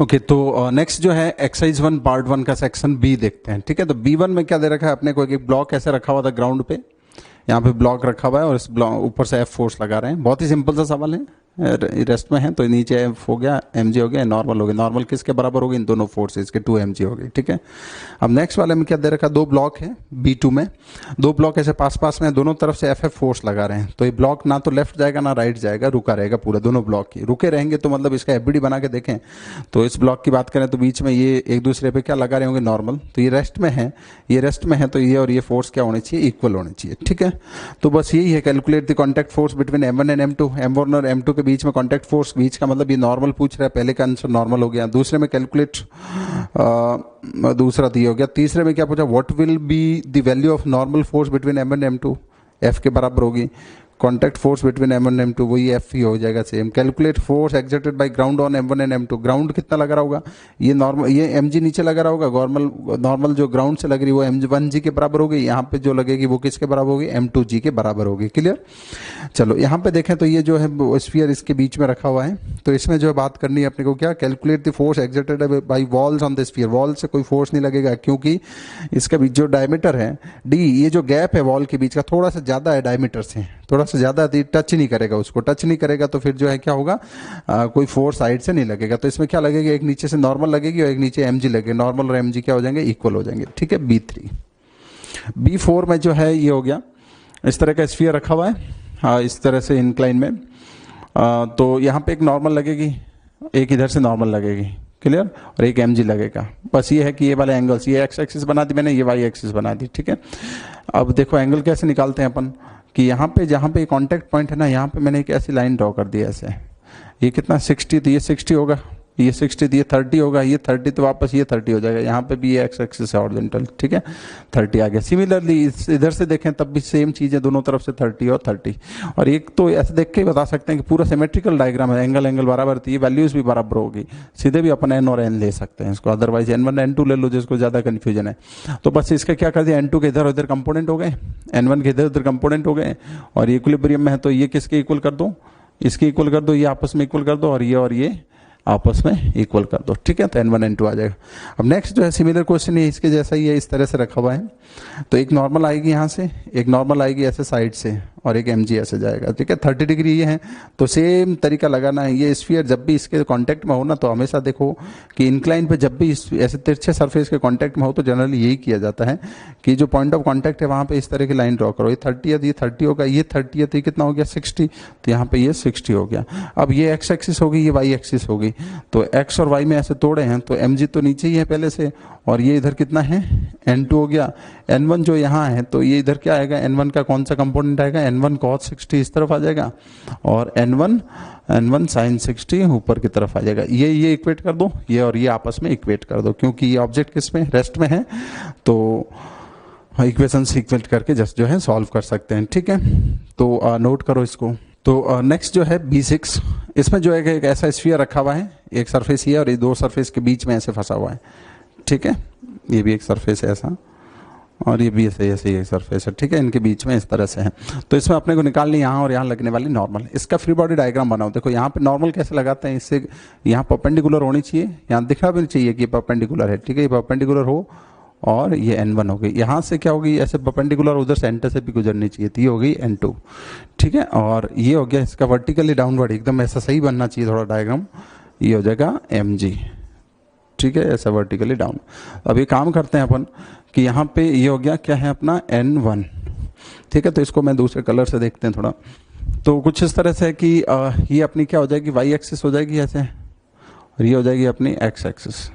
Okay, तो next जो है एक्सरसाइज 1 पार्ट 1 का सेक्शन बी देखते हैं। ठीक है, तो B1 में क्या दे रखा है अपने को, एक ब्लॉक ऐसे रखा हुआ था ग्राउंड पे, यहाँ पे ब्लॉक रखा हुआ है और इस ब्लॉक ऊपर से F फोर्स लगा रहे हैं। बहुत ही सिंपल सा सवाल है, रेस्ट में है तो नीचे F हो गया, mg हो गया, नॉर्मल हो गया। नॉर्मल किसके बराबर होगी, इन दोनों फोर्सेस के 2mg हो गई। ठीक है, अब नेक्स्ट वाले में क्या दे रखा, दो ब्लॉक है B2 में, दो ब्लॉक ऐसे पास पास में, दोनों तरफ से FF फोर्स लगा रहे हैं। तो ये ब्लॉक ना तो लेफ्ट जाएगा ना राइट जाएगा, रुका रहेगा पूरा, दोनों ब्लॉक ही रुके रहेंगे। तो मतलब इसका FBD बना के देखें तो इस ब्लॉक की बात करें तो बीच में ये एक दूसरे पे क्या लगा रहे होंगे, नॉर्मल। तो ये रेस्ट में है, ये रेस्ट में है, तो ये और ये फोर्स क्या होने चाहिए, इक्वल होने चाहिए। ठीक है, तो बस यही है, calculate the contact force between M1 and M2। M1 और M2 के बीच में कॉन्टैक्ट फोर्स, बीच का मतलब ये नॉर्मल पूछ रहा है, पहले का आंसर नॉर्मल हो गया। दूसरे में कैलकुलेट, दूसरा दिया हो गया। तीसरे में क्या पूछा, what will be the value of normal force between M1 and M2, F के बराबर होगी। Contact force between M1 and M2 वही F ही हो जाएगा same. Calculate force exerted by ground on M1 and M2, ground कितना लगा रहा होगा, ये नॉर्मल, ये mg नीचे लगा रहा होगा, नॉर्मल जो ग्राउंड से लग रही है वो m1g के बराबर होगी। यहाँ पे जो लगेगी वो किसके बराबर होगी, m2g के बराबर होगी। क्लियर। चलो यहाँ पे देखें तो ये जो है स्फीयर इसके बीच में रखा हुआ है, तो इसमें जो है बात करनी है अपने को क्या, calculate the force exerted by walls on the sphere. Wall से कोई फोर्स नहीं लगेगा क्योंकि इसका बीच जो डायमीटर है d, ये जो गैप है वॉल के बीच का थोड़ा सा ज्यादा है डायमीटर से, थोड़ा सा ज्यादा, टच नहीं करेगा, उसको टच नहीं करेगा तो फिर जो है क्या होगा, कोई फोर्स साइड से नहीं लगेगा। तो इसमें क्या लगेगा, एक नीचे से नॉर्मल लगेगी और एक नीचे mg लगेगा, नॉर्मल और mg क्या हो जाएंगे, इक्वल हो जाएंगे। ठीक है, B3। B4 में जो है ये हो गया, इस तरह का स्फीयर रखा हुआ है, इस तरह से इंक्लाइन में, तो यहाँ पे एक नॉर्मल लगेगी, एक इधर से नॉर्मल लगेगी, क्लियर, और एक mg लगेगा। बस ये है कि ये वाले एंगल्स, ये x एक्सिस बना दी मैंने, ये y एक्सिस बना दी। ठीक है, अब देखो एंगल कैसे निकालते हैं अपन, कि यहाँ पे जहाँ पे कॉन्टैक्ट पॉइंट है ना, यहाँ पे मैंने एक ऐसी लाइन ड्रॉ कर दी ऐसे, ये कितना 60, तो ये 60 होगा, ये 60, तो ये 30 होगा, ये 30 तो वापस ये 30 हो जाएगा। यहाँ पे भी ये एक्स एक्सिस है हॉरिजॉन्टल, ठीक है, 30 आ गया। सिमिलरली इधर से देखें तब भी सेम चीज़ है, दोनों तरफ से 30 और 30। और एक तो ऐसे देख के ही बता सकते हैं कि पूरा सिमेट्रिकल डायग्राम है, एंगल एंगल बराबर, तो ये वैल्यूज भी बराबर होगी, सीधे भी अपन n और n ले सकते हैं इसको, अदरवाइज n1 n2 ले लो जिसको ज़्यादा कन्फ्यूजन है। तो बस इसका क्या कर दिया, n2 के इधर उधर कंपोनेंट हो गए, n1 के इधर उधर कंपोनेंट हो गए, और इक्विलिब्रियम में है तो ये किसके इक्वल कर दो, इसके इक्वल कर दो, ये आपस में इक्वल कर दो, और ये आपस में इक्वल कर दो। ठीक है, तो n1 n2 आ जाएगा। अब नेक्स्ट जो है सिमिलर क्वेश्चन है, इसके जैसा ही है, इस तरह से रखा हुआ है। तो एक नॉर्मल आएगी यहाँ से, एक नॉर्मल आएगी ऐसे साइड से, और एक mg ऐसे जाएगा। ठीक है, 30 डिग्री ये है, तो सेम तरीका लगाना है। ये स्फीयर जब भी इसके कांटेक्ट में हो ना, तो हमेशा देखो कि इंक्लाइन पे जब भी ऐसे तिरछे सरफेस के कांटेक्ट में हो तो जनरली यही किया जाता है कि जो पॉइंट ऑफ कांटेक्ट है वहाँ पे इस तरह की लाइन ड्रॉ करो। ये 30 है तो ये 30 होगा, ये 30 है तो ये कितना हो गया 60, तो यहाँ पे ये 60 हो गया। अब ये x एक्सिस होगी, ये y एक्सिस होगी, तो x और y में ऐसे तोड़े हैं तो mg तो नीचे ही है पहले से, और ये इधर कितना है n2 हो गया। n1 जो यहाँ है तो ये इधर क्या आएगा, n1 का कौन सा कंपोनेंट आएगा, n1 cos 60 इस तरफ आ जाएगा, और n1 sin 60 ऊपर की तरफ आ जाएगा। ये इक्वेट कर दो, ये और ये आपस में इक्वेट कर दो, क्योंकि ये ऑब्जेक्ट किस में, रेस्ट में है, तो इक्वेशन इक्वेट करके जस्ट जो है सॉल्व कर सकते हैं। ठीक है, तो नोट करो इसको। तो नेक्स्ट जो है B6, इसमें जो है एक ऐसा स्फीयर रखा हुआ है, एक सरफेस ये और ये दो सरफेस के बीच में ऐसे फंसा हुआ है। ठीक है, ये भी एक सरफेस है ऐसा, और ये भी ऐसे ऐसे एक सरफेस है। ठीक है, इनके बीच में इस तरह से है। तो इसमें अपने को निकालनी यहाँ और यहाँ लगने वाली नॉर्मल। इसका फ्री बॉडी डायग्राम बनाओ। देखो यहाँ पे नॉर्मल कैसे लगाते हैं, इससे यहाँ परपेंडिकुलर होनी चाहिए, यहाँ दिखना भी नहीं चाहिए कि परपेंडिकुलर है। ठीक है, ये परपेंडिकुलर हो, और ये n1 हो गई, यहाँ से क्या होगी ऐसे परपेंडिकुलर, उधर सेंटर से भी गुजरनी चाहिए, तो ये हो गई n2। ठीक है, और ये हो गया इसका वर्टिकली डाउनवर्ड, एकदम ऐसा सही बनना चाहिए थोड़ा डायग्राम, ये हो जाएगा mg। ठीक है, ऐसा वर्टिकली डाउन। अब ये काम करते हैं अपन कि यहाँ पे ये हो गया क्या है अपना n1। ठीक है, तो इसको मैं दूसरे कलर से देखते हैं थोड़ा। तो कुछ इस तरह से है कि ये अपनी क्या हो जाएगी, y एक्सिस हो जाएगी ऐसे, और ये हो जाएगी अपनी x एक्सिस।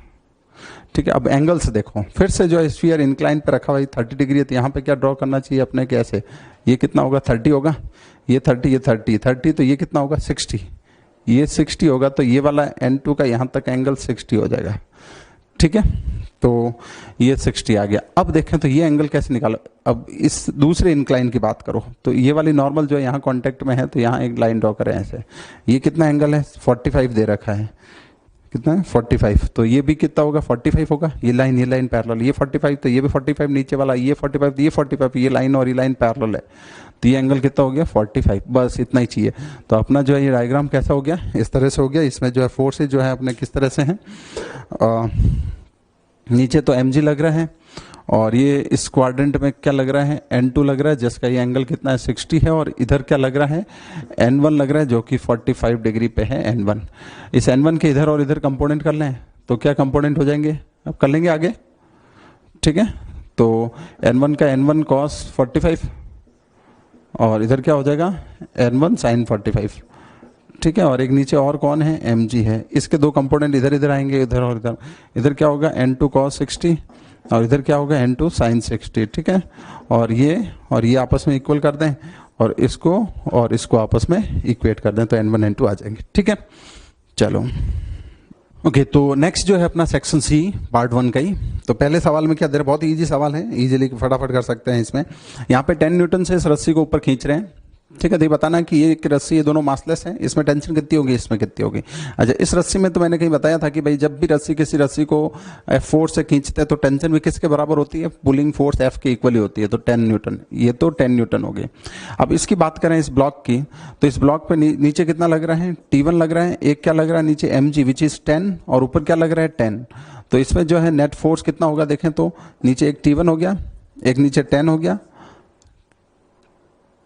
ठीक है, अब एंगल से देखो, फिर से जो है स्फीयर इंक्लाइन पे रखा हुआ है 30 डिग्री है, तो यहाँ पे क्या ड्रॉ करना चाहिए अपने, कैसे, ये कितना होगा 30 होगा, ये 30, ये 30, तो ये कितना होगा 60, ये 60 होगा, तो ये वाला n2 का यहाँ तक एंगल 60 हो जाएगा। ठीक है, तो ये 60 आ गया। अब देखें तो ये एंगल कैसे निकालो। अब इस दूसरे इंक्लाइन की बात करो, तो ये वाली नॉर्मल जो है यहाँ कॉन्टेक्ट में है, तो यहाँ एक लाइन ड्रॉ करें ऐसे, ये कितना एंगल है 45 दे रखा है, कितना है 45, तो ये भी कितना होगा 45 होगा, ये लाइन पैरेलल, ये 45 तो ये भी 45, नीचे वाला ये 45 तो ये 45, ये लाइन और ये लाइन पैरेलल है, तो ये एंगल कितना हो गया 45, बस इतना ही चाहिए। तो अपना जो है ये डायग्राम कैसा हो गया, इस तरह से हो गया। इसमें जो है फोर्सेज जो है अपने किस तरह से हैं, नीचे तो mg लग रहा है, और ये इस क्वाड्रेंट में क्या लग रहा है n2 लग रहा है, जिसका ये एंगल कितना है 60 है, और इधर क्या लग रहा है n1 लग रहा है जो कि 45 डिग्री पे है n1। इस n1 के इधर और इधर कंपोनेंट कर लें तो क्या कंपोनेंट हो जाएंगे, अब कर लेंगे आगे, ठीक है। तो n1 का n1 cos 45 और इधर क्या हो जाएगा n1 sin 45, ठीक है। और एक नीचे और कौन है mg है, इसके दो कंपोनेंट इधर इधर आएंगे, इधर और इधर। इधर क्या होगा n2 cos 60 और इधर क्या होगा n2 sin 60, ठीक है। और ये आपस में इक्वल कर दें और इसको आपस में इक्वेट कर दें तो n1 n2 आ जाएंगे, ठीक है। चलो ओके, तो नेक्स्ट जो है अपना सेक्शन सी पार्ट 1 का ही। तो पहले सवाल में क्या दे रहे, बहुत इजी सवाल है, इजीली फटाफट कर सकते हैं इसमें। यहाँ पे 10 न्यूटन से इस रस्सी को ऊपर खींच रहे हैं, ठीक है। तो ये बताना कि ये एक रस्सी, ये दोनों मासलेस हैं, इसमें टेंशन कितनी होगी, इसमें कितनी होगी। अच्छा, इस रस्सी में तो मैंने कहीं बताया था कि भाई जब भी किसी रस्सी को F4 से खींचते हैं तो टेंशन भी किसके बराबर होती है, पुलिंग फोर्स F के इक्वली होती है, तो 10 न्यूटन, ये तो 10 न्यूटन हो गए। अब इसकी बात करें इस ब्लॉक की, तो इस ब्लॉक पे नीचे कितना लग रहा है T1 लग रहा है, एक क्या लग रहा है नीचे mg विच इज 10 और ऊपर क्या लग रहा है 10। तो इसमें जो है नेट फोर्स कितना होगा देखें तो, नीचे एक T1 हो गया, एक नीचे 10 हो गया,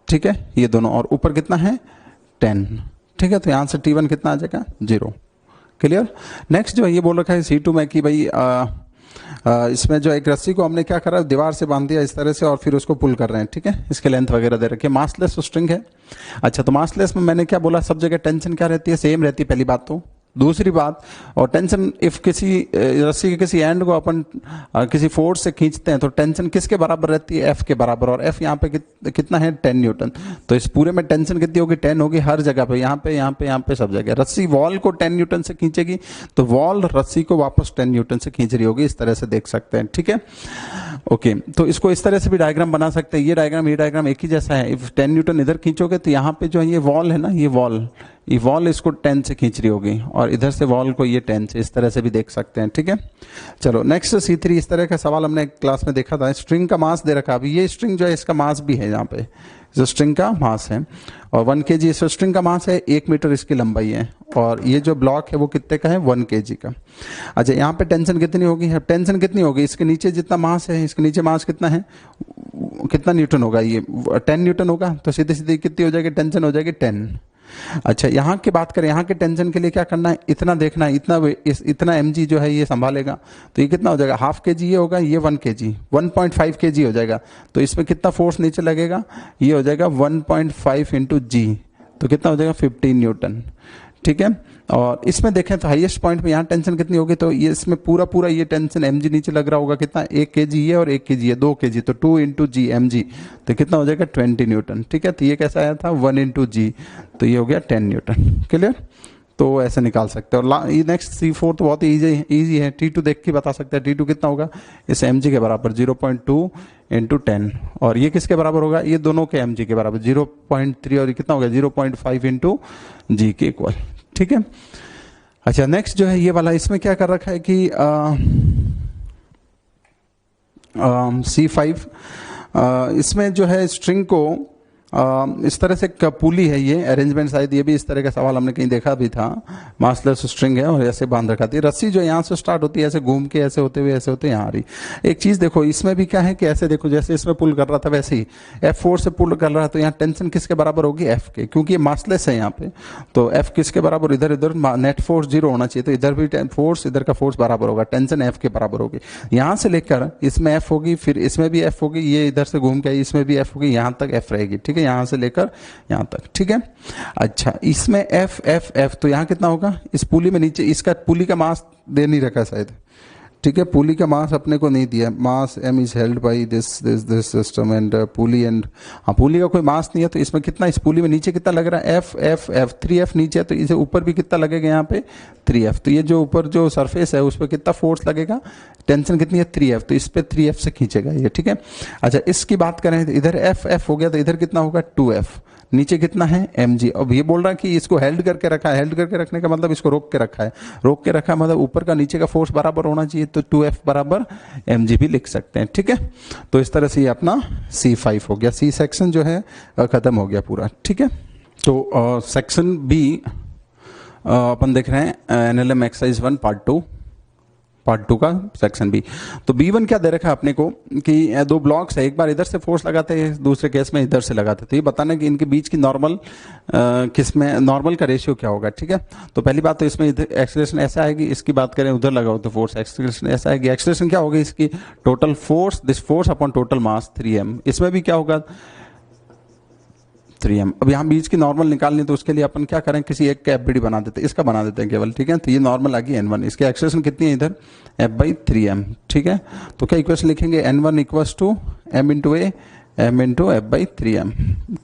ठीक है, ये दोनों, और ऊपर कितना है 10, ठीक है। तो यहां से T1 कितना आ जाएगा 0, क्लियर। नेक्स्ट जो है ये बोल रखा है C2 में कि भाई इसमें जो एक रस्सी को हमने क्या करा, दीवार से बांध दिया इस तरह से और फिर उसको पुल कर रहे हैं, ठीक है। इसके लेंथ वगैरह दे रखी है, मासलेस स्ट्रिंग है। अच्छा, तो मासलेस में मैंने क्या बोला, सब जगह टेंशन क्या रहती है, सेम रहती है, पहली बात तो। दूसरी बात, और टेंशन इफ किसी रस्सी के किसी एंड को अपन किसी फोर्स से खींचते हैं तो टेंशन किसके बराबर रहती है, एफ के बराबर, और एफ यहाँ पे कितना है 10 न्यूटन। तो इस पूरे में टेंशन कितनी होगी 10 होगी हर जगह पे, यहाँ पे सब जगह। रस्सी वॉल को 10 न्यूटन से खींचेगी तो वॉल रस्सी को वापस 10 न्यूटन से खींच रही होगी, इस तरह से देख सकते हैं, ठीक है। ओके, तो इसको इस तरह से भी डायग्राम बना सकते हैं, ये डायग्राम एक ही जैसा है। इफ 10 न्यूटन इधर खींचोगे तो यहाँ पे जो है ये वॉल है ना, ये वॉल इसको 10 से खींच रही होगी, और इधर से वॉल को ये 10 से, इस तरह से भी देख सकते हैं, ठीक है। चलो नेक्स्ट C3, इस तरह का सवाल हमने क्लास में देखा था। स्ट्रिंग का मास दे रखा, अभी ये स्ट्रिंग जो है इसका मास भी है, यहाँ पे जो स्ट्रिंग का मास है, और 1 kg इस स्ट्रिंग का मास है, 1 मीटर इसकी लंबाई है, और ये जो ब्लॉक है वो कितने का है 1 kg का। अच्छा, यहाँ पे टेंशन कितनी होगी, टेंशन कितनी होगी, इसके नीचे जितना मास है, इसके नीचे मास कितना है, कितना न्यूटन होगा, ये 10 न्यूटन होगा, तो सीधे सीधे कितनी हो जाएगी टेंशन, हो जाएगी 10। अच्छा, यहाँ की बात करें, यहाँ के टेंशन के लिए क्या करना है, इतना देखना है, इतना mg जो है ये संभालेगा, तो ये कितना हो जाएगा, हाफ kg ये होगा, ये 1 kg 1.5 kg हो जाएगा। तो इसमें कितना फोर्स नीचे लगेगा, ये हो जाएगा 1.5 इंटू जी, तो कितना हो जाएगा 15 न्यूटन, ठीक है। और इसमें देखें तो हाईएस्ट पॉइंट में यहाँ टेंशन कितनी होगी, तो ये इसमें पूरा ये टेंशन mg नीचे लग रहा होगा, कितना 1 kg ये और 1 kg ये, 2 kg, तो 2 इंटू जी mg, तो कितना हो जाएगा 20 न्यूटन, ठीक है। तो ये कैसा आया था 1 इंटू जी, तो ये हो गया 10 न्यूटन, क्लियर। तो ऐसे निकाल सकते हैं। और ये नेक्स्ट C4 तो बहुत ही ईजी है, T2 देख के बता सकते हैं, T2 कितना होगा इस mg के बराबर 0.2 इंटू 10, और ये किसके बराबर होगा, ये दोनों के mg के बराबर 0.3, और ये कितना होगा 0.5 इंटू जी के इक्वल, ठीक है। अच्छा, नेक्स्ट जो है ये वाला, इसमें क्या कर रखा है कि C5 इसमें जो है स्ट्रिंग को इस तरह से पुली है, ये अरेंजमेंट शायद ये भी इस तरह का सवाल हमने कहीं देखा भी था। मासलेस स्ट्रिंग है और ऐसे बांध रखा थी, रस्सी जो यहाँ से स्टार्ट होती है ऐसे घूम के ऐसे होते हुए यहाँ आ रही। एक चीज देखो, इसमें भी क्या है कि ऐसे देखो, जैसे इसमें पुल कर रहा था वैसे ही F4 से पुल कर रहा है, तो यहाँ टेंशन किसके बराबर होगी F के, क्योंकि ये मासलेस है यहाँ पे, तो F किसके बराबर, इधर इधर नेट फोर्स 0 होना चाहिए, तो इधर भी फोर्स इधर का फोर्स बराबर होगा, टेंशन F के बराबर होगी। यहाँ से लेकर इसमें F होगी, फिर इसमें भी F होगी, ये इधर से घूम के इसमें भी F होगी, यहाँ तक F रहेगी, ठीक है, यहाँ से लेकर यहाँ तक, ठीक है। अच्छा, इसमें F F F, तो यहाँ कितना होगा, इस पुली में नीचे, इसका पुली का मास दे नहीं रखा शायद, ठीक है, पुली का मास अपने को नहीं दिया, मास m is held by this system and pulley, and हाँ पुली का कोई मास नहीं है, तो इसमें कितना, इस पुली में नीचे कितना लग रहा है F F F 3F नीचे है, तो इसे ऊपर भी कितना लगेगा यहाँ पे 3F, तो ये जो ऊपर जो सरफेस है उस पर कितना फोर्स लगेगा, टेंशन कितनी है 3F, तो इस पे 3F से खींचेगा ये, ठीक है। अच्छा, इसकी बात करें तो इधर F F हो गया, तो इधर कितना होगा 2F, नीचे कितना है mg। अब ये बोल रहा है कि इसको हेल्ड करके रखा है, हेल्ड करके रखने का मतलब इसको रोक के रखा है, रोक के रखा है मतलब ऊपर का नीचे का फोर्स बराबर होना चाहिए, तो 2F बराबर mg भी लिख सकते हैं। ठीक है, तो इस तरह से ये अपना C5 हो गया, सी सेक्शन जो है खत्म हो गया पूरा। ठीक है, तो सेक्शन बी अपन देख रहे हैं एनएलएम एक्सरसाइज 1 पार्ट 2 का सेक्शन बी। तो B1 क्या दे रखा है अपने को कि दो ब्लॉक्स है, एक बार इधर से फोर्स लगाते हैं, दूसरे केस में इधर से लगाते हैं, तो ये बताना कि इनके बीच की नॉर्मल किस में नॉर्मल का रेशियो क्या होगा। ठीक है, तो पहली बात तो इसमें एक्सेलरेशन ऐसे आएगी, इसकी बात करें उधर लगाओ तो फोर्स एक्सेलरेशन ऐसा आएगी। एक्सेलरेशन क्या होगी इसकी, total force, this force upon total mass 3m। इसमें भी क्या होगा 3m। अब यहाँ बीच की नॉर्मल निकालनी, तो उसके लिए अपन क्या करें, किसी एक का एफबीडी बना देते हैं, इसका बना देते हैं केवल। ठीक है, तो ये नॉर्मल आ गई n1, इसकी एक्सेलरेशन कितनी है इधर f/3m। ठीक है, तो क्या इक्वेशन लिखेंगे, n1 equals to m into A m into f/3m।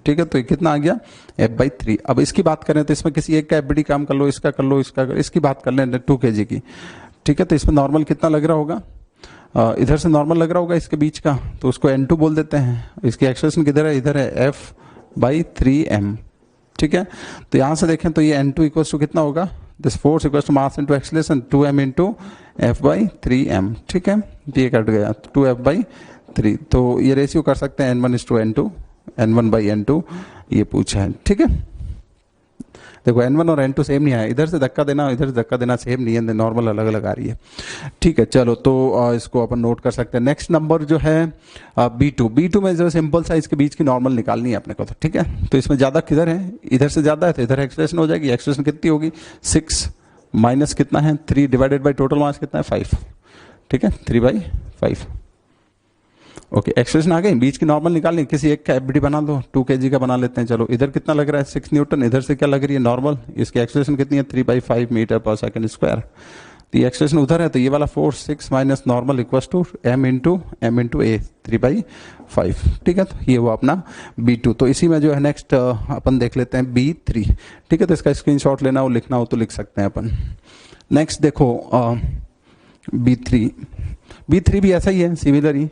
ठीक है, तो ये कितना आ गया f/3। अब इसकी बात करें तो इसमें किसी एक का एफबीडी काम कर लो, इसका कर लो, इसका कर, इसकी बात कर लें 2 kg की। ठीक है, तो इसमें नॉर्मल कितना लग रहा होगा, इधर से नॉर्मल लग रहा होगा इसके बीच का, तो उसको n2 बोल देते हैं। इसकी एक्सेलरेशन किधर है, इधर है f/3m। ठीक है, तो यहां से देखें तो ये n2 इक्वल्स टू कितना होगा, this force equals to mass into acceleration 2m into f/3m। ठीक है, ये कट गया 2f/3, तो ये रेशियो कर सकते हैं n1:n2, n1/n2 ये पूछा है। ठीक है, देखो n1 और n2 सेम नहीं आया, इधर से धक्का देना इधर से धक्का देना सेम नहीं है, नॉर्मल अलग अलग आ रही है। ठीक है, चलो तो इसको अपन नोट कर सकते हैं। नेक्स्ट नंबर जो है B2 में जो सिंपल सा इसके बीच की नॉर्मल निकालनी है अपने को। तो ठीक है, तो इसमें ज्यादा किधर है, इधर से ज्यादा है तो इधर एक्सेलरेशन हो जाएगी। एक्सेलरेशन कितनी होगी 6 माइनस कितना है 3 डिवाइडेड बाई टोटल मास कितना है 5। ठीक है, 3/5। ओके, एक्सप्रेशन आ गई, बीच की नॉर्मल निकालनी, किसी एक का एफबीडी बना दो, 2 kg का बना लेते हैं। चलो इधर कितना लग रहा है 6 न्यूटन, इधर से क्या लग रही है नॉर्मल, इसकी एक्सप्रेशन कितनी है 3/5 मीटर पर सेकंड स्क्वायर। तो ये एक्सप्रेशन उधर है, तो ये वाला force 6 minus normal equals to m into A 3/5। ठीक है, तो ये वो अपना B2। तो इसी में जो है नेक्स्ट अपन देख लेते हैं B3। ठीक है, तो इसका स्क्रीनशॉट लेना हो लिखना हो तो लिख सकते हैं अपन। नेक्स्ट देखो B3 भी ऐसा ही है, सिमिलर ही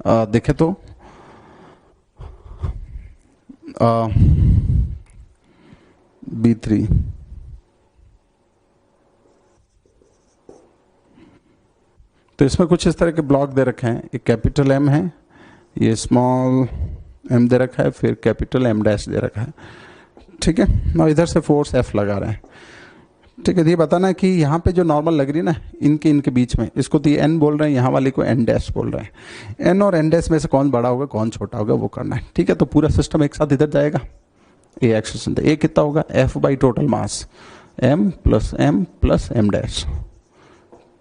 देखे तो B3 तो इसमें कुछ इस तरह के ब्लॉक दे रखे हैं, एक कैपिटल M है, ये स्मॉल m दे रखा है, फिर कैपिटल M डैश दे रखा है। ठीक है, और इधर से फोर्स F लगा रहे हैं। ठीक है, ये बताना है कि यहाँ पे जो नॉर्मल लग रही है ना इनके बीच में, इसको तो ये n बोल रहे हैं, यहाँ वाले को n डैश बोल रहे हैं। n और n डैश में से कौन बड़ा होगा कौन छोटा होगा वो करना है। ठीक है, तो पूरा सिस्टम एक साथ इधर जाएगा। ए एक्सेलरेशन ए कितना होगा f by total mass m plus m dash.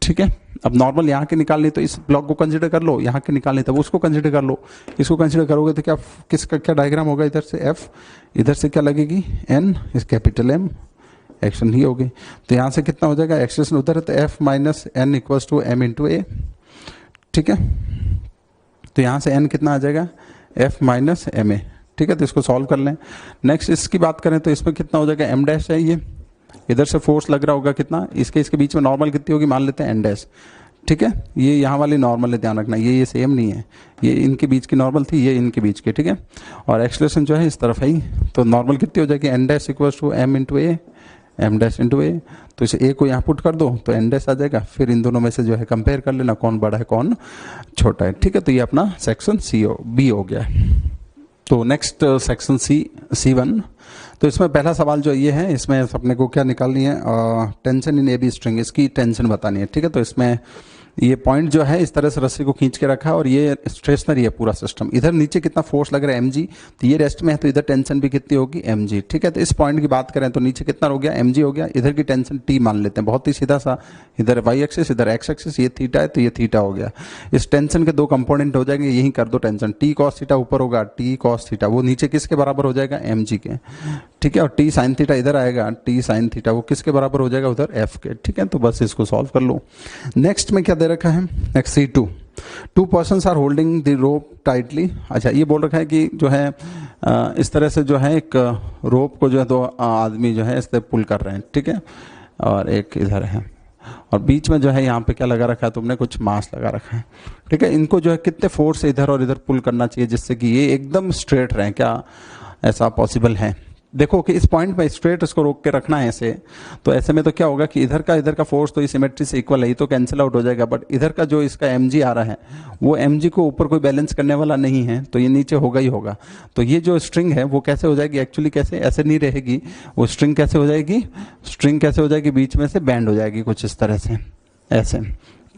ठीक है, अब नॉर्मल यहाँ के निकालनी तो इस ब्लॉक को कंसिडर कर लो, यहाँ के निकालनी तब उसको कंसिडर कर लो। इसको कंसिडर करोगे तो क्या किसका क्या डायग्राम होगा, इधर से f, इधर से क्या लगेगी n, इस कैपिटल M एक्शन ही होगी। तो यहाँ से कितना हो जाएगा, एक्सेलरेशन उधर है तो f minus n equals to m into A. ठीक है, तो यहाँ से n कितना आ जाएगा f माइनस m ए। ठीक है, तो इसको सॉल्व कर लें। नेक्स्ट इसकी बात करें तो इसमें कितना हो जाएगा m डैश है, ये इधर से फोर्स लग रहा होगा कितना, इसके बीच में नॉर्मल कितनी होगी मान लेते हैं n डैश। ठीक है, ये यहाँ वाली नॉर्मल है, ध्यान रखना ये सेम नहीं है, ये इनके बीच की नॉर्मल थी, ये इनके बीच की। ठीक है, और एक्सेलरेशन जो है इस तरफ है ही, तो नॉर्मल कितनी हो जाएगी n dash equals to m into A, m dash into A. तो इसे a को यहाँ पुट कर दो तो n डैश आ जाएगा, फिर इन दोनों में से जो है कंपेयर कर लेना कौन बड़ा है कौन छोटा है। ठीक है, तो ये अपना सेक्शन B हो गया। तो नेक्स्ट सेक्शन C1। तो इसमें पहला सवाल जो ये है, इसमें अपने को क्या निकालनी है, टेंशन इन AB स्ट्रिंग, इसकी टेंशन बतानी है। ठीक है, तो इसमें ये पॉइंट जो है इस तरह से रस्सी को खींच के रखा है और ये स्टेशनरी है पूरा सिस्टम। इधर नीचे कितना फोर्स लग रहा है mg, तो ये रेस्ट में है तो इधर टेंशन भी कितनी होगी mg। ठीक है, तो इस पॉइंट की बात करें तो नीचे कितना हो गया mg हो गया, इधर की टेंशन t मान लेते हैं, बहुत ही सीधा सा, इधर y एक्सिस इधर x एक्सिस, ये थीटा है तो ये थीटा हो गया। इस टेंशन के दो कंपोनेंट हो जाएंगे, यही कर दो टेंशन, t cos थीटा ऊपर होगा, t cos थीटा वो नीचे किसके बराबर हो जाएगा mg के। ठीक है, और t sin थीटा इधर आएगा, t sin थीटा वो किसके बराबर हो जाएगा उधर f के। ठीक है, तो बस इसको सॉल्व कर लो। नेक्स्ट में क्या दे रखा है, next C2, 2 persons are holding the rope tightly. अच्छा, ये बोल रखा है कि जो है इस तरह से जो है एक रोप को जो है दो आदमी जो है इससे पुल कर रहे हैं। ठीक है, और एक इधर है और बीच में जो है यहाँ पे क्या लगा रखा है तुमने, कुछ मास लगा रखा है। ठीक है, इनको जो है कितने फोर्स से इधर और इधर पुल करना चाहिए जिससे कि ये एकदम स्ट्रेट रहे, क्या ऐसा पॉसिबल है। देखो कि इस पॉइंट पे स्ट्रेट इसको रोक के रखना है ऐसे, तो ऐसे में तो क्या होगा कि इधर का फोर्स तो सिमेट्री से इक्वल है, ये तो कैंसिल आउट हो जाएगा, बट इधर का जो इसका mg आ रहा है वो mg को ऊपर कोई बैलेंस करने वाला नहीं है, तो ये नीचे होगा ही होगा। तो ये जो स्ट्रिंग है वो कैसे हो जाएगी, एक्चुअली कैसे, ऐसे नहीं रहेगी वो स्ट्रिंग, कैसे हो जाएगी, स्ट्रिंग कैसे हो जाएगी, बीच में से बैंड हो जाएगी कुछ इस तरह से ऐसे,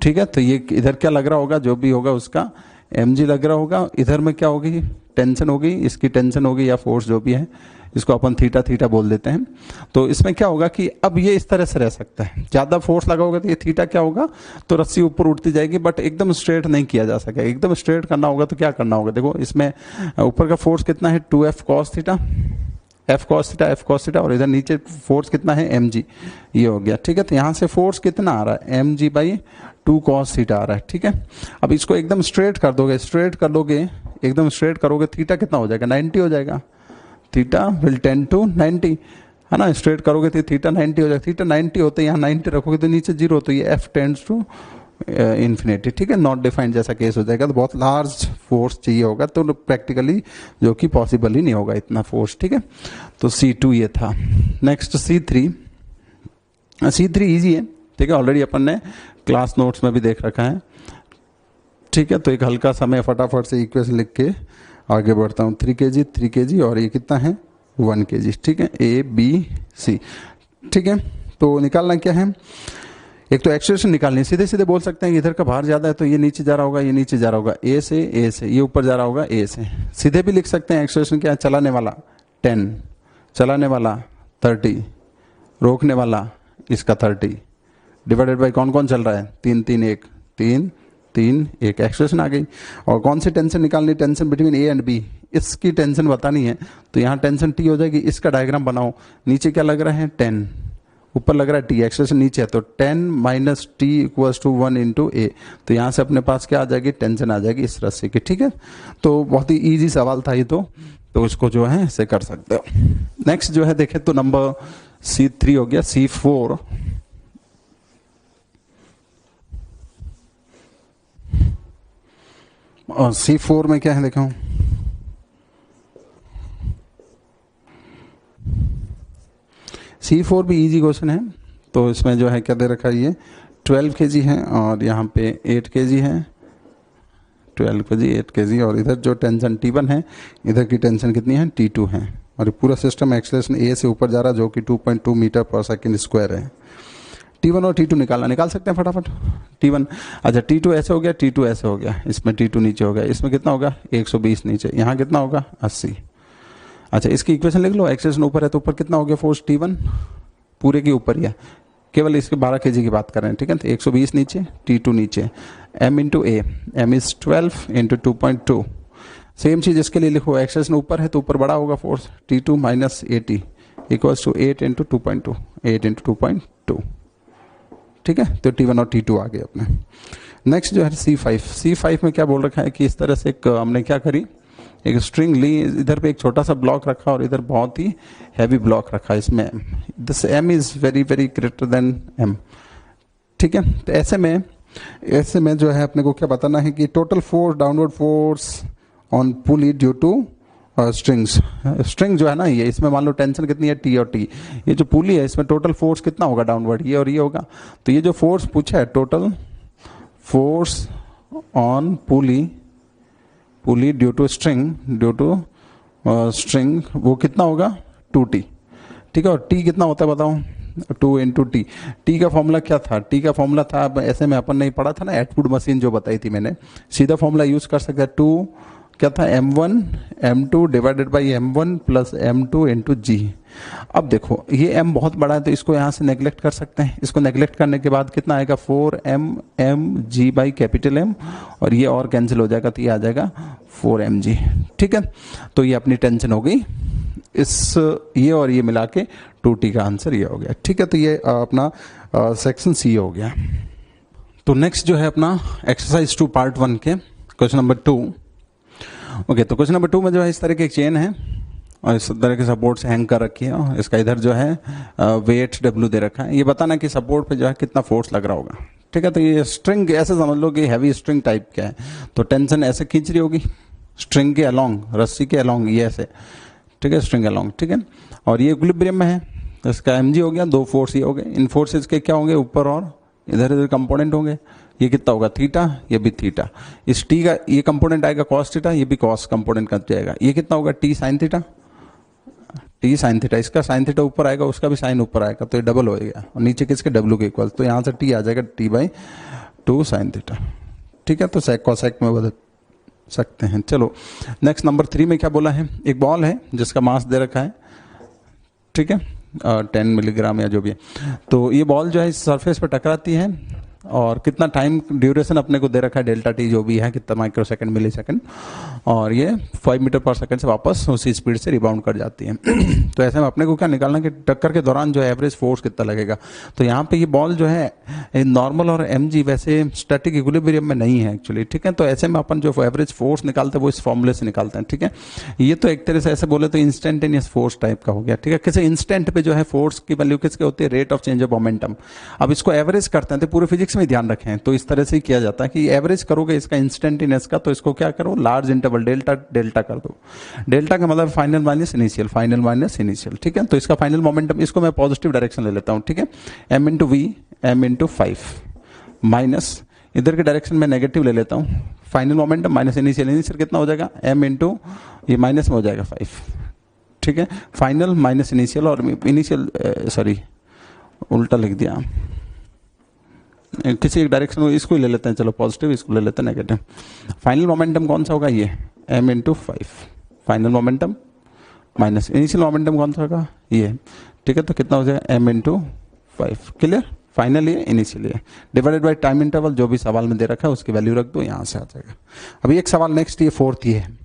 ठीक है। तो ये इधर क्या लग रहा होगा, जो भी होगा उसका mg लग रहा होगा, इधर में क्या होगी, टेंशन होगी, इसकी टेंशन होगी या फोर्स जो भी है, इसको अपन थीटा थीटा बोल देते हैं। तो इसमें क्या होगा कि अब ये इस तरह से रह सकता है, ज्यादा फोर्स लगा होगा तो ये थीटा क्या होगा, तो रस्सी ऊपर उठती जाएगी, बट एकदम स्ट्रेट नहीं किया जा सकेगा। एकदम स्ट्रेट करना होगा तो क्या करना होगा, देखो इसमें ऊपर का फोर्स कितना है 2f cos theta, f cos theta, और इधर नीचे फोर्स कितना है mg, ये हो गया, ठीक है। तो यहाँ से फोर्स कितना आ रहा है mg बाई 2 cos थीटा आ रहा है, ठीक है। अब इसको एकदम स्ट्रेट कर दोगे, एकदम स्ट्रेट करोगे, थीटा कितना हो जाएगा 90 हो जाएगा, थीटा विल टेंड टू 90, है ना, स्ट्रेट करोगे तो थीटा 90 हो जाएगा। थीटा 90 होते यहाँ 90 रखोगे तो नीचे 0, तो ये f टेंड्स टू इन्फिनिटी, ठीक है, नॉट डिफाइंड जैसा केस हो जाएगा। तो बहुत लार्ज फोर्स चाहिए होगा, तो प्रैक्टिकली जो कि पॉसिबल ही नहीं होगा इतना फोर्स, ठीक है। तो C2 ये था। नेक्स्ट C3 इजी है, ठीक है, ऑलरेडी अपन ने क्लास नोट्स में भी देख रखा है, ठीक है। तो एक हल्का सा मैं फटाफट से इक्वेशन लिख के आगे बढ़ता हूँ, 3 kg और ये कितना है 1 kg, ठीक है, ABC, ठीक है। तो निकालना क्या है, एक तो एक्सेलरेशन निकालनी, सीधे सीधे बोल सकते हैं कि इधर का भार ज्यादा है तो ये नीचे जा रहा होगा, ये नीचे जा रहा होगा A से, ये ऊपर जा रहा होगा A से। सीधे भी लिख सकते हैं एक्सेलरेशन क्या है, चलाने वाला 10, चलाने वाला 30, रोकने वाला इसका 30, डिवाइडेड बाई कौन कौन चल रहा है 3 3 1 3 3 1, एक्सेलरेशन आ गई। और कौन सी टेंशन निकालनी, tension between A and B, इसकी टेंशन बतानी है, तो यहाँ टेंशन T हो जाएगी। इसका डायग्राम बनाओ, नीचे क्या लग रहा है 10, ऊपर लग रहा है T, एक्सेलरेशन नीचे है, तो 10 minus T equals to 1 into A, तो यहाँ से अपने पास क्या आ जाएगी, टेंशन आ जाएगी इस रस्सी की, ठीक है। तो बहुत ही ईजी सवाल था ये, तो इसको जो है ऐसे कर सकते हो। नेक्स्ट जो है देखें तो नंबर C3 हो गया, C4 और C4 में क्या है देखा हूं, C4 भी इजी क्वेश्चन है। तो इसमें जो है क्या दे रखा है, ये 12 kg है और यहाँ पे 8 kg है, 12 kg 8 kg, और इधर जो टेंशन T1 है, इधर की टेंशन कितनी है T2 है, और ये पूरा सिस्टम एक्सेलरेशन A से ऊपर जा रहा है जो कि 2.2 मीटर पर सेकेंड स्क्वायर है। T1 और T2 निकाल सकते हैं फटाफट। T1, अच्छा T2 ऐसे हो गया, T2 ऐसे हो गया, इसमें T2 नीचे हो गया, इसमें कितना होगा 120 नीचे, यहाँ कितना होगा 80। अच्छा इसकी इक्वेशन लिख लो, एक्सेलरेशन ऊपर है तो ऊपर कितना हो गया फोर्स T1, पूरे के ऊपर ही है, केवल इसके 12 kg की बात कर रहे हैं, ठीक है। तो 120 नीचे, T2 नीचे, m into A, m is 12 into 2.2। Same चीज इसके लिए लिखो, एक्सेलरेशन ऊपर है तो ऊपर बड़ा होगा force, T2 minus 80 equals to 8 into 2.2, 8 into 2.2, ठीक है। तो T1 और T2 आ गए अपने। नेक्स्ट जो है C5 में क्या बोल रखा है कि इस तरह से एक हमने क्या करी, एक स्ट्रिंग ली, इधर पे एक छोटा सा ब्लॉक रखा और इधर बहुत ही हैवी ब्लॉक रखा, इसमें this m is very very greater than m, ठीक है। तो ऐसे में जो है अपने को क्या बताना है कि total force, downward force on pulley due to string जो है ना, ये इसमें मान लो टेंशन कितनी है T और T, ये जो पुली है इसमें टोटल फोर्स कितना होगा डाउनवर्ड, ये और ये होगा। तो ये जो फोर्स पूछा है, total force on pulley due to string, वो कितना होगा 2T, ठीक है। और T कितना होता है बताओ, 2 इंटू टी। टी का फॉर्मूला क्या था, टी का फॉर्मूला था, ऐसे में अपन नहीं पढ़ा था ना, एटवुड मशीन जो बताई थी मैंने, सीधा फॉर्मूला यूज कर सकते हैं, 2 क्या था m1 m2 divided by m1 plus m2 into G. अब देखो ये m बहुत बड़ा है तो इसको यहाँ से नेग्लेक्ट कर सकते हैं, इसको नेग्लेक्ट करने के बाद कितना आएगा 4m mg by capital M, और ये और कैंसिल हो जाएगा तो ये आ जाएगा 4mg, ठीक है। तो ये अपनी टेंशन हो गई, इस ये और ये मिला के 2t का आंसर ये हो गया, ठीक है। तो ये अपना सेक्शन सी हो गया। तो नेक्स्ट जो है अपना एक्सरसाइज 2 पार्ट 1 के क्वेश्चन नंबर 2। ओके, तो क्वेश्चन नंबर 2 में जो है इस तरह की एक चेन है और इस तरह के सपोर्ट से हैंग कर रखी है, और इसका इधर जो है वेट W दे रखा है, ये बताना कि सपोर्ट पे जो है कितना फोर्स लग रहा होगा, ठीक है। तो ये स्ट्रिंग ऐसे समझ लो कि हैवी स्ट्रिंग टाइप का है, तो टेंशन ऐसे खींच रही होगी स्ट्रिंग के अलोंग, रस्सी के अलोंग, ये ऐसे ठीक है, स्ट्रिंग अलोंग, ठीक है। और ये इक्विलिब्रियम में है, तो इसका mg हो गया, दो फोर्स ये हो गए, इन फोर्सेस के क्या होंगे, ऊपर और इधर इधर कंपोनेंट होंगे। ये कितना होगा, थीटा, ये भी थीटा। इस टी का ये कंपोनेंट आएगा कॉस थीटा, ये भी कॉस कंपोनेंट कट जाएगा। ये कितना होगा, T sine theta, T sine theta, इसका साइन थीटा ऊपर आएगा, उसका भी साइन ऊपर आएगा, तो ये डबल हो गया, और नीचे किसके, डब्ल्यू के इक्वल, तो यहाँ से टी आ जाएगा t/2 साइन थीटा, ठीक है। तो सेक कॉसेक में बदल सकते हैं। चलो नेक्स्ट नंबर 3 में क्या बोला है, एक बॉल है जिसका मास दे रखा है, ठीक है, 10 मिलीग्राम या जो भी है। तो ये बॉल जो है इस सरफेस पर टकराती है, और कितना टाइम ड्यूरेशन अपने को दे रखा है, डेल्टा टी जो भी है, कितना माइक्रो सेकंड मिली सेकंड, और ये 5 मीटर पर सेकंड से वापस उसी स्पीड से रिबाउंड कर जाती है। तो ऐसे में अपने को क्या निकालना कि टक्कर के दौरान जो है एवरेज फोर्स कितना लगेगा। तो यहाँ पे ये बॉल जो है नॉर्मल और mg वैसे स्टैटिक इक्विलिब्रियम में नहीं है एक्चुअली, ठीक है। तो ऐसे में अपन जो एवरेज फोर्स निकालते हैं वो इस फॉर्मूले से निकालते हैं, ठीक है। ये तो एक तरह से ऐसे बोले तो इंस्टेंटेनियस फोर्स टाइप का हो गया, ठीक है। किसी इंस्टेंट पे जो है फोर्स की वैल्यू किसके होती है, rate of change of momentum. अब इसको एवरेज करते हैं, तो पूरे फिजिक्स में ध्यान रखें, तो इस तरह से ही किया जाता है कि एवरेज करोगे इसका इंस्टेंटेनियस का, तो इसको क्या करो, लार्ज इंटरवल डेल्टा डेल्टा कर दो। डेल्टा का मतलब final minus initial, final minus initial, ठीक है। तो इसका फाइनल मोमेंटम, इसको मैं पॉजिटिव डायरेक्शन ले लेता हूं, ठीक है, m into v, m into 5 minus इधर के डायरेक्शन में नेगेटिव ले लेता हूं, final momentum minus initial, initial कितना हो जाएगा, m इंटू ये माइनस में हो जाएगा 5, ठीक है। फाइनल माइनस इनिशियल, और इनिशियल सॉरी उल्टा लिख दिया, किसी एक डायरेक्शन में इसको ही ले लेते हैं, चलो पॉजिटिव, इसको ले लेते हैं नेगेटिव। फाइनल मोमेंटम कौन सा होगा, ये m into 5, final momentum minus initial momentum कौन सा होगा, ये, ठीक है। तो कितना हो जाएगा, m इंटू 5, क्लियर। फाइनल ये, इनिशियल ये, डिवाइडेड बाय टाइम इंटरवल, जो भी सवाल में दे रखा है उसकी वैल्यू रख दो, यहां से आ जाएगा। अभी एक सवाल नेक्स्ट, ये 4th ये है।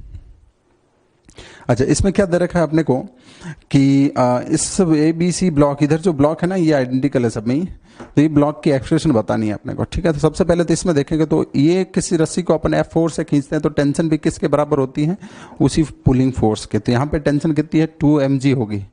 अच्छा, इसमें क्या दे रखा है अपने को कि इस ABC ब्लॉक, इधर जो ब्लॉक है ना ये आइडेंटिकल है सब में ही, तो ये ब्लॉक की एक्सप्रेशन बतानी है अपने को, ठीक है। तो सबसे पहले तो इसमें देखेंगे, तो ये किसी रस्सी को अपन F4 से खींचते हैं, तो टेंशन भी किसके बराबर होती है, उसी पुलिंग फोर्स के। तो यहाँ पे टेंशन कितनी है, 2 mg होगी,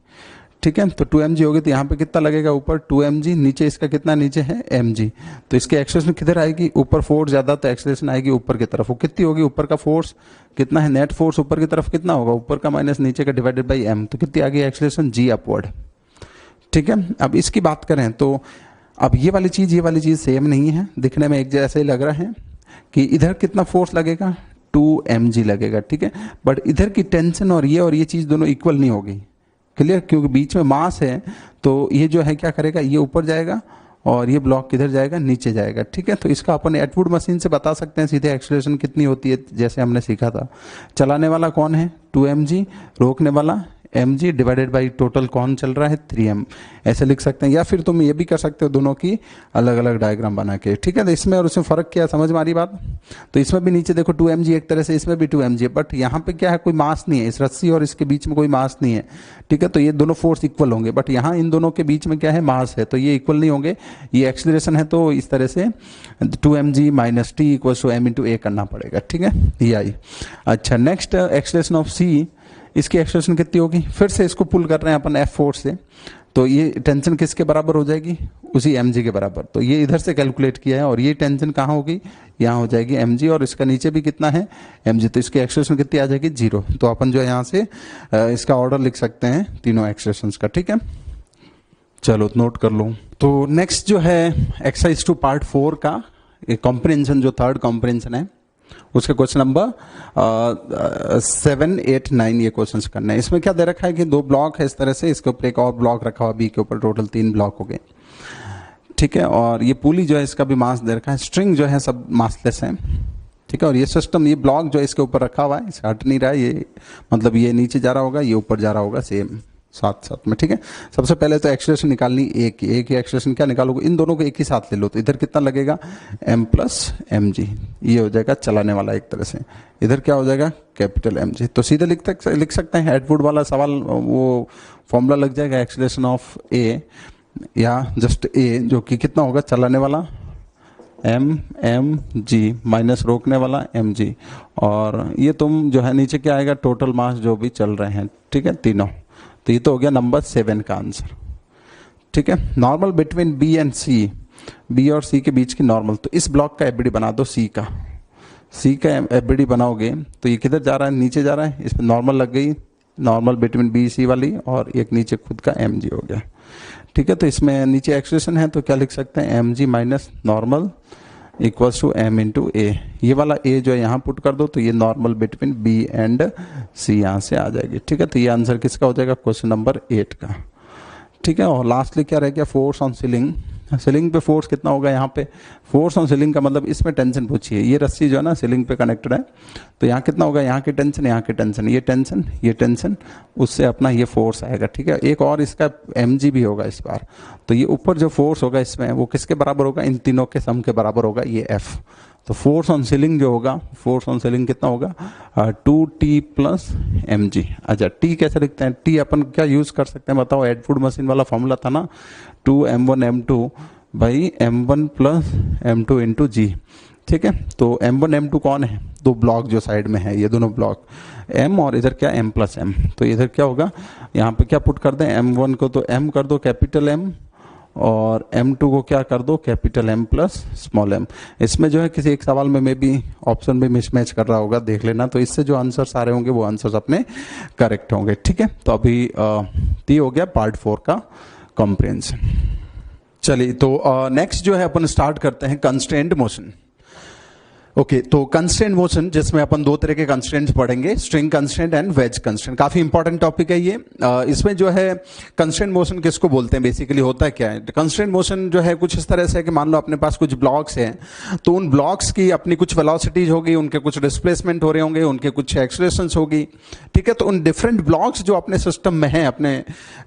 ठीक है। तो 2 mg होगी, तो यहाँ पे कितना लगेगा, ऊपर 2 mg, नीचे इसका कितना, नीचे है mg। तो इसकी एक्सप्रेशन किधर आएगी, ऊपर फोर्स ज्यादा, तो एक्सप्रेशन आएगी ऊपर की तरफ। वो कितनी होगी, ऊपर का फोर्स कितना है, नेट फोर्स ऊपर की तरफ कितना होगा, ऊपर का माइनस नीचे का डिवाइडेड बाई m, तो कितनी आ गई एक्सप्रेशन, g अपवर्ड, ठीक है। अब इसकी बात करें तो अब ये वाली चीज सेम नहीं है, दिखने में एक जैसा ही लग रहा है कि इधर कितना फोर्स लगेगा, 2 mg लगेगा, ठीक है। बट इधर की टेंशन और ये चीज दोनों इक्वल नहीं होगी, क्लियर, क्योंकि बीच में मास है, तो ये जो है क्या करेगा, ये ऊपर जाएगा और ये ब्लॉक किधर जाएगा, नीचे जाएगा, ठीक है। तो इसका अपन एटवुड मशीन से बता सकते हैं सीधे एक्सेलरेशन कितनी होती है, जैसे हमने सीखा था। चलाने वाला कौन है, 2 mg, रोकने वाला mg डिवाइडेड बाई टोटल कौन चल रहा है, 3m, ऐसे लिख सकते हैं। या फिर तुम ये भी कर सकते हो, दोनों की अलग अलग डायग्राम बना के, ठीक है। तो इसमें और उसमें फर्क क्या, समझ में आ रही बात। तो इसमें भी नीचे देखो 2 mg एक तरह से, इसमें भी 2 mg, बट यहाँ पे क्या है, कोई मास नहीं है, इस रस्सी और इसके बीच में कोई मास नहीं है, ठीक है। तो ये दोनों फोर्स इक्वल होंगे, बट यहाँ इन दोनों के बीच में क्या है, मास है, तो ये इक्वल नहीं होंगे। ये एक्सीलरेशन है, तो इस तरह से 2 mg minus T equal to m into a करना पड़ेगा, ठीक है, ये आई। अच्छा, नेक्स्ट एक्सीलरेशन ऑफ c, इसकी एक्सप्रेशन कितनी होगी, फिर से इसको पुल कर रहे हैं अपन F4 से, तो ये टेंशन किसके बराबर हो जाएगी, उसी mg के बराबर। तो ये इधर से कैलकुलेट किया है, और ये टेंशन कहाँ होगी, यहाँ हो जाएगी mg, और इसका नीचे भी कितना है, mg, तो इसकी एक्सप्रेशन कितनी आ जाएगी, 0। तो अपन जो है यहाँ से इसका ऑर्डर लिख सकते हैं तीनों एक्सप्रेशंस का, ठीक है। चलो नोट कर लो। तो नेक्स्ट जो है एक्सरसाइज 2 पार्ट 4 का कॉम्प्रिहेंशन, जो 3rd कॉम्प्रिहेंशन है, उसके क्वेश्चन नंबर 7, 8, 9 ये क्वेश्चंस करने हैं। इसमें क्या दे रखा है कि 2 ब्लॉक है इस तरह से, इसके ऊपर एक और ब्लॉक रखा हुआ, बी के ऊपर टोटल 3 ब्लॉक हो गए, ठीक है। और ये पुली जो है इसका भी मास दे रखा है, स्ट्रिंग जो है सब मासलेस है, ठीक है। और ये सिस्टम, ये ब्लॉक जो है इसके ऊपर रखा हुआ है, इसे हट नहीं रहा है, ये मतलब ये नीचे जा रहा होगा, ये ऊपर जा रहा होगा, सेम साथ साथ में, ठीक है। सबसे पहले तो एक्सप्रेशन निकालनी एक ही एक्सप्रेशन, क्या निकालोगे, इन दोनों को एक ही साथ ले लो, तो इधर कितना लगेगा, m प्लस mg, ये हो जाएगा चलाने वाला एक तरह से, इधर क्या हो जाएगा, कैपिटल mg। तो सीधे लिख सकते हैं, एटवुड वाला सवाल, वो फॉर्मूला लग जाएगा, एक्सप्रेशन ऑफ a या जस्ट a, जो कि कितना होगा, चलाने वाला mg माइनस रोकने वाला mg, और ये तुम जो है नीचे क्या आएगा, टोटल मास जो भी चल रहे हैं, ठीक है, तीनों। तो ये तो हो गया नंबर 7 का आंसर, ठीक है। Normal between B and C, B और सी के बीच की नॉर्मल, तो इस ब्लॉक का एफबीडी बना दो, सी का एफबीडी बनाओगे तो ये किधर जा रहा है, नीचे जा रहा है, इसमें नॉर्मल लग गई, नॉर्मल बिटवीन बी सी वाली, और एक नीचे खुद का एम जी हो गया। ठीक है, तो इसमें नीचे एक्सप्रेशन है तो क्या लिख सकते हैं, M G minus normal equals to M into A. ये वाला ए जो है यहाँ पुट कर दो तो ये नॉर्मल बिटवीन बी एंड सी यहाँ से आ जाएगी। ठीक है, तो ये आंसर किसका हो जाएगा, क्वेश्चन नंबर 8 का। ठीक है, और लास्टली क्या रह गया, फोर्स ऑन सीलिंग। सीलिंग पे फोर्स कितना होगा, यहाँ पे फोर्स ऑन सीलिंग का मतलब इसमें टेंशन पूछी है। ये रस्सी जो है ना सीलिंग पे कनेक्टेड है, तो यहाँ कितना होगा, यहाँ की टेंशन, यहाँ की टेंशन, ये टेंशन, उससे अपना ये फोर्स आएगा। ठीक है, एक और इसका एम जी भी होगा इस बार, तो ये ऊपर जो फोर्स होगा इसमें वो किसके बराबर होगा, इन तीनों के सम के बराबर होगा, ये एफ। तो फोर्स ऑन सीलिंग जो होगा, फोर्स ऑन सीलिंग कितना होगा, 2t प्लस एम जी। अच्छा, टी कैसे लिखते हैं, टी अपन क्या यूज कर सकते हैं बताओ, एडफुड मशीन वाला फॉर्मूला था ना, 2m1 m2 भाई m1 प्लस m2 इंटू जी। ठीक है, तो m1 m2 कौन है, दो ब्लॉक जो साइड में है, ये दोनों ब्लॉक m, और इधर क्या m प्लस m। तो इधर क्या होगा, यहाँ पे क्या पुट कर दें, m1 को तो m कर दो कैपिटल M, और m2 को क्या कर दो, capital M plus small m। इसमें जो है किसी एक सवाल में भी ऑप्शन भी मिसमैच कर रहा होगा, देख लेना, तो इससे जो आंसर्स आ रहे होंगे वो आंसर्स अपने करेक्ट होंगे। ठीक है, तो अभी ये हो गया पार्ट 4 का कॉम्प्रिहेंशन। चलिए, तो नेक्स्ट जो है अपन स्टार्ट करते हैं कंस्ट्रेंट मोशन। ओके, तो कंस्ट्रेंट मोशन जिसमें अपन दो तरह के कंस्ट्रेंट्स पढ़ेंगे, string constraint and wedge constraint. काफी इंपॉर्टेंट टॉपिक है ये। इसमें जो है कंस्ट्रेंट मोशन किसको बोलते हैं, बेसिकली होता है क्या है, कंस्ट्रेंट मोशन जो है कुछ इस तरह से है कि मान लो अपने पास कुछ ब्लॉक्स हैं, तो उन ब्लॉक्स की अपनी कुछ वेलोसिटीज होगी, उनके कुछ डिस्प्लेसमेंट हो रहे होंगे, उनके कुछ एक्सेलरेशंस होगी। ठीक है, तो उन डिफरेंट ब्लॉक्स जो अपने सिस्टम में है अपने,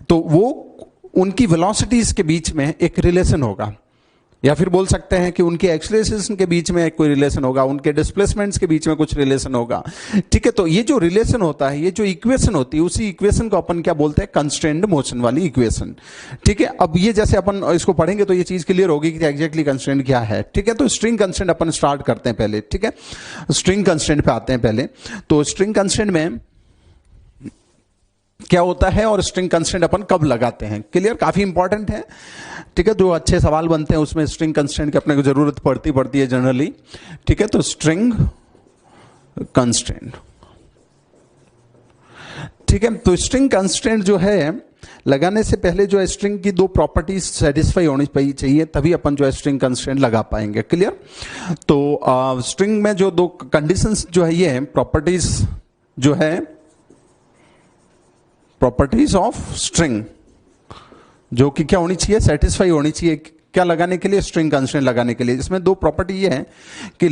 तो वो उनकी वेलोसिटीज के बीच में एक रिलेशन होगा, या फिर बोल सकते हैं कि उनके एक्सेलरेशन के बीच में कोई रिलेशन होगा, उनके डिस्प्लेसमेंट्स के बीच में कुछ रिलेशन होगा। ठीक है, तो ये जो रिलेशन होता है, ये जो इक्वेशन होती है, उसी इक्वेशन को अपन क्या बोलते हैं, कंस्ट्रेंट मोशन वाली इक्वेशन। ठीक है, अब ये जैसे अपन इसको पढ़ेंगे तो ये चीज क्लियर होगी कि एग्जैक्टली कंस्ट्रेंट क्या है। ठीक है, तो स्ट्रिंग कंस्ट्रेंट अपन स्टार्ट करते हैं पहले। ठीक है, स्ट्रिंग कंस्ट्रेंट पे आते हैं पहले। तो स्ट्रिंग कंस्ट्रेंट में क्या होता है और स्ट्रिंग कंस्ट्रेंट अपन कब लगाते हैं, क्लियर, काफी इंपॉर्टेंट है। ठीक है, जो अच्छे सवाल बनते हैं उसमें स्ट्रिंग कंस्ट्रेंट की अपने को जरूरत पड़ती है जनरली। ठीक है, तो स्ट्रिंग कंस्ट्रेंट। ठीक है, तो स्ट्रिंग कंस्ट्रेंट जो है लगाने से पहले जो है स्ट्रिंग की दो प्रॉपर्टीज सेटिस्फाई होनी चाहिए, तभी अपन जो है स्ट्रिंग कंस्ट्रेंट लगा पाएंगे, क्लियर। तो स्ट्रिंग में जो दो कंडीशंस जो है, ये प्रॉपर्टीज जो है, प्रॉपर्टीज ऑफ स्ट्रिंग, जो कि क्या होनी चाहिए, सेटिस्फाई होनी चाहिए, क्या लगाने के लिए, स्ट्रिंग कंस्ट्रेंट लगाने के लिए। इसमें दो प्रॉपर्टी ये है कि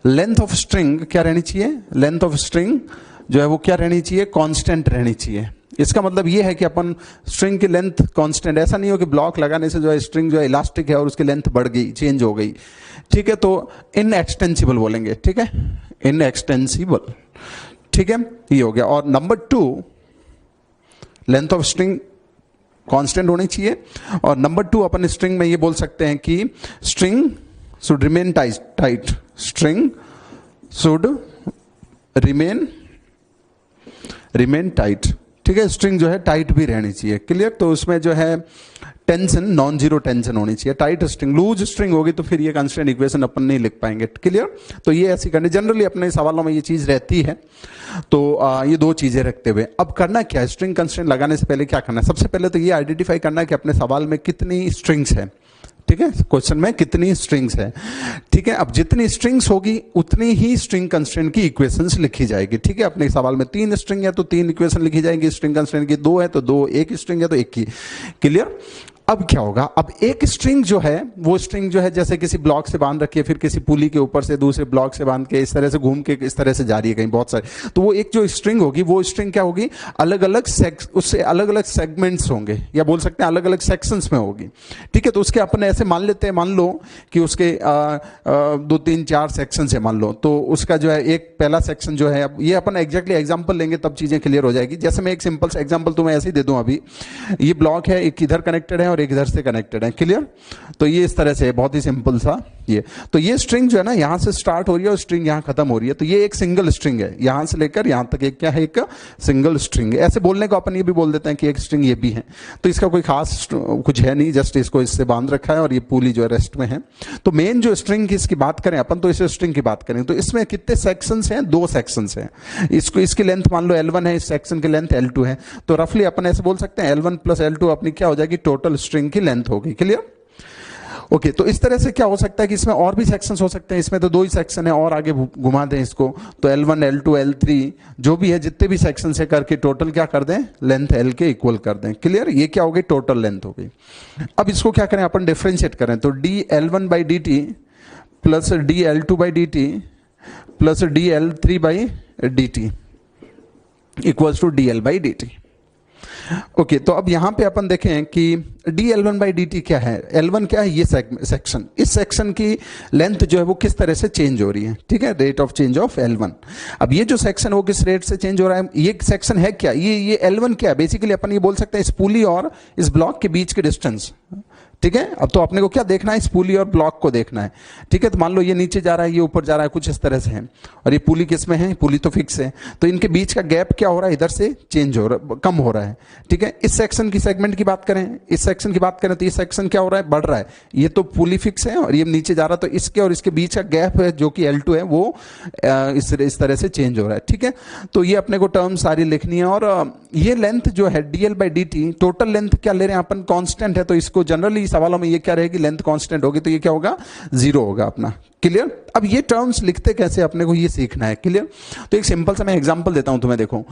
लेंथ ऑफ स्ट्रिंग क्या रहनी चाहिए, लेंथ ऑफ स्ट्रिंग जो है वो क्या रहनी चाहिए, कांस्टेंट रहनी चाहिए। इसका मतलब ये है कि अपन स्ट्रिंग की लेंथ कांस्टेंट, ऐसा नहीं हो कि ब्लॉक लगाने से जो है स्ट्रिंग जो है इलास्टिक है और उसकी लेंथ बढ़ गई, चेंज हो गई। ठीक है, तो इनएक्सटेंसिबल बोलेंगे। ठीक है, इनएक्सटेंसिबल। ठीक है, ये हो गया। और number 2, length of string constant होनी चाहिए। और नंबर 2 अपन स्ट्रिंग में ये बोल सकते हैं कि string should remain tight, string should remain tight. ठीक है, स्ट्रिंग जो है टाइट भी रहनी चाहिए, क्लियर। तो उसमें जो है टेंशन नॉन जीरो टेंशन होनी चाहिए। टाइट स्ट्रिंग, लूज स्ट्रिंग होगी तो फिर ये कंस्ट्रेंट इक्वेशन अपन नहीं लिख पाएंगे, क्लियर। तो ये ऐसी करनी, जनरली अपने सवालों में ये चीज रहती है। तो ये दो चीजें रखते हुए अब करना क्या है, स्ट्रिंग कंस्ट्रेंट लगाने से पहले क्या करना है, सबसे पहले तो ये आइडेंटिफाई करना है कि अपने सवाल में कितनी स्ट्रिंग्स है। ठीक है, क्वेश्चन में कितनी स्ट्रिंग्स है। ठीक है, अब जितनी स्ट्रिंग्स होगी उतनी ही स्ट्रिंग कंस्ट्रेंट की इक्वेशंस लिखी जाएगी। ठीक है, अपने सवाल में 3 स्ट्रिंग है तो 3 इक्वेशन लिखी जाएंगी, स्ट्रिंग कंस्ट्रेंट की 2 है तो 2, 1 स्ट्रिंग है तो 1 की, क्लियर। अब क्या होगा, अब एक स्ट्रिंग जो है वो स्ट्रिंग जो है जैसे किसी ब्लॉक से बांध रखी है, फिर किसी पुली के ऊपर से दूसरे ब्लॉक से बांध के इस तरह से घूम के इस तरह से जा रही है कहीं बहुत सारे, तो वो एक जो स्ट्रिंग होगी वो स्ट्रिंग क्या होगी, अलग अलग उससे अलग अलग सेगमेंट्स होंगे, या बोल सकते हैं अलग अलग सेक्शंस में होगी। ठीक है, तो उसके अपन ऐसे मान लेते हैं, मान लो कि उसके 2, 3, 4 सेक्शन है मान लो, तो उसका जो है एक पहला सेक्शन जो है, अब ये अपन एग्जैक्टली एग्जाम्पल लेंगे तब चीजें क्लियर हो जाएगी। जैसे मैं एक सिंपल सा एग्जाम्पल तुम्हें ऐसे ही दे दूं, अभी ये ब्लॉक है, एक इधर कनेक्टेड है और एक इधर से कनेक्टेड है, क्लियर। तो ये इस तरह से बहुत ही सिंपल सा ये तो ये स्ट्रिंग जो है ना यहां से स्टार्ट हो रही है और स्ट्रिंग यहां खत्म हो रही है, तो ये एक सिंगल स्ट्रिंग है, यहां से लेकर यहां तक एक क्या है, एक सिंगल स्ट्रिंग है। ऐसे बोलने को अपन ये भी बोल देते हैं कि एक स्ट्रिंग ये भी है, तो इसका कोई खास कुछ है नहीं, जस्ट इसको इससे बांध रखा है और ये पूली जो है रेस्ट में है। तो मेन जो स्ट्रिंग की इसकी बात करें अपन, तो इस स्ट्रिंग की बात करें तो इसमें कितने सेक्शंस हैं, 2 सेक्शंस हैं। इसको इसकी लेंथ मान लो L1 है, इस सेक्शन की लेंथ L2 है, तो रफली अपन ऐसे बोल सकते हैं L1 प्लस L2 अपनी क्या हो जाएगी, टोटल स्ट्रिंग की लेंथ होगी। क्लियर? ओके, तो इस तरह से क्या हो सकता है कि इसमें और भी सेक्शंस हो सकते हैं, इसमें तो 2 ही सेक्शन है, और आगे घुमा दें इसको तो L1 L2 L3 जो भी है जितने भी सेक्शन से करके टोटल क्या कर दें, लेंथ L के इक्वल कर दें। क्लियर? ये क्या हो गई, टोटल लेंथ हो गई। अब इसको क्या करें अपन, डिफरेंशिएट करें, तो dL1 by D T plus dL2 by D T plus dL3 by D T equals to dL by D T. Okay, तो अब यहां पे अपन देखें कि dL1 बाई डी टी क्या है, L1 क्या है, ये सेक्शन, इस सेक्शन की लेंथ जो है वो किस तरह से चेंज हो रही है, ठीक है, rate of change of L1। अब ये जो सेक्शन वो किस रेट से चेंज हो रहा है, ये सेक्शन है क्या, ये L1 क्या है, बेसिकली अपन ये बोल सकते हैं इस पुली और इस ब्लॉक के बीच के डिस्टेंस। ठीक है, अब तो अपने को क्या देखना है, इस पुली और ब्लॉक को देखना है। ठीक है, तो मान लो ये नीचे जा रहा है, ये ऊपर जा रहा है, कुछ इस तरह से है, और ये पुली किस में है, पुली तो फिक्स है, तो इनके बीच का गैप क्या हो रहा है, इधर से चेंज हो रहा है, कम हो रहा है। ठीक है, इस सेक्शन की सेगमेंट की बात करें, इस सेक्शन की बात करें तो ये सेक्शन क्या हो रहा है, बढ़ रहा है, ये तो पुली फिक्स है और ये नीचे जा रहा है, तो इसके और इसके बीच का गैप है जो कि L2 है वो इस तरह से चेंज हो रहा है। ठीक है, तो ये अपने को टर्म सारी लिखनी है, और ये लेंथ जो है dL by D T, total length क्या ले रहे हैं अपन, कांस्टेंट है, तो इसको जनरली सवालों में ये क्या रहेगी, लेंथ कांस्टेंट होगी, तो ये क्या होगा, 0 होगा अपना। क्लियर? अब ये टर्म्स लिखते कैसे अपने को ये सीखना है। क्लियर? तो एक सिंपल सा मैं एग्जांपल देता हूं तुम्हें, देखो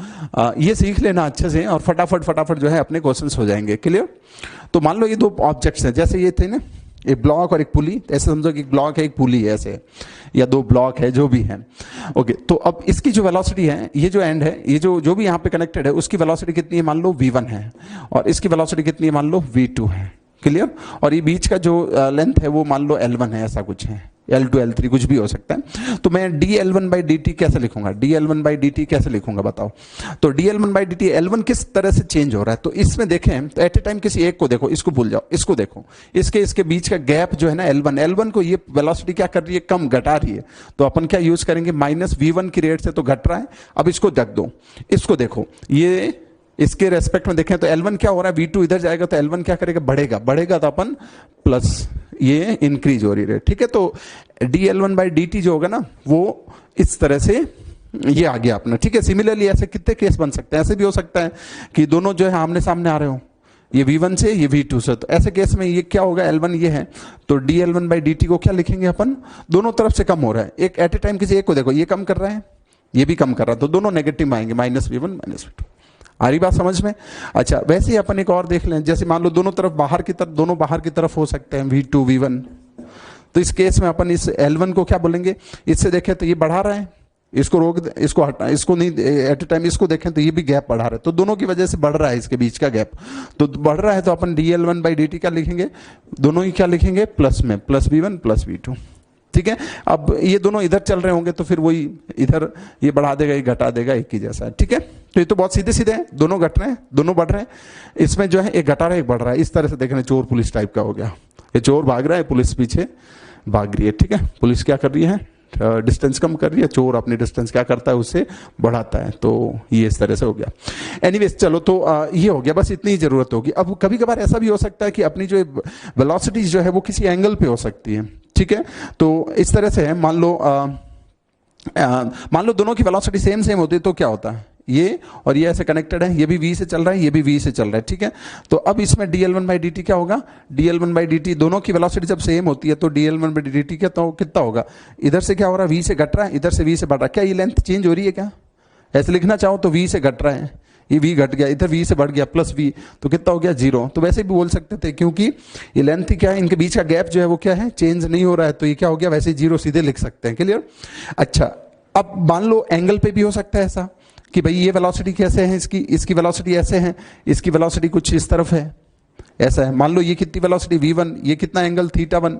ये सीख लेना अच्छे से और फटाफट जो है अपने क्वेश्चंस हो जाएंगे। क्लियर? तो मान लो ये 2 ऑब्जेक्ट्स हैं, जैसे ये थे ना, एक ब्लॉक और एक पुली, ऐसे समझो कि एक ब्लॉक है एक पुली है ऐसे, या 2 ब्लॉक है जो भी है। ओके, तो अब इसकी जो वेलोसिटी है, ये जो एंड है, ये जो भी यहाँ पे कनेक्टेड है, उसकी वेलोसिटी कितनी है, मान लो v1 है, और इसकी वेलोसिटी कितनी है, मान लो v2 है। क्लियर? और ये बीच का जो लेंथ है वो मान लो L1 है, ऐसा कुछ है, L2 L3 कुछ भी हो सकता है। तो मैं dL1 बाई डी टी कैसे लिखूंगा, dL1 बाई डी टी कैसे लिखूंगा बताओ। तो dL1 by D T, L1 किस तरह से चेंज हो रहा है, तो इसमें देखें तो एट ए टाइम किसी एक को देखो, इसको भूल जाओ, इसको देखो, इसके बीच का गैप जो है ना L1 को ये वेलोसिटी क्या कर रही है, कम घटा रही है, तो अपन क्या यूज करेंगे, माइनस v1 की रेट से तो घट रहा है। अब इसको रख दो, इसको देखो, ये इसके रेस्पेक्ट में देखें तो L1 क्या हो रहा है, v2 इधर जाएगा तो L1 क्या करेगा, बढ़ेगा तो अपन प्लस, ये इंक्रीज हो रही है। ठीक है, तो dL1 बाई डी टी जो होगा ना वो इस तरह से ये आ गया अपना। ठीक है, सिमिलरली ऐसे कितने केस बन सकते हैं, ऐसे भी हो सकता है कि दोनों जो है आमने सामने आ रहे हो, ये v1 से ये v2 से, तो ऐसे केस में ये क्या होगा, L1 ये है, तो dL1 बाई डी टी को क्या लिखेंगे अपन, दोनों तरफ से कम हो रहा है, एक एट ए टाइम किसी एक को देखो, ये कम कर रहा है, ये भी कम कर रहा है, तो दोनों नेगेटिव आएंगे, माइनस v1 माइनस v2। आ रही बात समझ में? अच्छा, वैसे ही अपन एक और देख लें, जैसे मान लो दोनों बाहर की तरफ हो सकते हैं, v2 v1, तो इस केस में अपन इस L1 को क्या बोलेंगे, इससे देखें तो ये बढ़ा रहा है, इसको रोक दे, इसको हटा, इसको नहीं, एट ए टाइम इसको देखें तो ये भी गैप बढ़ा रहा है, तो दोनों की वजह से बढ़ रहा है इसके बीच का गैप, तो बढ़ रहा है, तो अपन dL1 बाई डी टी क्या लिखेंगे, दोनों ही क्या लिखेंगे, प्लस में, प्लस v1 प्लस v2। ठीक है, अब ये दोनों इधर चल रहे होंगे तो फिर वही इधर ये बढ़ा देगा, ये घटा देगा, एक ही जैसा है। ठीक है, तो ये तो बहुत सीधे सीधे हैं, दोनों घट रहे हैं, दोनों बढ़ रहे हैं, इसमें जो है एक घटा रहा है एक बढ़ रहा है, इस तरह से देखना, चोर पुलिस टाइप का हो गया, ये चोर भाग रहा है, पुलिस पीछे भाग रही है। ठीक है, पुलिस क्या कर रही है, डिस्टेंस कम कर रही है, चोर अपनी डिस्टेंस क्या करता है, उससे बढ़ाता है, तो ये इस तरह से हो गया। एनीवेज चलो, तो ये हो गया, बस इतनी ही जरूरत होगी। अब कभी कभार ऐसा भी हो सकता है कि अपनी जो वेलोसिटी जो है वो किसी एंगल पे हो सकती है। ठीक है, तो इस तरह से है, मान लो दोनों की वेलोसिटी सेम होती है तो क्या होता है, ये और ये ऐसे कनेक्टेड है, ये भी v से चल रहा है, ये भी v से चल रहा है। ठीक है, तो अब इसमें dL1 बाई डी टी क्या होगा, dL1 बाई डी टी, दोनों की वेलोसिटी जब सेम होती है तो dL1 बाई डी टी कितना होगा, इधर से क्या हो रहा है, v से घट रहा है, इधर से v से बढ़ रहा है, क्या ये लेंथ चेंज हो रही है क्या, ऐसे लिखना चाहो तो v से घट रहा है, ये v घट गया, इधर v से बढ़ गया प्लस v, तो कितना हो गया, 0। तो वैसे भी बोल सकते थे, क्योंकि ये लेंथ ही क्या है, इनके बीच का गैप जो है वो क्या है, चेंज नहीं हो रहा है, तो ये क्या हो गया, वैसे 0 सीधे लिख सकते हैं। क्लियर? अच्छा, अब मान लो एंगल पे भी हो सकता है ऐसा कि भाई ये वेलोसिटी कैसे है, इसकी वेलोसिटी ऐसे है, इसकी वेलोसिटी कुछ इस तरफ है, ऐसा है। मान लो ये कितनी वेलोसिटी v1, ये कितना एंगल θ1,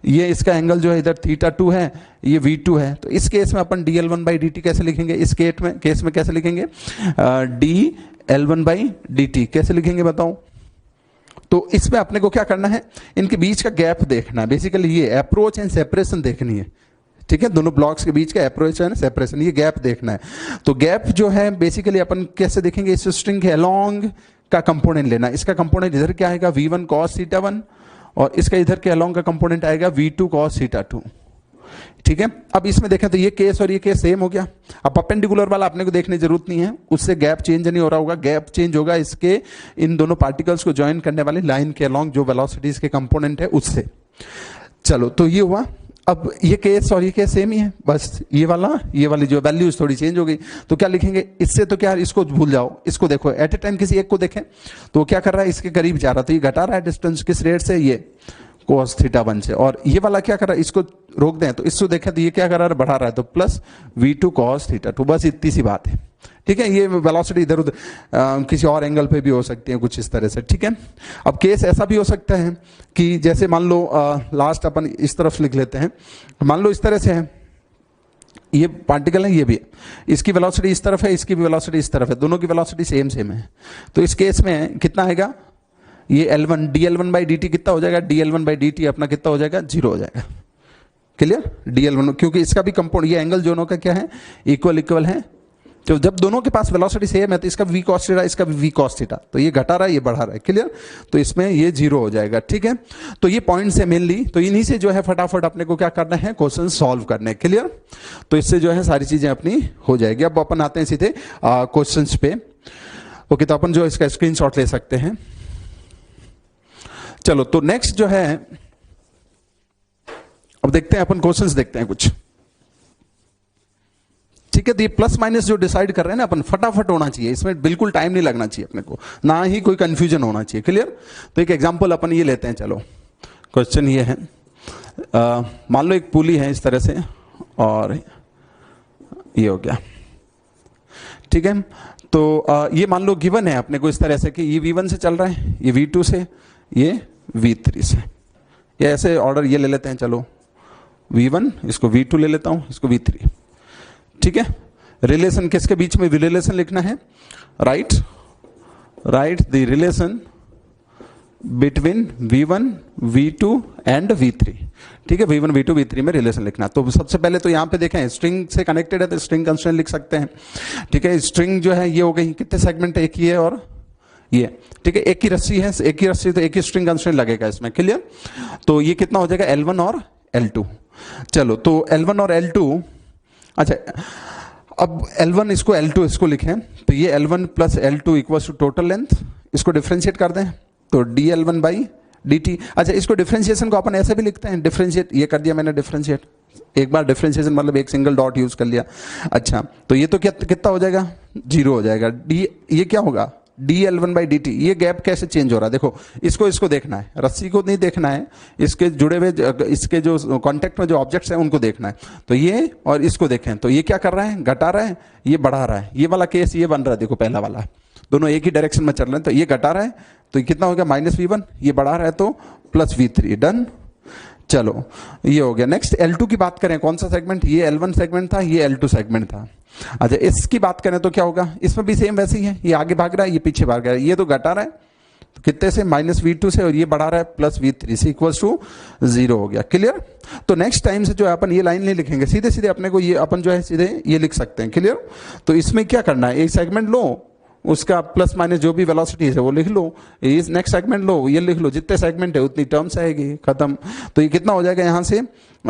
ये इसका एंगल जो है इधर θ2 है, ये v2 है, तो इस केस में अपन dL1 बाई डी टी कैसे लिखेंगे, इस केस में कैसे लिखेंगे, dL1 बाई डी टी कैसे लिखेंगे बताओ, तो इसमें अपने को क्या करना है, इनके बीच का गैप देखना है, बेसिकली ये अप्रोच एंड सेपरेशन देखनी है, ठीक है, दोनों ब्लॉक्स के बीच का अप्रोच एंड सेपरेशन, ये गैप देखना है। तो गैप जो है बेसिकली अपन कैसे देखेंगे, इस स्ट्रिंग के अलोंग का कंपोनेंट लेना, इसका कंपोनेंट इधर क्या आएगा v1 cos थीटा 1 और इसका इधर के अलोंग का कंपोनेंट आएगा v2 cos थीटा 2, ठीक है। अब इसमें देखें तो ये केस और ये केस सेम हो गया। अब परपेंडिकुलर वाला अपने को देखने की जरूरत नहीं है, उससे गैप चेंज नहीं हो रहा होगा, गैप चेंज होगा इसके इन दोनों पार्टिकल्स को ज्वाइन करने वाली लाइन के अलोंग जो वेलोसिटीज के कंपोनेंट है उससे। चलो तो ये हुआ। अब ये केस और ये केस सेम ही है, बस ये वाली जो वैल्यूज थोड़ी चेंज हो गई। तो क्या लिखेंगे इससे, तो क्या इसको भूल जाओ, इसको देखो एट ए टाइम किसी एक को देखें तो क्या कर रहा है, इसके करीब जा रहा, तो ये घटा रहा है डिस्टेंस किस रेट से, ये cos थीटा 1 से। और ये वाला क्या कर रहा है, इसको रोक दें तो इसको देखें तो ये क्या कर रहा है, बढ़ा रहा है, तो प्लस v2 cos थीटा 2, बस इतनी सी बात है, ठीक है। ये वेलोसिटी इधर उधर किसी और एंगल पे भी हो सकती है कुछ इस तरह से, ठीक है। अब केस ऐसा भी हो सकता है कि जैसे मान लो लास्ट अपन इस तरफ लिख लेते हैं, मान लो इस तरह से है, ये पार्टिकल है, ये भी है, इसकी वेलोसिटी इस तरफ है, इसकी भी वेलोसिटी इस तरफ है, दोनों की वेलोसिटी सेम सेम है। तो इस केस में कितना आएगा, ये L1 dL1 बाई dt कितना हो जाएगा, dL1 बाई dt अपना कितना हो जाएगा, 0 हो जाएगा, क्लियर। dL1 क्योंकि इसका भी कंपाउंड, ये एंगल दोनों का क्या है, इक्वल है। तो जब दोनों के पास वेलोसिटी सेम है तो इसका v cos थीटा, इसका भी v cos थीटा, तो ये घटा रहा है ये बढ़ा रहा है, क्लियर। तो इसमें ये 0 हो जाएगा, ठीक है। तो ये पॉइंट से मेनली, तो इन्हीं से जो है फटाफट अपने को क्या करना है, क्वेश्चन सॉल्व करने, क्लियर। तो इससे जो है सारी चीजें अपनी हो जाएगी। अब अपन आते हैं सीधे क्वेश्चन पे। ओके, तो अपन जो इसका स्क्रीनशॉट ले सकते हैं। चलो तो नेक्स्ट जो है, अब देखते हैं अपन क्वेश्चंस देखते हैं कुछ, ठीक है। तो ये प्लस माइनस जो डिसाइड कर रहे हैं ना अपन, फटाफट होना चाहिए, इसमें बिल्कुल टाइम नहीं लगना चाहिए अपने को, ना ही कोई कंफ्यूजन होना चाहिए, क्लियर। तो एक एग्जांपल अपन ये लेते हैं, चलो क्वेश्चन ये है, मान लो एक पुली है इस तरह से और ये हो गया, ठीक है। तो ये मान लो गिवन है अपने को इस तरह से कि ये v1 से चल रहा है, ये v2 से, ये v3 से, ये ऐसे ऑर्डर ये ले लेते हैं, चलो v1 इसको v2 ले लेता हूं, इसको v3, ठीक है। रिलेशन किसके बीच में रिलेशन लिखना है, right the relation between v1 v2 and v3, ठीक है। v1 v2 v3 में रिलेशन लिखना। तो सबसे पहले तो यहां पे देखें स्ट्रिंग से कनेक्टेड है तो स्ट्रिंग कंस्ट्रेंट लिख सकते हैं, ठीक है। स्ट्रिंग जो है ये हो गई, कितने सेगमेंट है, एक ही है और ये, ठीक है, एक ही रस्सी है, एक ही रस्सी, तो एक ही स्ट्रिंग कंस्ट्रेंट लगेगा इसमें, क्लियर। तो ये कितना हो जाएगा, L1 और L2। चलो तो L1 और L2, अच्छा अब L1 इसको L2 इसको लिखें, तो ये L1 plus L2 equals to total length, इसको डिफरेंशिएट कर दें तो dL1 बाई dt। अच्छा इसको डिफरेंशिएशन को अपन ऐसे भी लिखते हैं, डिफरेंशिएट, ये कर दिया मैंने डिफरेंशिएट, एक बार डिफरेंशिएशन मतलब एक सिंगल डॉट यूज कर लिया। अच्छा तो ये तो क्या कितना हो जाएगा, 0 हो जाएगा। डी ये क्या होगा, dL1 बाई dt। ये गैप कैसे चेंज हो रहा है, देखो इसको देखना है, रस्सी को नहीं देखना है, इसके जुड़े हुए इसके जो कांटेक्ट में जो ऑब्जेक्ट्स हैं उनको देखना है। तो ये और इसको देखें तो ये क्या कर रहा है, घटा रहा है, ये बढ़ा रहा है, ये वाला केस ये बन रहा है, देखो पहला वाला, दोनों एक ही डायरेक्शन में चल रहे हैं। तो ये घटा रहा है तो ये कितना हो गया, -v1, ये बढ़ा रहा है तो +v3, डन। चलो ये हो गया। नेक्स्ट L2 की बात करें, कौन सा सेगमेंट, ये L1 सेगमेंट था, ये L2 सेगमेंट था। अच्छा इसकी बात करें तो क्या होगा, इसमें भी सेम वैसे ही है, ये आगे भाग रहा है, ये पीछे भाग रहा है, ये तो घटा रहा है तो कितने से, -v2 से, और ये बढ़ा रहा है +v3 से, इक्वल्स टू 0 हो गया, क्लियर। तो नेक्स्ट टाइम से जो है अपन ये लाइन नहीं लिखेंगे, सीधे सीधे अपने को ये अपन जो है सीधे ये लिख सकते हैं, क्लियर। तो इसमें क्या करना है, एक सेगमेंट लो, उसका प्लस माइनस जो भी वेलोसिटी है वो लिख लो, इस नेक्स्ट सेगमेंट लो, ये लिख लो, जितने सेगमेंट है उतनी टर्म्स आएगी, खत्म। तो ये कितना हो जाएगा यहाँ से,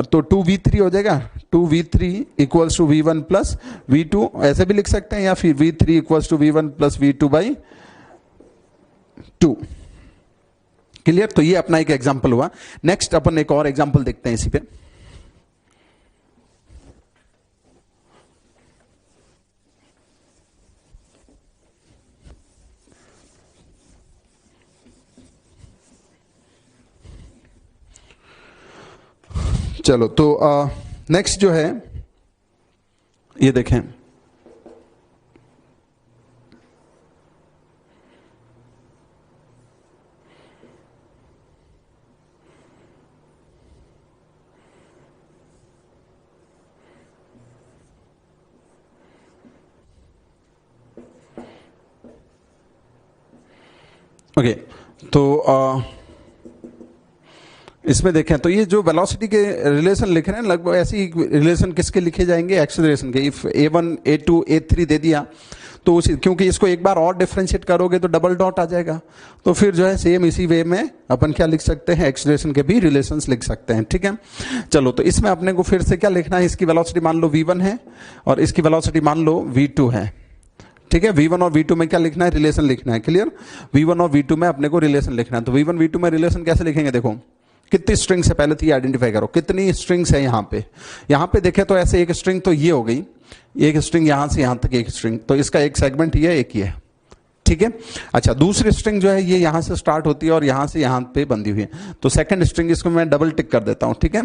तो 2v3 हो जाएगा, 2v3 equals to v1 plus v2, ऐसे भी लिख सकते हैं, या फिर v3 equals to v1 plus v2 by 2, clear. तो ये अपना एक एग्जाम्पल हुआ। नेक्स्ट अपन एक और एग्जाम्पल देखते हैं इसी पे। चलो तो नेक्स्ट जो है ये देखें, ओके तो इसमें देखें तो ये जो वेलोसिटी के रिलेशन लिख रहे हैं लगभग ऐसे ही रिलेशन किसके लिखे जाएंगे, एक्सेलरेशन के। इफ a1 a2 a3 दे दिया तो उसी, क्योंकि इसको एक बार और डिफरेंशिएट करोगे तो डबल डॉट आ जाएगा, तो फिर जो है सेम इसी वे में अपन क्या लिख सकते हैं, एक्सेलरेशन के भी रिलेशंस लिख सकते हैं। ठीक है, चलो तो इसमें अपने को फिर से क्या लिखना है, इसकी वेलोसिटी मान लो v1 है और इसकी वेलोसिटी मान लो v2 है। ठीक है, v1 और v2 में क्या लिखना है, रिलेशन लिखना है। क्लियर, v1 और v2 में अपने को रिलेशन लिखना है। तो v1 v2 में रिलेशन कैसे लिखेंगे, देखो कितनी स्ट्रिंग्स है पहले तो ये आइडेंटिफाई करो, कितनी स्ट्रिंग्स है यहाँ पे देखे तो ऐसे एक स्ट्रिंग तो ये हो गई, एक स्ट्रिंग यहां से यहां तक एक स्ट्रिंग, तो इसका एक सेगमेंट ये एक ही है। ठीक है, अच्छा दूसरी स्ट्रिंग जो है ये यहां से स्टार्ट होती है और यहां से यहां पे बंधी हुई है, तो सेकंड स्ट्रिंग इसको मैं डबल टिक कर देता हूं। ठीक है,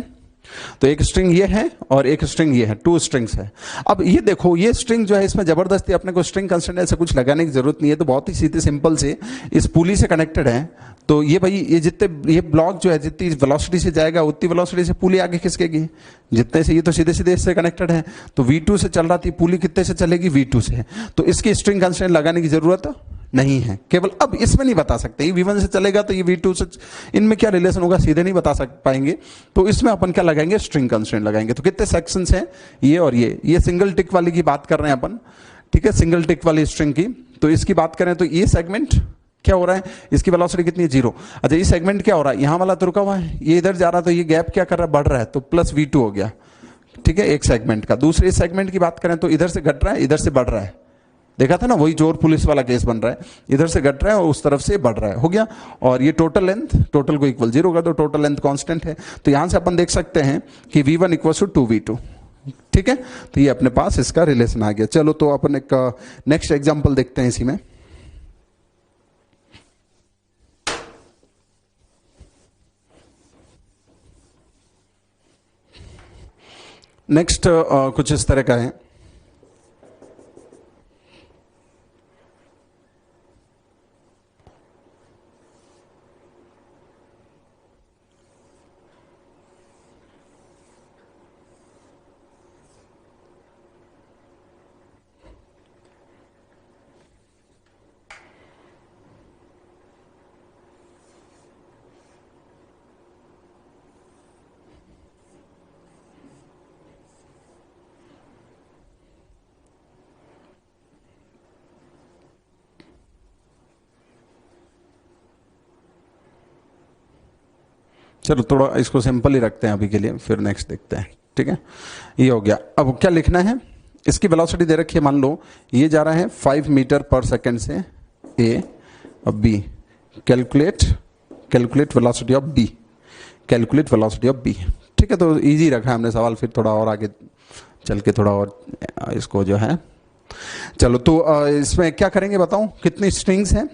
तो एक स्ट्रिंग ये है और एक स्ट्रिंग ये है, 2 स्ट्रिंग्स है। अब ये देखो ये स्ट्रिंग जो है इसमें जबरदस्ती अपने को स्ट्रिंग कंस्ट्रेंट ऐसे कुछ लगाने की जरूरत नहीं है, तो बहुत ही सीधे सिंपल से इस पुली से कनेक्टेड है। तो ये भाई ये जितने ये ब्लॉक जो है जितनी वेलोसिटी से जाएगा उतनी वेलोसिटी से पुली आगे खिसकेगी, जितने से ये तो सीधे सीधे इससे कनेक्टेड है। तो V2 से चल रहा थी पुली, कितने से चलेगी, V2 से, तो इसकी स्ट्रिंग कंस्ट्रेंट लगाने की जरूरत नहीं है। केवल अब इसमें नहीं बता सकते, ये V1 से चलेगा तो ये V2 से, इनमें क्या रिलेशन होगा सीधे नहीं बता पाएंगे, तो इसमें अपन क्या लगाएंगे, स्ट्रिंग कंस्ट्रेंट लगाएंगे। तो कितने सेक्शंस हैं, ये और ये सिंगल टिक वाली की बात कर रहे हैं अपन। ठीक है, सिंगल टिक वाली स्ट्रिंग की, तो इसकी बात करें तो ये सेगमेंट क्या हो रहा है, इसकी वेलोसिटी कितनी है, 0। अच्छा ये सेगमेंट क्या हो रहा है, यहां वाला तो रुका हुआ है, ये इधर जा रहा है, तो ये गैप क्या कर रहा है, बढ़ रहा है, तो प्लस V2 हो गया। ठीक है, एक सेगमेंट का। दूसरे सेगमेंट की बात करें तो इधर से घट रहा है, इधर से बढ़ रहा है, देखा था ना, वही चोर पुलिस वाला केस बन रहा है, इधर से घट रहा है और उस तरफ से बढ़ रहा है, हो गया। और ये टोटल लेंथ, टोटल को इक्वल 0 कर दो, टोटल लेंथ कांस्टेंट है, तो यहां से अपन देख सकते हैं कि V1 इक्वल टू 2V2। ठीक है, तो ये अपने पास इसका रिलेशन आ गया। चलो तो अपन एक नेक्स्ट एग्जांपल देखते हैं इसी में। नेक्स्ट कुछ इस तरह का है। चलो थोड़ा इसको सिंपल ही रखते हैं अभी के लिए, फिर नेक्स्ट देखते हैं। ठीक है, ये हो गया। अब क्या लिखना है, इसकी वेलोसिटी दे रखी है, मान लो ये जा रहा है 5 मीटर पर सेकंड से A और B। Calculate calculate velocity of B, calculate velocity of B। ठीक है, तो इजी रखा है हमने सवाल, फिर थोड़ा और आगे चल के थोड़ा और इसको जो है, चलो तो इसमें क्या करेंगे बताऊं, कितनी स्ट्रिंग्स हैं।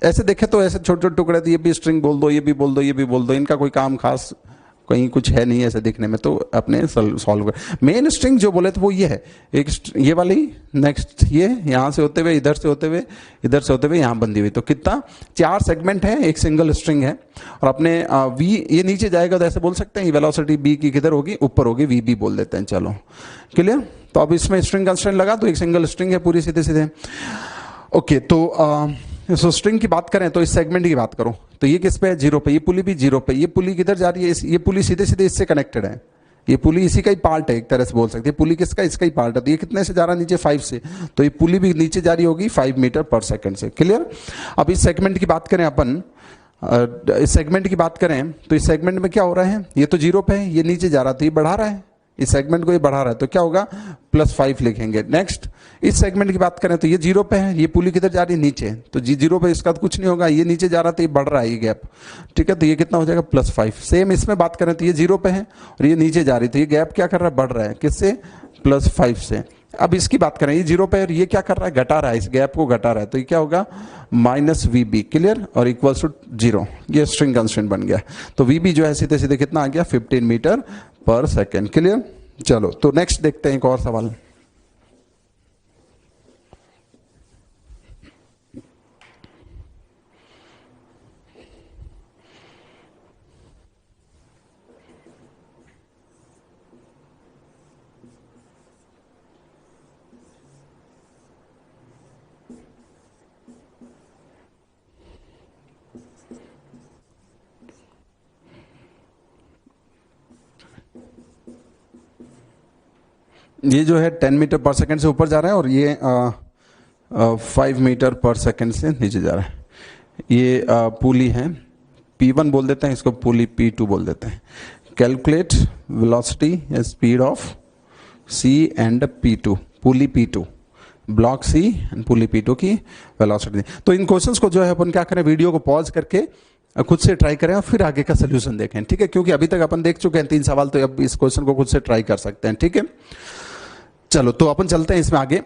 ऐसे देखे तो ऐसे छोटे छोटे टुकड़े, ये भी स्ट्रिंग बोल दो, ये भी बोल दो, ये भी बोल दो, इनका कोई काम खास कहीं कुछ है नहीं ऐसे दिखने में, तो अपने सॉल्व कर। मेन स्ट्रिंग जो बोले तो वो ये है, एक ये वाली, नेक्स्ट ये यहाँ से होते हुए इधर से होते हुए इधर से होते हुए यहाँ बंधी हुई, तो कितना 4 सेगमेंट है, एक सिंगल स्ट्रिंग है। और अपने V ये नीचे जाएगा तो ऐसे बोल सकते हैं वेलोसिटी B की किधर होगी, ऊपर होगी, VB बोल देते हैं। चलो क्लियर, तो अब इसमें स्ट्रिंग कंस्ट्रेंट लगा, तो एक सिंगल स्ट्रिंग है पूरी सीधे सीधे। ओके, तो स्ट्रिंग की बात करें तो इस सेगमेंट की बात करो तो ये किस पे है, 0 पे, ये पुली भी 0 पे, ये पुली किधर जा रही है, ये पुली सीधे सीधे इससे कनेक्टेड है, ये पुली इसी का ही पार्ट है, एक तरह से बोल सकते हैं। पुली किसका, इसका ही पार्ट है। तो ये कितने से जा रहा है नीचे, 5 से, तो ये पुली भी नीचे जा रही होगी 5 मीटर पर सेकंड से। क्लियर, अब इस सेगमेंट की बात करें अपन, इस सेगमेंट की बात करें तो इस सेगमेंट में क्या हो रहा है, ये तो 0 पे है, ये नीचे जा रहा था, ये बढ़ा रहा है, इस सेगमेंट को ये बढ़ा रहा है, तो क्या होगा, +5 लिखेंगे। नेक्स्ट इस सेगमेंट की बात करें तो ये 0 पे है, ये पुली किधर जा रही है, नीचे, तो 0 पे इसका तो कुछ नहीं होगा, ये नीचे जा रहा था, ये बढ़ रहा है ये गैप। ठीक है, तो ये कितना हो जाएगा, +5। सेम इसमें बात करें तो ये 0 पे है और ये नीचे जा रही, तो ये गैप क्या कर रहा है, बढ़ रहा है, किससे, +5 से। अब इसकी बात करें, ये 0 पे है और ये क्या कर रहा है, घटा रहा है, इस गैप को घटा रहा है, तो ये क्या होगा, -VB। क्लियर, और इक्वल्स टू 0, ये स्ट्रिंग कंस्ट्रेंट बन गया। तो VB जो है सीधे सीधे कितना आ गया, 15 मीटर पर सेकेंड। क्लियर, चलो तो नेक्स्ट देखते हैं एक और सवाल। ये जो है 10 मीटर पर सेकंड से ऊपर जा रहा है और ये 5 मीटर पर सेकंड से नीचे जा रहा है। ये पुली है, P1 बोल देते हैं इसको, पुली P2 बोल देते हैं। कैलकुलेट वेलोसिटी या speed of C and P2, pulley P2, block C and pulley P2 की वेलोसिटी। तो इन क्वेश्चंस को जो है अपन क्या करें, वीडियो को पॉज करके खुद से ट्राई करें और फिर आगे का सोल्यूशन देखें, ठीक है? क्योंकि अभी तक अपन देख चुके हैं 3 सवाल, तो अब इस क्वेश्चन को खुद से ट्राई कर सकते हैं, ठीक है? चलो तो अपन चलते हैं इसमें आगे।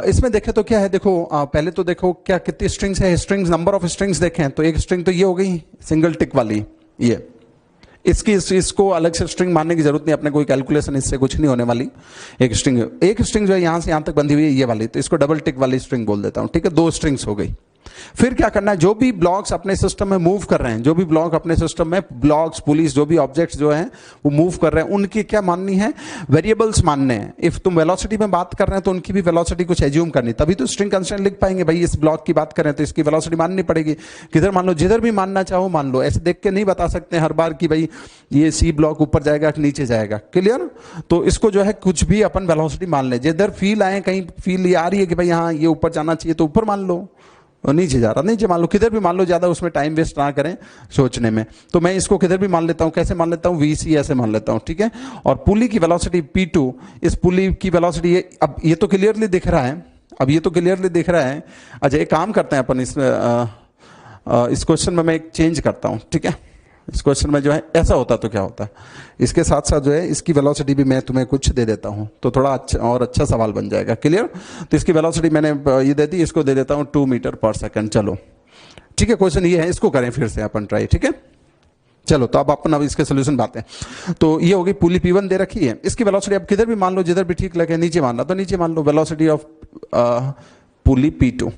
इसमें देखें तो क्या है, देखो पहले तो देखो क्या कितनी स्ट्रिंग्स है, स्ट्रिंग्स, नंबर ऑफ स्ट्रिंग्स देखें तो एक स्ट्रिंग तो ये हो गई सिंगल टिक वाली, ये इसको अलग से स्ट्रिंग मानने की जरूरत नहीं, अपने कोई कैलकुलेशन इससे कुछ नहीं होने वाली। एक स्ट्रिंग जो है यहां से यहां तक बंधी हुई है ये वाली, तो इसको डबल टिक वाली स्ट्रिंग बोल देता हूं, ठीक है? 2 स्ट्रिंग्स हो गई। फिर क्या करना है, जो भी ब्लॉक्स अपने सिस्टम में मूव कर रहे हैं, जो भी ब्लॉक अपने सिस्टम में ब्लॉक्स, पुलिस, जो भी ऑब्जेक्ट्स जो हैं वो मूव कर रहे हैं, उनकी क्या माननी है, वेरिएबल्स मानने हैं। इफ तुम वेलोसिटी में बात कर रहे हैं तो उनकी भी वेलोसिटी कुछ एज्यूम करनी, तभी तो स्ट्रिंग कंस्ट्रेंट लिख पाएंगे। भाई इस ब्लॉक की बात करें तो इसकी वेलोसिटी माननी पड़ेगी, किधर मान लो, जिधर भी मानना चाहो मान लो। ऐसे देख के नहीं बता सकते हर बार कि भाई ये C ब्लॉक ऊपर जाएगा कि नीचे जाएगा, क्लियर? तो इसको जो है कुछ भी अपन वेलोसिटी मान ले, जिधर फील आए, कहीं फील ये आ रही है कि भाई हाँ ये ऊपर जाना चाहिए तो ऊपर मान लो, और नीचे जा रहा नीचे मान लो, किधर भी मान लो, ज्यादा उसमें टाइम वेस्ट ना करें सोचने में। तो मैं इसको किधर भी मान लेता हूं, कैसे मान लेता हूं, VC ऐसे मान लेता हूं, ठीक है? और पुली की वेलोसिटी P2, इस पुली की वेलोसिटी ये, अब ये तो क्लियरली दिख रहा है, अब ये तो क्लियरली दिख रहा है। अच्छा एक काम करते हैं अपन, इस क्वेश्चन में मैं एक चेंज करता हूं, ठीक है? इस क्वेश्चन में जो है ऐसा होता तो क्या होता, इसके साथ साथ जो है इसकी वेलोसिटी भी मैं तुम्हें कुछ दे देता हूं तो थोड़ा अच्छा और अच्छा सवाल बन जाएगा, क्लियर? तो इसकी वेलोसिटी मैंने ये दे दी, इसको दे देता हूं 2 मीटर पर सेकंड। चलो ठीक है, क्वेश्चन ये है, इसको करें फिर से अपन ट्राई, ठीक है? चलो तो अब अपन इसके सोल्यूशन बात है। तो ये होगी पुली P1 दे रखी है, इसकी वेलोसिटी अब किधर भी मान लो, जिधर भी ठीक लगे, नीचे मानना तो नीचे मान लो, वेलोसिटी ऑफ पुली P2,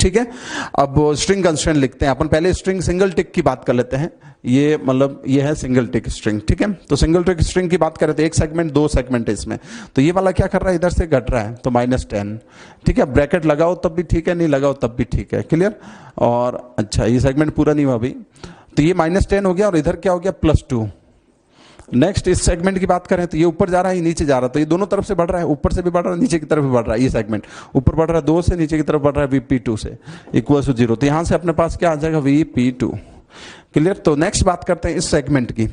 ठीक है? अब स्ट्रिंग कंस्ट्रेंट लिखते हैं अपन, पहले स्ट्रिंग सिंगल टिक की बात कर लेते हैं। ये मतलब ये है सिंगल टिक स्ट्रिंग, ठीक है? तो सिंगल टिक स्ट्रिंग की बात करें तो एक सेगमेंट, 2 सेगमेंट है इसमें, तो ये वाला क्या कर रहा है, इधर से घट रहा है तो -10, ठीक है? ब्रैकेट लगाओ तब भी ठीक है, नहीं लगाओ तब भी ठीक है, क्लियर? और अच्छा ये सेगमेंट पूरा नहीं हुआ अभी, तो ये -10 हो गया और इधर क्या हो गया, +2। नेक्स्ट इस सेगमेंट की बात करें तो ये ऊपर जा रहा है, ये नीचे जा रहा है, तो ये दोनों तरफ से बढ़ रहा है, ऊपर से भी बढ़ रहा है, नीचे की तरफ भी बढ़ रहा है। ये सेगमेंट ऊपर बढ़ रहा है 2 से, नीचे की तरफ बढ़ रहा है VP2 से, इक्वल टू 0। तो यहां से अपने पास क्या आ जाएगा, VP2, क्लियर? तो नेक्स्ट बात करते हैं इस सेगमेंट की,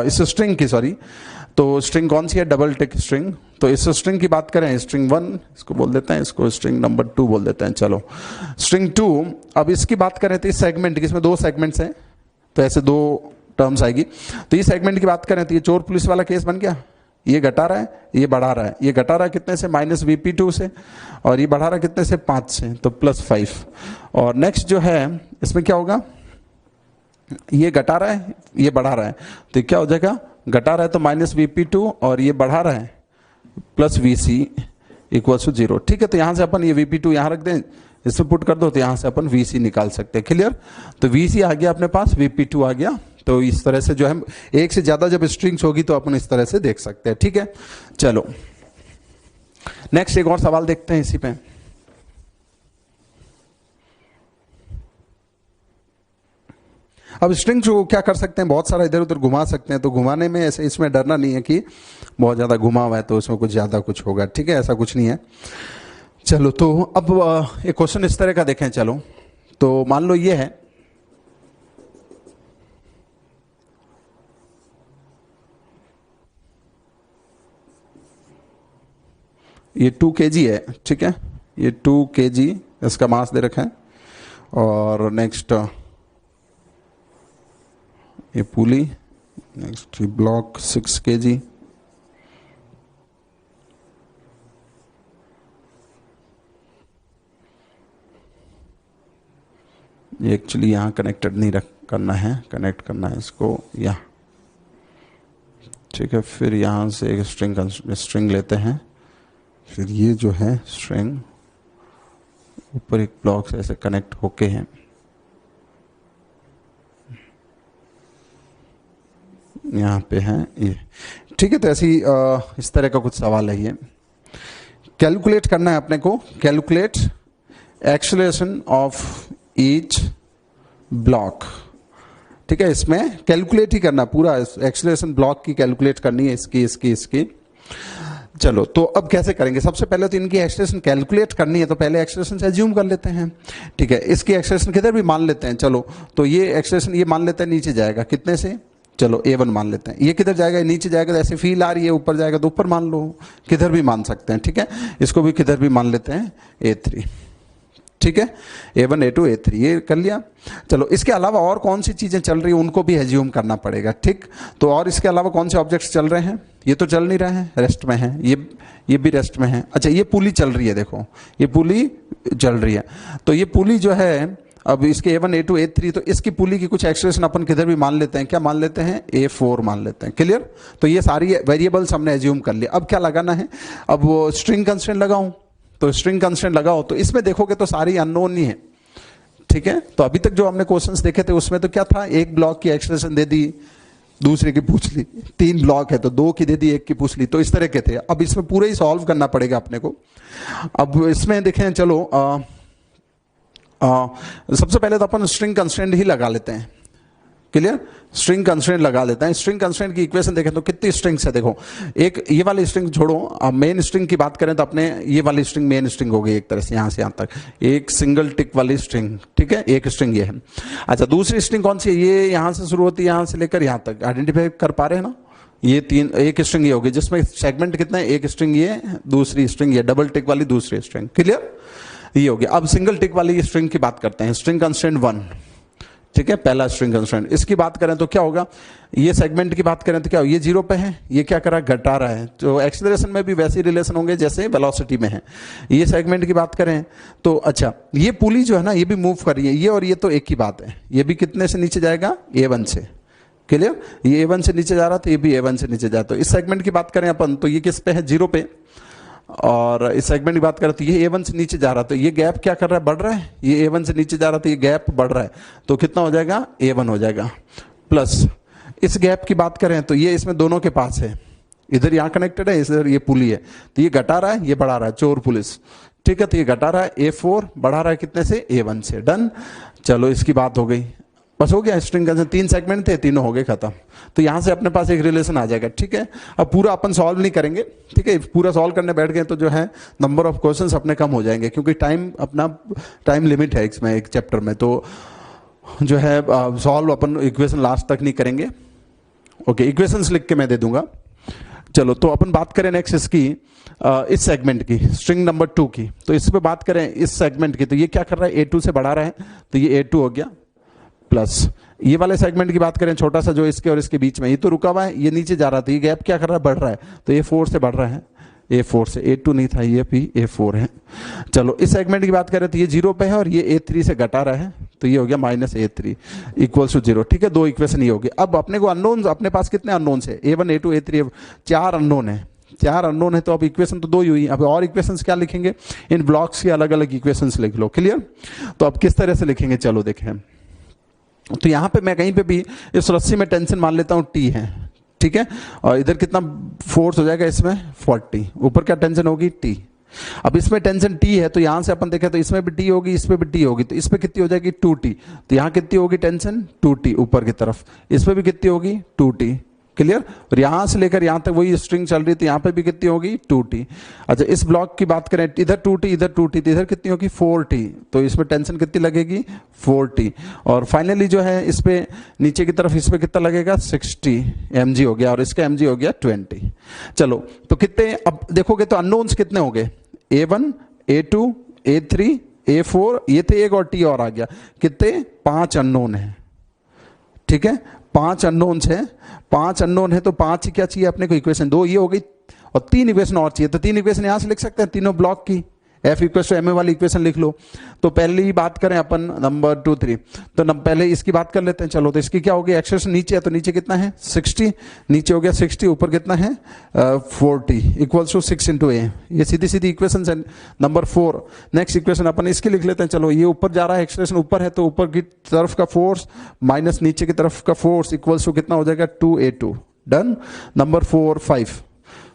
इस स्ट्रिंग की, सॉरी। तो स्ट्रिंग कौन सी है, डबल टिक स्ट्रिंग। तो इस स्ट्रिंग की बात करें, स्ट्रिंग 1 इसको बोल देते हैं, इसको स्ट्रिंग नंबर 2 बोल देते हैं। चलो स्ट्रिंग 2, अब इसकी बात करें तो इस सेगमेंट की, इसमें 2 सेगमेंट्स हैं तो ऐसे 2 टर्म्स आएगी। तो ये सेगमेंट की बात करें तो ये चोर पुलिस वाला केस बन गया, ये घटा रहा है, ये बढ़ा रहा है, ये घटा रहा है कितने से, -VP2 से, और ये बढ़ा रहा है कितने से, 5 से, तो +5। और नेक्स्ट जो है इसमें क्या होगा, ये घटा रहा है, ये बढ़ा रहा है, तो क्या हो जाएगा, घटा रहा है तो -VP2 और ये बढ़ा रहा है +VC इक्वल टू 0, ठीक है? तो यहां से अपन ये VP2 यहां रख दें, इसमें पुट कर दो तो यहां से अपन VC निकाल सकते हैं, क्लियर? तो VC आ गया अपने पास, VP2 आ गया। तो इस तरह से जो है एक से ज्यादा जब स्ट्रिंग्स होगी तो अपन इस तरह से देख सकते हैं, ठीक है? चलो नेक्स्ट एक और सवाल देखते हैं इसी पे। अब स्ट्रिंग जो क्या कर सकते हैं, बहुत सारा इधर उधर घुमा सकते हैं, तो घुमाने में ऐसे इसमें डरना नहीं है कि बहुत ज्यादा घुमा हुआ है तो उसमें कुछ ज्यादा कुछ होगा, ठीक है? ऐसा कुछ नहीं है। चलो तो अब एक क्वेश्चन इस तरह का देखें। चलो तो मान लो ये है, ये 2 kg है, ठीक है? ये 2 kg इसका मास दे रखा है, और नेक्स्ट ये पुली, नेक्स्ट ब्लॉक 6 kg, ये एक्चुअली यहाँ कनेक्टेड नहीं करना है, कनेक्ट करना है इसको यहाँ, ठीक है? फिर यहाँ से एक स्ट्रिंग लेते हैं, फिर ये जो है स्ट्रिंग ऊपर एक ब्लॉक से ऐसे कनेक्ट होके हैं, यहाँ पे है ये, ठीक है? तो ऐसी इस तरह का कुछ सवाल है। ये कैलकुलेट करना है अपने को, calculate acceleration of each block, ठीक है? इसमें कैलकुलेट ही करना, पूरा एक्सेलरेशन ब्लॉक की कैलकुलेट करनी है, इसकी इसकी इसकी। चलो तो अब कैसे करेंगे, सबसे पहले तो इनकी एक्सप्रेशन कैलकुलेट करनी है, तो पहले एक्सप्रेशन से एज्यूम कर लेते हैं। ठीक है, इसकी एक्सप्रेशन किधर भी मान लेते हैं। चलो तो ये एक्सप्रेशन ये मान लेते हैं नीचे जाएगा कितने से, चलो A1 मान लेते हैं। ये किधर जाएगा, नीचे जाएगा, तो ऐसे फील आ रही है, ऊपर जाएगा तो ऊपर मान लो, किधर भी मान सकते हैं। ठीक है, इसको भी किधर भी मान लेते हैं A3। ठीक है, A1 A2 A3 ये कर लिया। चलो इसके अलावा और कौन सी चीजें चल रही है उनको भी एज्यूम करना पड़ेगा। ठीक, तो और इसके अलावा कौन से ऑब्जेक्ट्स चल रहे हैं, ये तो चल नहीं रहे हैं, रेस्ट में है, ये भी रेस्ट में है। अच्छा ये पुली चल रही है, देखो ये पुली चल रही है, तो ये पुली जो है अब इसके A1 A2 A3, तो इसकी पुली की कुछ एक्सप्रेशन अपन किधर भी मान लेते हैं, क्या मान लेते हैं, A4 मान लेते हैं। क्लियर, तो ये सारी वेरिएबल्स हमने एज्यूम कर लिया। अब क्या लगाना है, अब वो स्ट्रिंग कंस्ट्रेंट लगाऊं, तो स्ट्रिंग कंस्ट्रेंट लगाओ, तो इसमें देखोगे तो सारी अननोन ही है। ठीक है, तो अभी तक जो हमने क्वेश्चंस देखे थे उसमें तो क्या था, एक ब्लॉक की एक्सप्रेशन दे दी, दूसरे की पूछ ली, 3 ब्लॉक है तो 2 की दे दी, 1 की पूछ ली, तो इस तरह के थे। अब इसमें पूरे ही सॉल्व करना पड़ेगा अपने को। अब इसमें देखें, चलो सबसे पहले तो अपन स्ट्रिंग कंस्ट्रेंट ही लगा लेते हैं। क्लियर, स्ट्रिंग कंस्ट्रेंट लगा लेते हैं। स्ट्रिंग कंस्ट्रेंट की इक्वेशन देखें तो कितनी स्ट्रिंग्स है, देखो एक ये वाली स्ट्रिंग छोड़ो, अब मेन स्ट्रिंग की बात करें तो अपने ये वाली स्ट्रिंग मेन स्ट्रिंग हो गई एक तरह से, यहां से यहां तक एक सिंगल टिक वाली स्ट्रिंग। ठीक है, एक स्ट्रिंग ये है। अच्छा दूसरी स्ट्रिंग कौन सी है, ये यहां से शुरू होती है, यहां से लेकर यहां तक, आइडेंटिफाई कर पा रहे हैं ना, ये 3 एक स्ट्रिंग ये होगी जिसमें सेगमेंट कितना है, एक स्ट्रिंग ये, दूसरी स्ट्रिंग ये, डबल टिक वाली दूसरी स्ट्रिंग। क्लियर, ये हो गया। अब सिंगल टिक वाली स्ट्रिंग की बात करते हैं, स्ट्रिंग कंस्ट्रेंट 1। ठीक है, पहला स्ट्रिंग कंस्ट्रेंट, इसकी बात करें तो क्या होगा, ये सेगमेंट की बात करें तो क्या, ये 0 पे है, ये क्या कर रहा है, घटा रहा है। तो एक्सीलरेशन में भी वैसे ही रिलेशन होंगे जैसे वेलोसिटी में है। ये सेगमेंट की बात करें तो अच्छा ये पुली जो है ना, ये भी मूव कर रही है, ये और ये तो एक ही बात है, ये भी कितने से नीचे जाएगा, A1 से। क्लियर, ये A1 से नीचे जा रहा था, ये भी A1 से नीचे जाए। तो इस सेगमेंट की बात करें अपन तो ये किस पे है, 0 पे, और इस सेगमेंट की बात करें तो ये A1 से नीचे जा रहा, तो ये गैप क्या कर रहा है, बढ़ रहा है, ये A1 से नीचे जा रहा तो ये गैप बढ़ रहा है, तो कितना हो जाएगा, A1 हो जाएगा। प्लस इस गैप की बात करें तो ये इसमें दोनों के पास है, इधर यहाँ कनेक्टेड है, इधर ये पुली है, तो ये घटा रहा है, ये बढ़ा रहा है, चोर पुलिस। ठीक है, तो ये घटा रहा है A4, बढ़ा रहा है कितने से, A1 से। डन, चलो इसकी बात हो गई, बस हो गया। स्ट्रिंग का 3 सेगमेंट थे, तीनों हो गए खत्म। तो यहां से अपने पास एक रिलेशन आ जाएगा। ठीक है, अब पूरा अपन सॉल्व नहीं करेंगे, ठीक है, पूरा सॉल्व करने बैठ गए तो जो है नंबर ऑफ क्वेश्चंस अपने कम हो जाएंगे, क्योंकि टाइम लिमिट है इसमें, एक चैप्टर में, तो जो है सॉल्व अपन इक्वेशन लास्ट तक नहीं करेंगे। ओके, इक्वेशंस लिख के मैं दे दूंगा। चलो तो अपन बात करें नेक्स्ट इसकी, इस सेगमेंट की, स्ट्रिंग नंबर 2 की। तो इस पे बात करें इस सेगमेंट की, तो ये क्या कर रहा है, A2 से बढ़ा रहा है, तो ये A2 हो गया। प्लस ये वाले सेगमेंट की बात करें, छोटा सा जो इसके और इसके बीच में, ये तो रुका हुआ है, ये नीचे जा रहा था, ये गैप क्या कर रहा है, बढ़ रहा है, तो ये 4 से बढ़ रहा है, A4 से, A2 नहीं था, ये भी A4 है। चलो इस सेगमेंट की बात करें तो ये 0 पे है और ये A3 से घटा रहा है, तो ये हो गया -A3 इक्वल्स टू 0। ठीक है, 2 इक्वेशन ये होगी। अब अपने को अननोन, अपने पास कितने अननोन्स है, A1 A2 A3 4 अननोन है, 4 अननोन है, तो अब इक्वेशन तो 2 ही हुई। अब और इक्वेशंस क्या लिखेंगे, इन ब्लॉक्स की अलग अलग इक्वेशंस लिख लो। क्लियर, तो अब किस तरह से लिखेंगे, चलो देखें। तो यहां पे मैं कहीं पे भी इस रस्सी में टेंशन मान लेता हूं T है। ठीक है, और इधर कितना फोर्स हो जाएगा, इसमें 40, ऊपर क्या टेंशन होगी, T। अब इसमें टेंशन T है, तो यहां से अपन देखें तो इसमें भी T होगी, इसमें भी T होगी, तो इस पे कितनी हो जाएगी, 2T। तो यहां कितनी होगी टेंशन, 2T ऊपर की तरफ, इस पे भी कितनी होगी, 2T। क्लियर, और यहां से लेकर यहां तक वही स्ट्रिंग चल रही थी, यहां पे भी कितनी होगी, 2T। अच्छा इस ब्लॉक की बात करें, इधर 2T इधर 2T, तो इधर कितनी होगी, 4T। तो इसमें टेंशन कितनी लगेगी, 4T। और फाइनली जो है इस पे नीचे की तरफ इस पे कितना लगेगा, 60 mg हो गया, और इसका mg हो गया 20। चलो तो कितने, अब देखोगे तो अननोन्स कितने हो गए, A1 A2 A3 A4, ये थे, एक और T और आ गया, कितने, 5 अननोन है। ठीक है, 5 अननोन्स है, 5 अननोन है, तो 5 ही क्या चाहिए अपने को, इक्वेशन 2 ये हो गई, और 3 इक्वेशन और चाहिए, तो 3 इक्वेशन यहां से लिख सकते हैं, तीनों ब्लॉक की, F इक्वल टू ma वाली इक्वेशन लिख लो। तो पहली बात करें अपन नंबर 2 3, तो पहले इसकी बात कर लेते हैं। चलो तो इसकी क्या होगी, एक्सप्रेशन नीचे है, तो नीचे कितना है, 60, नीचे हो गया 60, ऊपर कितना है 40 इक्वल्स टू 6 × a। ये सीधी सीधी इक्वेशन है। नंबर 4 नेक्स्ट इक्वेशन अपन इसकी लिख लेते हैं। चलो ये ऊपर जा रहा है, एक्सप्रेशन ऊपर है, तो ऊपर की तरफ का फोर्स माइनस नीचे की तरफ का फोर्स इक्वल्स टू कितना हो जाएगा, 2a2। डन। नंबर 4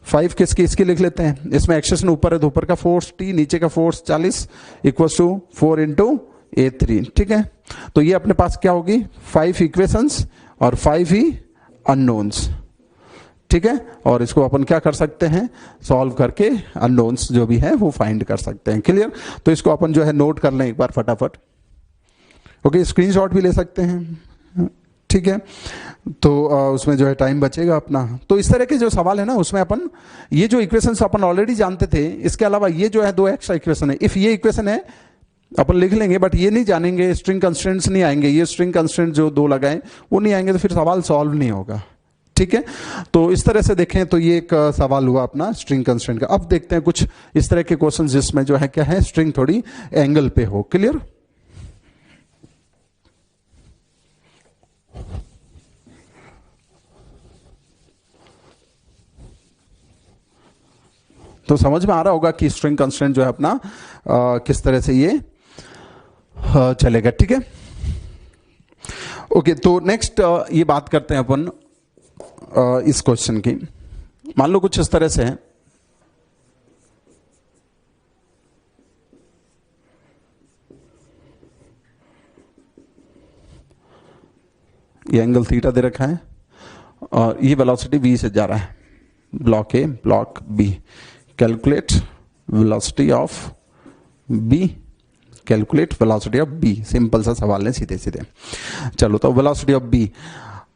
5 किसकी, इसकी लिख लेते हैं। इसमें एक्सेशन ऊपर है, तो ऊपर का फोर्स T, नीचे का फोर्स 40 इक्वल्स टू 4 × a3। ठीक है, तो ये अपने पास क्या होगी, 5 इक्वेशंस और 5 ही अननोन्स। ठीक है, और इसको अपन क्या कर सकते हैं, सॉल्व करके अननोन्स जो भी है वो फाइंड कर सकते हैं। क्लियर? तो इसको अपन जो है नोट कर लें एक बार फटाफट। ओके, स्क्रीनशॉट भी ले सकते हैं, ठीक है। तो उसमें जो है टाइम बचेगा अपना। तो इस तरह के जो सवाल है ना, उसमें अपन ये जो इक्वेशन अपन ऑलरेडी जानते थे, इसके अलावा ये जो है दो एक्स्ट्रा इक्वेशन है। इफ ये इक्वेशन है अपन लिख लेंगे, बट ये नहीं जानेंगे, स्ट्रिंग कंस्ट्रेंट्स नहीं आएंगे, ये स्ट्रिंग कंस्ट्रेंट जो दो लगाए वो नहीं आएंगे, तो फिर सवाल सॉल्व नहीं होगा। ठीक है, तो इस तरह से देखें तो ये एक सवाल हुआ अपना स्ट्रिंग कंस्ट्रेंट का। अब देखते हैं कुछ इस तरह के क्वेश्चन जिसमें जो है क्या है, स्ट्रिंग थोड़ी एंगल पे हो। क्लियर? तो समझ में आ रहा होगा कि स्ट्रिंग कंस्ट्रेंट जो है अपना किस तरह से ये चलेगा। ठीक है, ओके। तो नेक्स्ट ये बात करते हैं अपन इस क्वेश्चन की। मान लो कुछ इस तरह से है, ये एंगल थीटा दे रखा है और ये वेलोसिटी v से जा रहा है, block A block B. Calculate velocity of B, calculate velocity of B. Simple सा सवाल है, सीधे सीधे। चलो, तो वेलोसिटी ऑफ बी,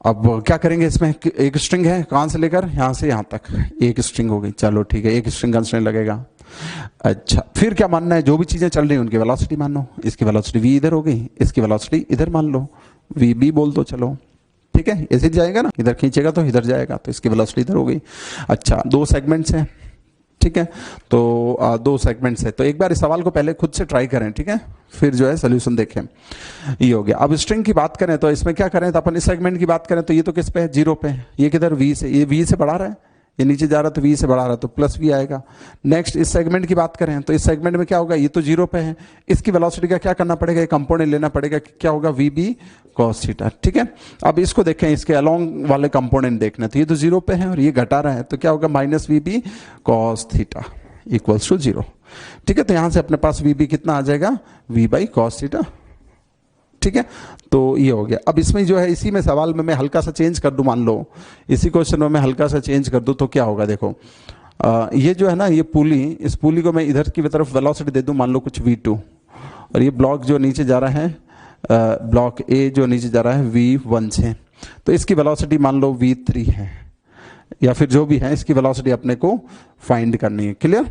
अब क्या करेंगे, इसमें एक स्ट्रिंग है, कहां से लेकर यहां से यहां तक एक स्ट्रिंग हो गई। चलो ठीक है, एक स्ट्रिंग कंस्ट्रेंट लगेगा। अच्छा, फिर क्या मानना है, जो भी चीजें चल रही हैं उनकी वेलोसिटी मान लो। इसकी वेलोसिटी v इधर हो गई, इसकी वेलोसिटी इधर मान लो, वी बी बोल दो। चलो ठीक है, ऐसे जाएगा ना, इधर खींचेगा तो इधर जाएगा, तो इसकी वेलोसिटी इधर हो गई। अच्छा, दो सेगमेंट्स हैं, ठीक है। तो दो सेगमेंट्स है, तो एक बार इस सवाल को पहले खुद से ट्राई करें, ठीक है, फिर जो है सोल्यूशन देखें। ये हो गया। अब स्ट्रिंग की बात करें तो इसमें क्या करें, तो अपन इस सेगमेंट की बात करें तो ये तो किस पे है, जीरो पे है। ये किधर, वी से, ये वी से बढ़ा रहा है, ये नीचे जा रहा है तो वी से बढ़ा रहा है, तो प्लस वी आएगा। नेक्स्ट इस सेगमेंट की बात करें तो इस सेगमेंट में क्या होगा, ये तो जीरो पे है, इसकी वेलोसिटी का क्या करना पड़ेगा, एक कंपोनेंट लेना पड़ेगा, क्या होगा, वी बी कॉस थीटा। ठीक है, अब इसको देखें, इसके अलोंग वाले कंपोनेंट देखना, तो ये तो जीरो पे है और ये घटा रहा है, तो क्या होगा, minus V B cos theta equals to zero. ठीक है, तो यहां से अपने पास वी बी कितना आ जाएगा, वी बाई कॉस थीटा। ठीक है, तो ये हो गया। अब इसमें जो है, इसी में सवाल में मैं हल्का सा चेंज कर दूं, मान लो इसी क्वेश्चन में मैं हल्का सा चेंज कर दूं, तो क्या होगा, देखो ये जो है ना, ये पुली, इस पुली को मैं इधर की तरफ वेलोसिटी दे दूं, मान लो कुछ v2, और ये ब्लॉक जो नीचे जा रहा है, ब्लॉक ए जो नीचे जा रहा है v1 से, तो इसकी वेलोसिटी मान लो v3 है, या फिर जो भी है, इसकी वेलोसिटी अपने को फाइंड करनी है। क्लियर?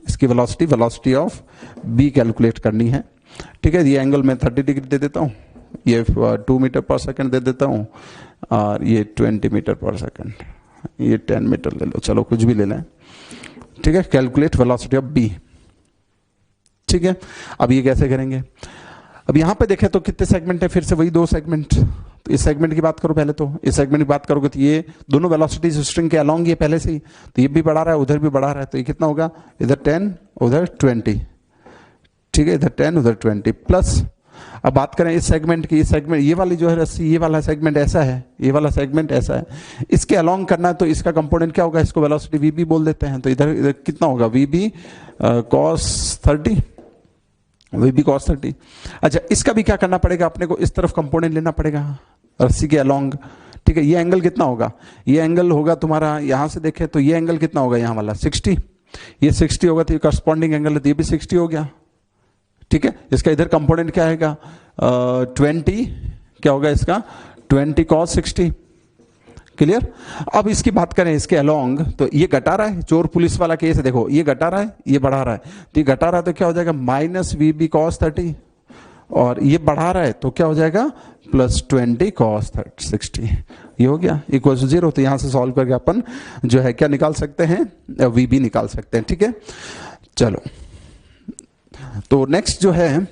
इसकी velocity, velocity of B calculate करनी है। ठीक है, ये एंगल मैं 30 डिग्री दे देता हूँ, ये 2 मीटर पर सेकंड दे देता हूँ, और ये 20 मीटर पर सेकंड, ये 10 मीटर ले लो, चलो कुछ भी ले लें। ठीक है, कैलकुलेट वेलोसिटी ऑफ बी। ठीक है, अब ये कैसे करेंगे, अब यहां पे देखें तो कितने सेगमेंट है, फिर से वही दो सेगमेंट। तो इस सेगमेंट की बात करो पहले, तो इस सेगमेंट की बात करोगे तो ये दोनों वेलोसिटीज स्ट्रिंग के अलोंग ये पहले से ही, तो ये भी बढ़ा रहा है, उधर भी बढ़ा रहा है, तो ये कितना होगा, इधर 10 उधर 20। ठीक है, इधर 10 उधर 20 प्लस। अब बात करें इस सेगमेंट की, इस सेगमेंट ये वाली जो है रस्सी, ये वाला सेगमेंट ऐसा है, ये वाला सेगमेंट ऐसा है, इसके अलोंग करना है, तो इसका कंपोनेंट क्या होगा, इसको वेलोसिटी वी बी बोल देते हैं, तो इधर इधर कितना होगा, V B cos 30, V B cos 30। अच्छा, इसका भी क्या करना पड़ेगा, अपने को इस तरफ कंपोनेंट लेना पड़ेगा रस्सी के अलोंग। ठीक है, ये एंगल कितना होगा, ये एंगल होगा तुम्हारा, यहां से देखें तो ये एंगल कितना होगा, यहाँ वाला 60, ये 60 होगा, तो ये करस्पॉन्डिंग एंगल है, तो ये भी 60 हो गया। ठीक है, इसका इधर कंपोनेंट क्या आएगा, 20, क्या होगा इसका, 20 कॉस 60। क्लियर? अब इसकी बात करें इसके अलोंग, तो ये घटा रहा है, चोर पुलिस वाला केस है, देखो ये घटा रहा है, ये बढ़ा रहा है, तो ये घटा रहा है तो क्या हो जाएगा, माइनस वी बी कॉस 30, और ये बढ़ा रहा है तो क्या हो जाएगा, प्लस 20 कॉस 60। ये हो गया इक्वल टू 0। तो यहां से सॉल्व करके अपन जो है क्या निकाल सकते हैं, वी बी निकाल सकते हैं। ठीक है, चलो, तो नेक्स्ट जो है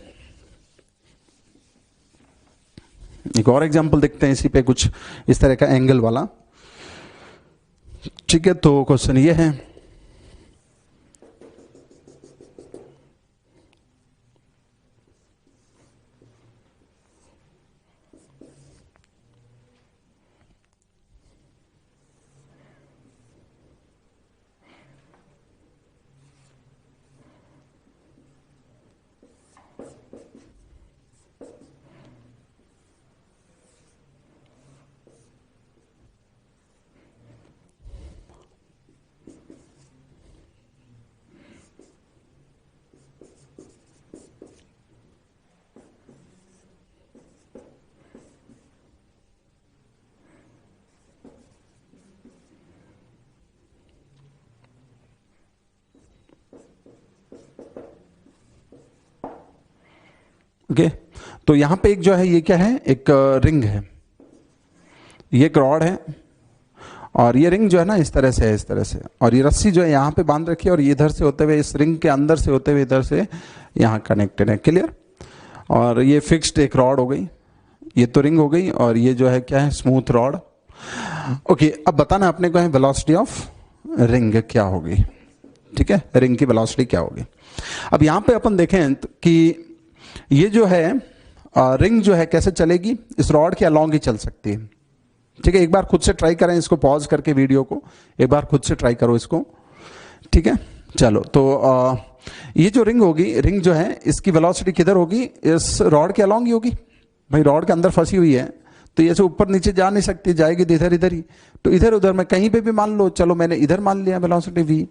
एक और एग्जांपल देखते हैं इसी पे, कुछ इस तरह का एंगल वाला। ठीक है, तो क्वेश्चन ये है, ओके, तो यहां पे एक जो है ये क्या है, एक रिंग है, ये एक रॉड है, और ये रिंग जो है ना इस तरह से है, इस तरह से, और ये रस्सी जो है यहाँ पे बांध रखी है, और ये इधर से होते हुए इस रिंग के अंदर से होते हुए इधर से यहाँ कनेक्टेड है। क्लियर? और ये फिक्स्ड एक रॉड हो गई, ये तो रिंग हो गई, और ये जो है क्या है, स्मूथ रॉड। ओके, अब बताना अपने को है वेलोसिटी ऑफ रिंग क्या होगी। ठीक है, रिंग की वेलोसिटी क्या होगी। अब यहाँ पे अपन देखें कि ये जो है रिंग जो है कैसे चलेगी, इस रॉड के अलोंग ही चल सकती है। ठीक है, एक बार खुद से ट्राई करें इसको, पॉज करके वीडियो को एक बार खुद से ट्राई करो इसको। ठीक है, चलो, तो ये जो रिंग होगी, रिंग जो है इसकी वेलोसिटी किधर होगी, इस रॉड के अलोंग ही होगी। भाई रॉड के अंदर फंसी हुई है तो ये से ऊपर नीचे जा नहीं सकती, जाएगी इधर इधर ही, तो इधर उधर में कहीं पे भी मान लो, चलो मैंने इधर मान लिया वेलोसिटी v।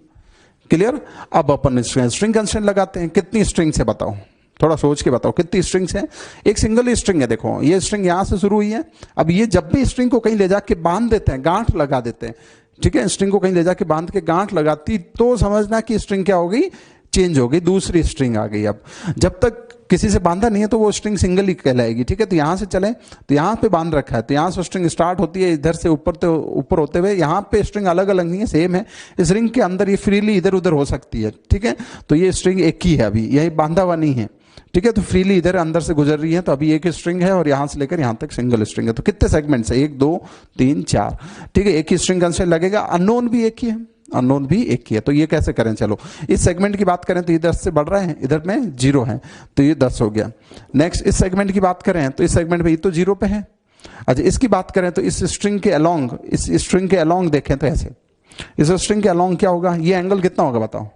क्लियर? अब अपन स्ट्रिंग कंस्ट्रेंट लगाते हैं। कितनी स्ट्रिंग्स है बताओ, थोड़ा सोच के बताओ कितनी स्ट्रिंग्स हैं। एक सिंगल स्ट्रिंग है, देखो ये स्ट्रिंग यहां से शुरू हुई है। अब ये जब भी स्ट्रिंग को कहीं ले जाके बांध देते हैं, गांठ लगा देते हैं, ठीक है, स्ट्रिंग को कहीं ले जाके बांध के गांठ लगाती, तो समझना कि स्ट्रिंग क्या हो गई, चेंज हो गई, दूसरी स्ट्रिंग आ गई। अब जब तक किसी से बांधा नहीं है तो वो स्ट्रिंग सिंगल ही कहलाएगी। ठीक है, तो यहां से चले तो यहां पे बांध रखा है, तो यहां से स्ट्रिंग स्टार्ट होती है इधर से ऊपर, तो ऊपर होते हुए यहां पे स्ट्रिंग अलग अलग नहीं है, सेम है। इस रिंग के अंदर ये फ्रीली इधर उधर हो सकती है। ठीक है, तो ये स्ट्रिंग एक ही है, अभी यही बांधा हुआ नहीं है। ठीक है, तो फ्रीली इधर अंदर से गुजर रही है, तो अभी एक स्ट्रिंग है और यहां से लेकर यहां तक सिंगल स्ट्रिंग है। तो कितने सेगमेंट्स है, 1 2 3 4। ठीक है, एक ही स्ट्रिंग कंस्ट्रेंट लगेगा, अननोन भी एक ही है, अननोन भी एक ही है। तो ये कैसे करें, चलो इस सेगमेंट की बात करें तो ये 10 से बढ़ रहा है, इधर में 0 है, तो ये 10 हो गया। नेक्स्ट इस सेगमेंट की बात करें तो इस सेगमेंट में ये तो 0 पे है। अच्छा, इसकी बात करें तो इस स्ट्रिंग के अलोंग, इस स्ट्रिंग के अलोंग देखें तो ऐसे, इस स्ट्रिंग के अलोंग क्या होगा, ये एंगल कितना होगा बताओ,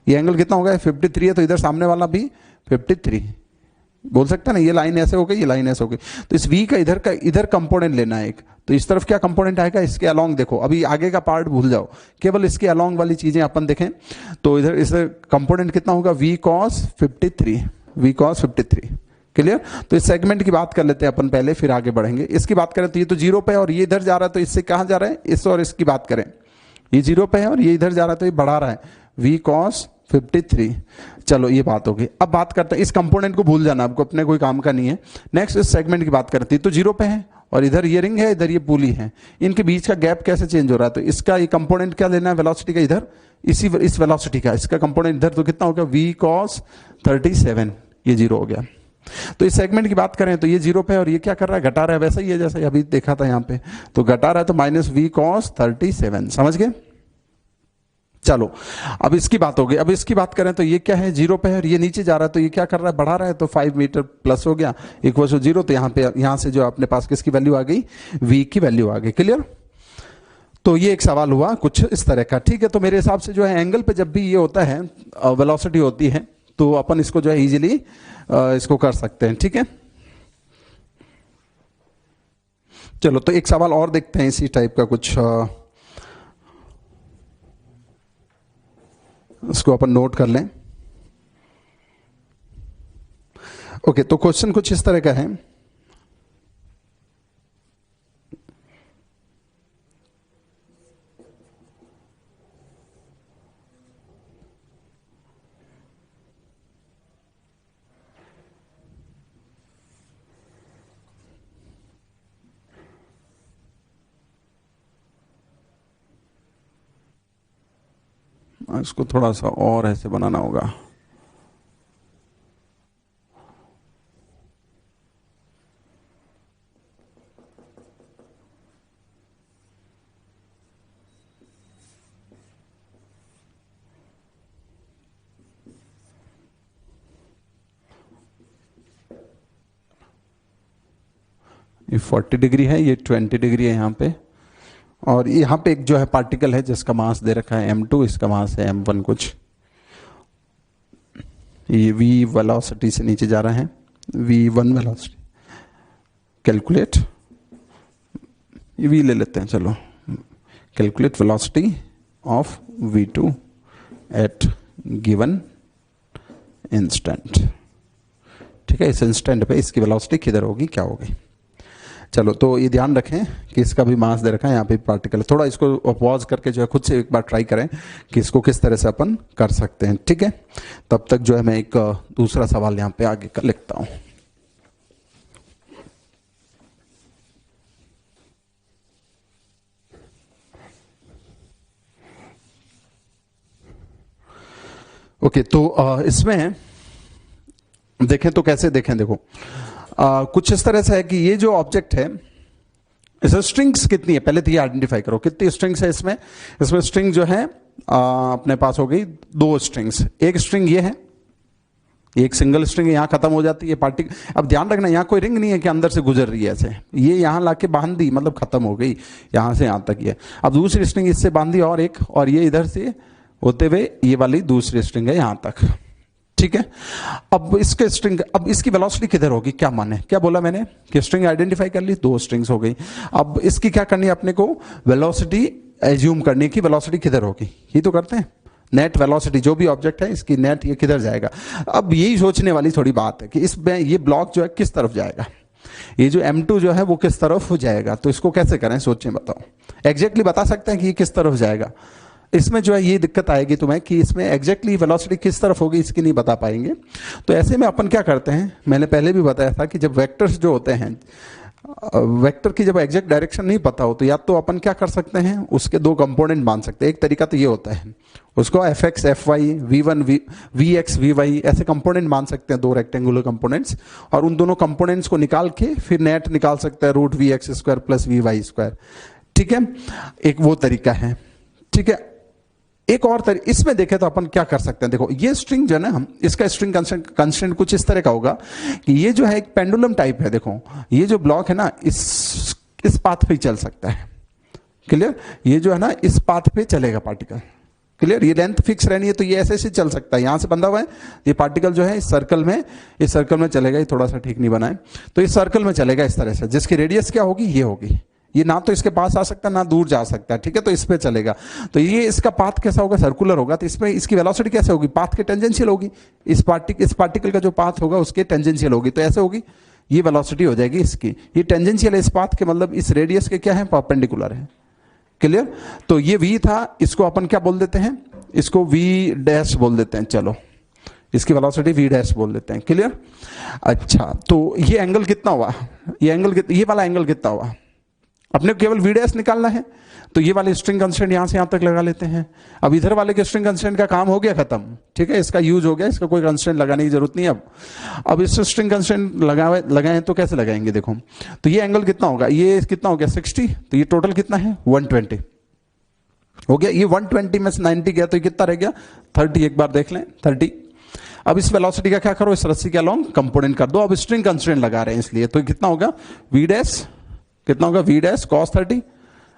ये एंगल कितना होगा, 53 है, तो इधर सामने वाला भी 53 बोल सकते हैं ना। ये लाइन ऐसे हो गई, ये लाइन ऐसे हो गई, तो इस v का इधर कंपोनेंट लेना है एक, तो इस तरफ क्या कंपोनेंट आएगा, इसके अलोंग। देखो अभी आगे का पार्ट भूल जाओ, केवल इसके अलोंग वाली चीजें अपन देखें, तो इधर इस कंपोनेंट कितना होगा, v cos 53, v cos 53। Clear? तो इस सेगमेंट की बात कर लेते हैं अपन पहले, फिर आगे बढ़ेंगे। इसकी बात करें तो ये तो 0 पे है और ये इधर जा रहा है, तो इससे कहां जा रहा है, इस और इसकी बात करें, ये 0 पे है और ये इधर जा रहा है, तो ये बढ़ा रहा है, v cos 53। चलो ये बात होगी। अब बात करते हैं, इस कंपोनेंट को भूल जाना, आपको अपने कोई काम का नहीं है। नेक्स्ट इस सेगमेंट की बात करते हैं, तो 0 पे है और इधर ये रिंग है, इधर ये पुली है, इनके बीच का गैप कैसे चेंज हो रहा है, तो इसका ये कंपोनेंट क्या लेना है वेलोसिटी का, इधर इस वेलोसिटी का इसका कंपोनेंट इधर, तो कितना हो गया, v cos 37, ये 0 हो गया। तो इस सेगमेंट की बात करें तो ये 0 पे है और ये क्या कर रहा है, घटा रहा है, वैसा ही है जैसा अभी देखा था यहाँ पे, तो घटा रहा है, तो माइनस v cos 37। समझ गए? चलो अब इसकी बात हो गई। अब इसकी बात करें तो ये क्या है, 0 पे है और ये नीचे जा रहा है, तो ये क्या कर रहा है, बढ़ा रहा है, तो 5 मीटर प्लस हो गया, इक्वल टू 0। तो यहाँ पे यहाँ से जो अपने पास किसकी वैल्यू आ गई, v की वैल्यू आ गई। क्लियर? तो ये एक सवाल हुआ कुछ इस तरह का। ठीक है, तो मेरे हिसाब से जो है एंगल पे जब भी ये होता है, वेलोसिटी होती है, तो अपन इसको जो है इजीली इसको कर सकते हैं। ठीक है, चलो तो एक सवाल और देखते हैं इसी टाइप का कुछ, उसको अपन नोट कर लें। ओके, तो क्वेश्चन कुछ इस तरह का है, इसको थोड़ा सा और ऐसे बनाना होगा। ये 40 डिग्री है, ये 20 डिग्री है यहाँ पे, और यहाँ पे एक जो है पार्टिकल है जिसका मास दे रखा है m2, इसका मास है m1 कुछ। ये v वेलोसिटी से नीचे जा रहा है, v1 वेलोसिटी, कैलकुलेट, ये v ले लेते हैं, चलो calculate velocity of v2 at given instant. ठीक है, इस इंस्टेंट पे इसकी वेलोसिटी किधर होगी, क्या होगी। चलो, तो ये ध्यान रखें कि इसका भी मास दे रखा है, यहाँ पे पार्टिकल। थोड़ा इसको पॉज करके जो है खुद से एक बार ट्राई करें कि इसको किस तरह से अपन कर सकते हैं, ठीक है। तब तक जो है मैं एक दूसरा सवाल यहाँ पे आगे का लिखता हूँ। ओके, तो इसमें देखें तो कैसे देखें, देखो कुछ इस तरह से है कि ये जो ऑब्जेक्ट है इसमें स्ट्रिंग्स कितनी है, पहले तो ये आइडेंटिफाई करो कितनी स्ट्रिंग्स है इसमें। इसमें स्ट्रिंग जो है अपने पास हो गई 2 स्ट्रिंग्स। एक स्ट्रिंग ये है, एक सिंगल स्ट्रिंग यहां खत्म हो जाती है पार्टिकल। अब ध्यान रखना यहां कोई रिंग नहीं है कि अंदर से गुजर रही है ऐसे, ये यहां लाके बांध दी मतलब खत्म हो गई, यहां से यहां तक ये। अब दूसरी स्ट्रिंग इससे बांधी और एक, और ये इधर से होते हुए ये वाली दूसरी स्ट्रिंग है यहां तक, ठीक है। अब इसके स्ट्रिंग, अब इसकी वेलोसिटी किधर होगी, क्या माने, क्या बोला मैंने कि स्ट्रिंग आइडेंटिफाई कर ली, 2 स्ट्रिंग्स हो गई। अब इसकी क्या करनी है अपने को, वेलोसिटी एज्यूम करनी की वेलोसिटी किधर होगी, ये तो करते हैं। नेट वेलोसिटी जो भी ऑब्जेक्ट है इसकी नेट ये किधर जाएगा। अब यही सोचने वाली थोड़ी बात है कि इसमें ये ब्लॉक जो है किस तरफ जाएगा, ये जो M2 जो है वो किस तरफ हो जाएगा। तो इसको कैसे करें, सोचें, बताओ। एग्जैक्टली बता सकते हैं कि ये किस तरफ जाएगा। इसमें जो है ये दिक्कत आएगी तुम्हें कि इसमें एग्जैक्टली वेलोसिटी किस तरफ होगी इसकी नहीं बता पाएंगे। तो ऐसे में अपन क्या करते हैं, मैंने पहले भी बताया था कि जब वेक्टर्स जो होते हैं, वेक्टर की जब एग्जैक्ट डायरेक्शन नहीं पता हो तो या तो अपन क्या कर सकते हैं, उसके 2 कंपोनेंट मान सकते हैं। एक तरीका तो ये होता है उसको fx fy v1 vx vy ऐसे कंपोनेंट मान सकते हैं, 2 रेक्टेंगुलर कंपोनेंट्स, और उन दोनों कंपोनेंट्स को निकाल के फिर नेट निकाल सकते हैं √vx² प्लस vy², ठीक है। एक वो तरीका है, ठीक है। एक और इसमें देखें तो अपन क्या कर सकते हैं, देखो ये स्ट्रिंग जो है ना, हम इसका स्ट्रिंग कंस्ट्रेंट कुछ इस तरह का होगा कि ये जो है एक पेंडुलम टाइप है। देखो ये जो ब्लॉक है ना इस पाथ पे चल सकता है, क्लियर। ये जो है ना इस पाथ पे चलेगा पार्टिकल, क्लियर। ये लेंथ फिक्स रहनी है तो ये ऐसे चल सकता है, यहां से बंधा हुआ है ये पार्टिकल जो है इस सर्कल में चलेगा। ये थोड़ा सा ठीक नहीं बना है, तो इस सर्कल में चलेगा इस तरह से, जिसकी रेडियस क्या होगी, ये होगी। ये ना तो इसके पास आ सकता है ना दूर जा सकता है, ठीक है। तो इस पे चलेगा, तो ये इसका पाथ कैसा होगा, सर्कुलर होगा। तो इसमें इसकी वेलोसिटी कैसे होगी, पाथ के टेंजेंशियल होगी। इस पार्टिकल का जो पाथ होगा उसके टेंजेंशियल होगी, तो ऐसे होगी। ये वेलोसिटी हो जाएगी इसकी, ये टेंजेंशियल है इस पाथ के, मतलब इस रेडियस के क्या है, परपेंडिकुलर है, क्लियर। तो ये v था, इसको अपन क्या बोल देते हैं, इसको v' बोल देते हैं। चलो इसकी वेलोसिटी v' बोल देते हैं, क्लियर। अच्छा, तो ये एंगल कितना हुआ, ये वाला एंगल कितना हुआ, अपने को केवल v' निकालना है। तो ये वाले स्ट्रिंग कंस्ट्रेंट यहां से यहां तक लगा लेते हैं। अब इधर वाले के स्ट्रिंग कंस्ट्रेंट का काम हो गया खत्म, ठीक है। इसका यूज हो गया, इसका कोई कंस्ट्रेंट लगाने की जरूरत नहीं। अब इस स्ट्रिंग कंस्ट्रेंट लगाए तो कैसे लगाएंगे, देखो। तो ये एंगल कितना होगा, ये कितना हो गया 60, तो ये टोटल कितना है 120 हो गया। ये 120 में से 90 गया तो ये कितना रह गया 30, एक बार देख लें 30। अब इस वेलोसिटी का क्या करो, इस रस्सी के अलोंग कंपोनेंट कर दो। अब स्ट्रिंग कंस्ट्रेंट लगा रहे हैं इसलिए, तो कितना होगा v' कितना होगा v' cos 30।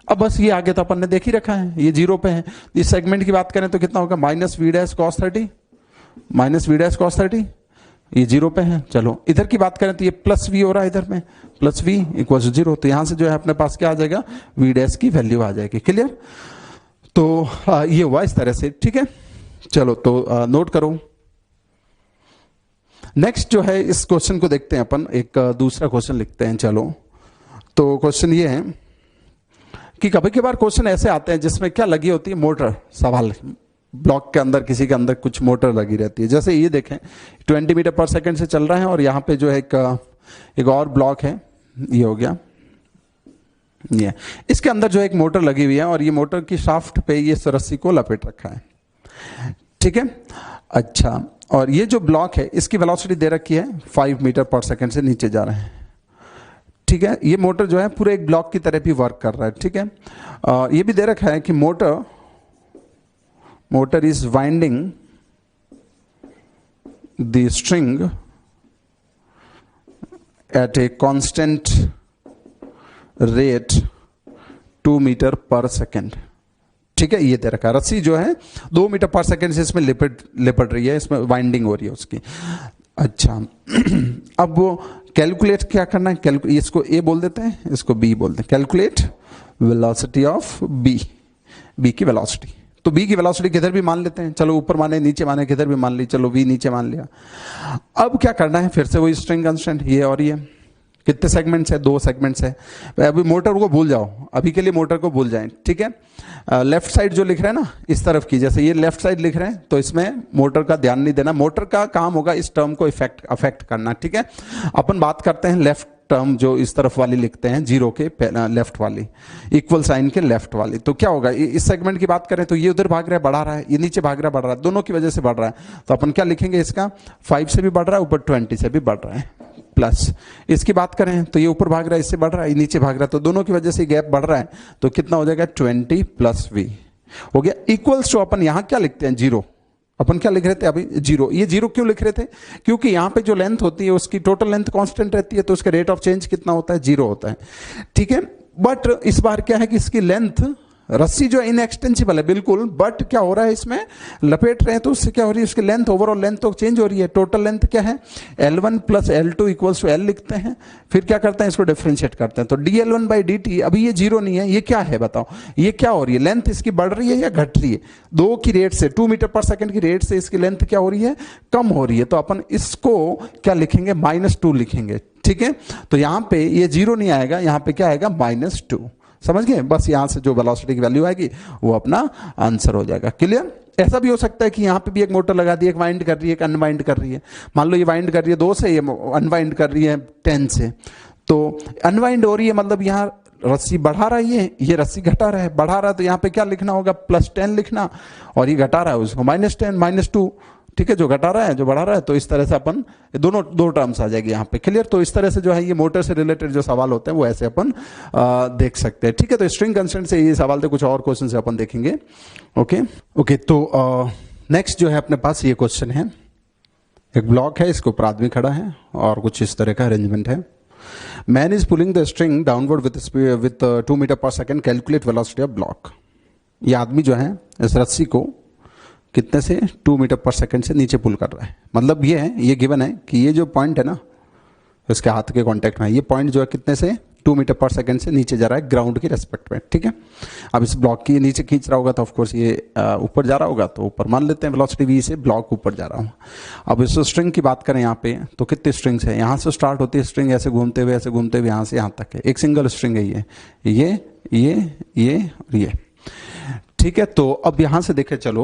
अब बस ये आगे तो अपन ने देख ही रखा है, ये 0 पे है। इस सेगमेंट की बात करें तो कितना होगा -v' cos 30, -v' cos 30, ये 0 पे है। चलो इधर की बात करें तो ये प्लस v हो रहा है इधर में, प्लस v = 0। तो यहां से जो है अपने पास क्या आ जाएगा, v' की वैल्यू आ जाएगी, क्लियर। तो ये हुआ इस तरह से, ठीक है। चलो तो नोट करो। नेक्स्ट जो है इस क्वेश्चन को देखते हैं अपन, एक दूसरा क्वेश्चन लिखते हैं। चलो तो क्वेश्चन ये है कि कभी कभार क्वेश्चन ऐसे आते हैं जिसमें क्या लगी होती है, मोटर। सवाल ब्लॉक के अंदर किसी के अंदर कुछ मोटर लगी रहती है। जैसे ये देखें 20 मीटर पर सेकंड से चल रहा है और यहाँ पे जो है एक और ब्लॉक है, ये हो गया ये। इसके अंदर जो एक मोटर लगी हुई है और ये मोटर की शाफ्ट पे ये रस्सी को लपेट रखा है, ठीक है। अच्छा, और ये जो ब्लॉक है इसकी वेलोसिटी दे रखी है 5 मीटर पर सेकंड से नीचे जा रहे हैं, ठीक है। ये मोटर जो है पूरे एक ब्लॉक की तरह भी वर्क कर रहा है, ठीक है। ये भी दे रखा है कि motor is winding the string at a constant rate 2 metre per second, ठीक है। ये दे रखा है, रस्सी जो है 2 मीटर पर सेकेंड से इसमें लिपट रही है, इसमें वाइंडिंग हो रही है उसकी। अच्छा अब वो कैलकुलेट क्या करना है, इसको ए बोल देते हैं, इसको बी बोलते हैं। कैलकुलेट वेलोसिटी ऑफ बी की वेलोसिटी। तो बी की वेलोसिटी किधर भी मान लेते हैं, चलो ऊपर माने नीचे माने किधर भी मान ली, चलो वी नीचे मान लिया। अब क्या करना है, फिर से वही स्ट्रिंग कंस्टेंट ये और ये, कितने सेगमेंट्स है? 2 सेगमेंट्स है। अभी मोटर को भूल जाओ, अभी के लिए मोटर को भूल जाएं, ठीक है। लेफ्ट साइड जो लिख रहे हैं ना इस तरफ की, जैसे ये लेफ्ट साइड लिख रहे हैं तो इसमें मोटर का ध्यान नहीं देना, मोटर का काम होगा इस टर्म को अफेक्ट करना, ठीक है। अपन बात करते हैं लेफ्ट टर्म जो इस तरफ वाली लिखते हैं, जीरो के लेफ्ट वाली, इक्वल साइन के लेफ्ट वाली। तो क्या होगा, इस सेगमेंट की बात करें तो ये उधर भाग रहा है, बढ़ा रहा है, ये नीचे भाग रहा है, बढ़ रहा है, दोनों की वजह से बढ़ रहा है। तो अपन क्या लिखेंगे, इसका 5 से भी बढ़ रहा है, ऊपर 20 से भी बढ़ रहा है, प्लस इसकी बात करें तो ये ऊपर भाग रहा है, इससे बढ़ रहा है, ये नीचे भाग रहा है, तो दोनों की वजह से गैप बढ़ रहा है। तो कितना हो जाएगा, 20 प्लस v हो गया, इक्वल्स टू अपन यहां क्या लिखते हैं, जीरो। अपन क्या लिख रहे थे अभी, जीरो। ये जीरो क्यों लिख रहे थे, क्योंकि यहां पे जो लेंथ होती है उसकी टोटल लेंथ कांस्टेंट रहती है, तो उसका रेट ऑफ चेंज कितना होता है, जीरो होता है, ठीक है। बट इस बार क्या है कि इसकी लेंथ, रस्सी जो इनएक्सटेंसिबल है बिल्कुल, बट क्या हो रहा है इसमें लपेट रहे हैं तो उससे क्या हो रही है, उसकी लेंथ, ओवरऑल लेंथ तो चेंज हो रही है। टोटल लेंथ क्या है, L1 plus L2 equals to L लिखते हैं, फिर क्या करते हैं, इसको डिफरेंशिएट करते हैं। तो dL1 बाई dt, अभी ये जीरो नहीं है, ये क्या है बताओ, ये क्या हो रही है, लेंथ इसकी बढ़ रही है या घट रही है? 2 की रेट से, 2 मीटर पर सेकंड की रेट से इसकी लेंथ क्या हो रही है, कम हो रही है। तो अपन इसको क्या लिखेंगे, -2 लिखेंगे, ठीक है। तो यहां पे ये जीरो नहीं आएगा, यहां पे क्या आएगा, -2, समझ गए। बस यहां से जो वेलोसिटी की वैल्यू आएगी वो अपना आंसर हो जाएगा, क्लियर। ऐसा भी हो सकता है कि यहां पे भी एक मोटर लगा दी, एक वाइंड कर रही है, एक अनवाइंड कर रही है। मान लो ये वाइंड कर रही है 2 से, ये अनवाइंड कर रही है 10 से। तो अनवाइंड हो रही है मतलब यहां रस्सी बढ़ा रही है, ये रस्सी घटा रहा है, बढ़ा रहा है, तो यहां पे क्या लिखना होगा, +10 लिखना, और ये घटा रहा है उसको -10 -2, ठीक है। जो घटा रहा है, जो बढ़ा रहा है, तो इस तरह से अपन दोनों 2 टर्म्स आ जाएगी यहाँ पे, क्लियर। तो इस तरह से जो है ये मोटर से रिलेटेड जो सवाल होते हैं वो ऐसे अपन देख सकते हैं, ठीक है। तो स्ट्रिंग कंस्टेंट से ये सवाल थे, कुछ और क्वेश्चन से अपन देखेंगे, ओके। तो नेक्स्ट जो है अपने पास ये क्वेश्चन है, एक ब्लॉक है, इसके ऊपर आदमी खड़ा है और कुछ इस तरह का अरेंजमेंट है। Man is pulling the string downward with 2 metre per second, calculate velocity of block. ये आदमी जो है इस रस्सी को कितने से, 2 मीटर पर सेकंड से नीचे पुल कर रहा है। मतलब ये है, ये गिवन है कि ये जो पॉइंट है ना इसके हाथ के कांटेक्ट में, ये पॉइंट जो है कितने से, 2 मीटर पर सेकंड से नीचे जा रहा है ग्राउंड की रेस्पेक्ट में, ठीक है। अब इस ब्लॉक की नीचे खींच रहा होगा तो ऑफकोर्स ये ऊपर जा रहा होगा, तो ऊपर मान लेते हैं वेलोसिटी v से, ब्लॉक ऊपर जा रहा हूँ। अब इस स्ट्रिंग की बात करें यहाँ पे, तो कितने स्ट्रिंग्स है, यहाँ से स्टार्ट होती है स्ट्रिंग, ऐसे घूमते हुए यहाँ से यहाँ तक है, एक सिंगल स्ट्रिंग है ये और ये, ठीक है। तो अब यहाँ से देखे चलो,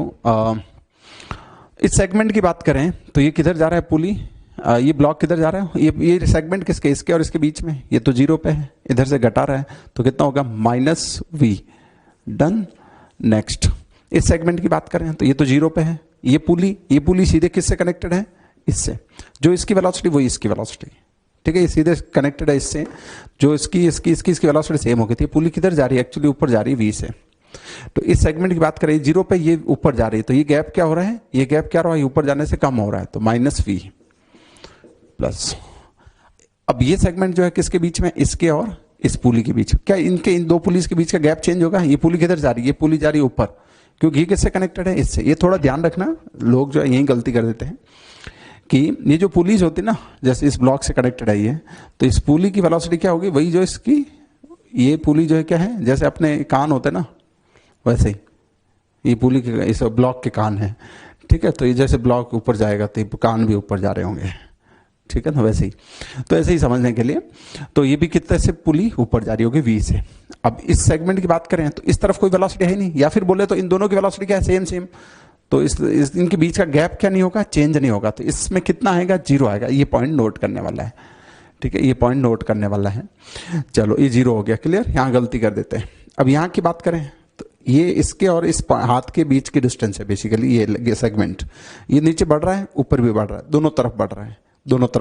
इस सेगमेंट की बात करें तो ये किधर जा रहा है, पुली, ये ब्लॉक किधर जा रहा है, ये सेगमेंट किसके, इसके और इसके बीच में, ये तो जीरो पे है, इधर से घटा रहा है, तो कितना होगा, -v, डन। नेक्स्ट इस सेगमेंट की बात करें तो ये तो जीरो पे है, ये पुली सीधे किससे कनेक्टेड है, इससे, जो इसकी वेलोसिटी वही इसकी वेलोसिटी, ठीक है। ये सीधे कनेक्टेड है इससे, जो इसकी वेलोसिटी सेम हो गई थी। पुली किधर जा रही है, एक्चुअली ऊपर जा रही है v से। तो इस सेगमेंट की बात करें, जीरो पे ये ऊपर जा रही है, तो ये गैप क्या हो रहा है, ये गैप क्या रहा है, ऊपर जाने से कम हो रहा है, तो -v प्लस। अब ये सेगमेंट जो है किसके बीच में, इसके और इस पुली के बीच, क्या इनके इन 2 पुलिस के बीच का गैप चेंज होगा, ये पुली किधर जा रही है, ये पुली जा रही है ऊपर, क्योंकि ये किससे कनेक्टेड है, इससे। ये थोड़ा ध्यान रखना, लोग जो है यही गलती कर देते हैं कि ये जो पुलिस होती है ना, जैसे इस ब्लॉक से कनेक्टेड है ये, तो इस पुली की वेलोसिटी क्या होगी, वही जो इसकी, ये पुली जो है क्या है, जैसे अपने कान होते ना वैसे ही ये पुली के, इस ब्लॉक के कान है, ठीक है। तो ये जैसे ब्लॉक ऊपर जाएगा तो कान भी ऊपर जा रहे होंगे, ठीक है ना, वैसे ही। तो ऐसे ही समझने के लिए, तो ये भी कितने से पुली ऊपर जा रही होगी v से। अब इस सेगमेंट की बात करें तो इस तरफ कोई वेलोसिटी है नहीं, या फिर बोले तो इन दोनों की वेलोसिटी क्या है, सेम। तो इस इनके बीच का गैप क्या नहीं होगा, चेंज नहीं होगा, तो इसमें कितना आएगा, जीरो आएगा। ये पॉइंट नोट करने वाला है, ठीक है, ये पॉइंट नोट करने वाला है। चलो ये जीरो हो गया, क्लियर। यहाँ गलती कर देते हैं। अब यहाँ की बात करें तो ये इसके और इस हाथ के बीच की डिस्टेंस है बेसिकली, ये सेगमेंट, ये नीचे बढ़ रहा है, ऊपर भी बढ़ रहा है, दोनों तरफ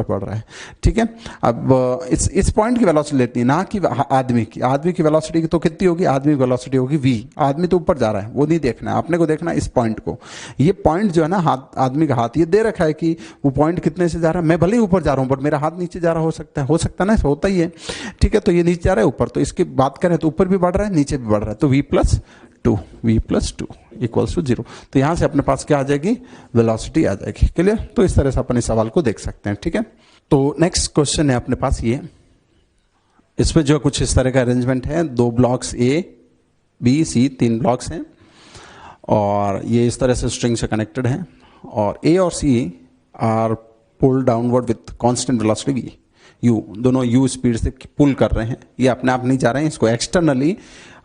बढ़ रहा है, ठीक है। अब इस पॉइंट की वेलोसिटी लेनी है, ना कि आदमी की वेलोसिटी तो कितनी होगी, आदमी की वेलोसिटी होगी v। आदमी तो ऊपर जा रहा है, वो नहीं देखना है, आपने को देखना है इस पॉइंट को। ये पॉइंट जो है ना, हाथ, आदमी का हाथ, ये दे रखा है कि वो पॉइंट कितने से जा रहा है। मैं भले ही ऊपर जा रहा हूँ बट मेरा हाथ नीचे जा रहा हो सकता है ना, होता ही है, ठीक है। तो ये नीचे जा रहा है, ऊपर, तो इसकी बात करें तो ऊपर भी बढ़ रहा है, नीचे भी बढ़ रहा है, तो v प्लस 2 इक्वल्स टू 0। तो यहां से अपने पास क्या आ जाएगी, वेलोसिटी आ जाएगी, क्लियर। तो इस तरह से अपन इस सवाल को देख सकते हैं, ठीक है। तो नेक्स्ट क्वेश्चन है अपने पास ये, इसमें जो कुछ इस तरह का अरेंजमेंट है, 2 blocks A B C, 3 blocks हैं, और ये इस तरह से स्ट्रिंग से कनेक्टेड है, और A और C are pulled downward with constant velocity v। U, दोनों यू स्पीड से पुल कर रहे हैं, ये अपने आप नहीं जा रहे हैं, इसको एक्सटर्नली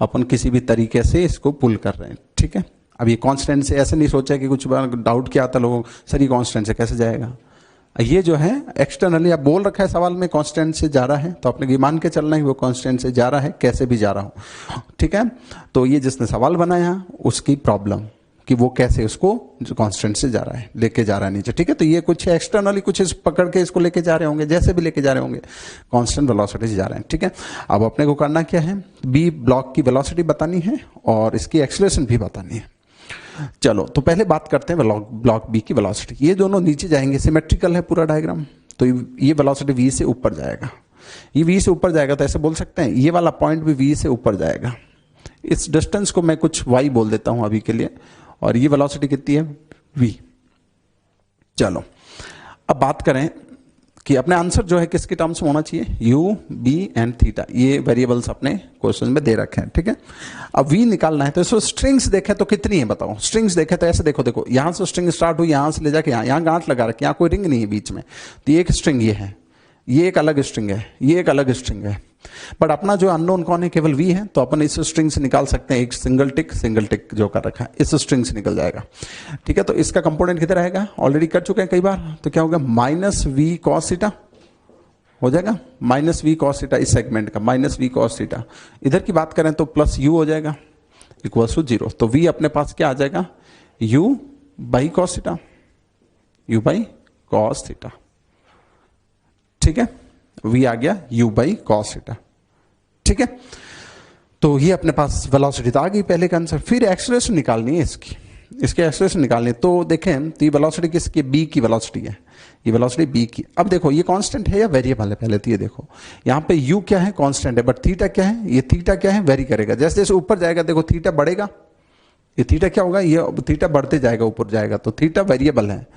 अपन किसी भी तरीके से इसको पुल कर रहे हैं, ठीक है। अब ये कांस्टेंट से ऐसे नहीं सोचा कि कुछ बार डाउट क्या आता लोगों को, सर ये कांस्टेंट से कैसे जाएगा, ये जो है एक्सटर्नली आप बोल रखा है सवाल में कांस्टेंट से जा रहा है, तो आपने ये मान के चलना है वो कांस्टेंट से जा रहा है, कैसे भी जा रहा हो, ठीक है। तो ये जिसने सवाल बनाया उसकी प्रॉब्लम कि वो कैसे उसको जो कांस्टेंट से जा रहा है लेके जा रहा है नीचे, ठीक है। तो ये कुछ एक्सटर्नली कुछ इस पकड़ के इसको लेके जा रहे होंगे, जैसे भी लेके जा रहे होंगे कांस्टेंट वेलोसिटी से जा रहे हैं, ठीक है। अब अपने को करना क्या है, बी ब्लॉक की वेलोसिटी बतानी है और इसकी एक्सेलरेशन भी बतानी है। चलो तो पहले बात करते हैं ब्लॉक बी की वेलोसिटी। ये दोनों नीचे जाएंगे, सिमेट्रिकल है पूरा डायग्राम, तो ये वेलोसिटी वी से ऊपर जाएगा, ये वी से ऊपर जाएगा, तो ऐसे बोल सकते हैं ये वाला पॉइंट भी वी से ऊपर जाएगा। इस डिस्टेंस को मैं कुछ वाई बोल देता हूं अभी के लिए, और ये वेलोसिटी कितनी है वी। चलो अब बात करें कि अपने आंसर जो है किसके टर्म्स में होना चाहिए, यू बी एंड थीटा, ये वेरिएबल्स अपने क्वेश्चन में दे रखे हैं, ठीक है। अब वी निकालना है, तो इसको स्ट्रिंग्स देखें तो कितनी है बताओ, स्ट्रिंग्स देखें तो ऐसे देखो, देखो यहां से स्ट्रिंग स्टार्ट हुई, यहां से ले जाके यहाँ गांठ लगा रखी, यहाँ कोई रिंग नहीं है बीच में, तो ये एक स्ट्रिंग ये है, ये एक अलग स्ट्रिंग है, ये एक अलग स्ट्रिंग है, बट अपना जो अननोन कौन है, केवल वी है, तो अपन इस स्ट्रिंग से निकाल सकते हैं एक सिंगल टिक जो कर रखा है, इस स्ट्रिंग से निकल जाएगा, ठीक है। तो इसका कंपोनेंट कितना रहेगा, ऑलरेडी कर चुके हैं कई बार, तो क्या होगा माइनस वी कॉस थीटा हो जाएगा, माइनस वी कॉस थीटा, इस सेगमेंट का माइनस वी कॉस थीटा, इधर की बात करें तो प्लस यू हो जाएगा इक्वल्स टू 0, तो वी अपने पास क्या आ जाएगा, you by cos theta, you by cos theta, ठीक है। वी आ गया यू बाई कॉस थीटा, ठीक है। तो ये अपने पास वेलोसिटी तो आ गई पहले का आंसर। फिर एक्सेलरेशन निकालनी है इसकी एक्सेलरेशन निकालनी है, तो देखें तो ये वेलोसिटी किसकी, बी की वेलोसिटी है, ये वेलोसिटी बी की। अब देखो ये कांस्टेंट है या वेरिएबल है, पहले तो ये देखो, यहाँ पे यू क्या है, कांस्टेंट है, बट थीटा क्या है, ये थीटा क्या है, वेरी करेगा, जैसे जैसे ऊपर जाएगा देखो थीटा बढ़ेगा, ये थीटा क्या होगा, ये थीटा बढ़ते जाएगा, ऊपर जाएगा, तो थीटा वेरिएबल है,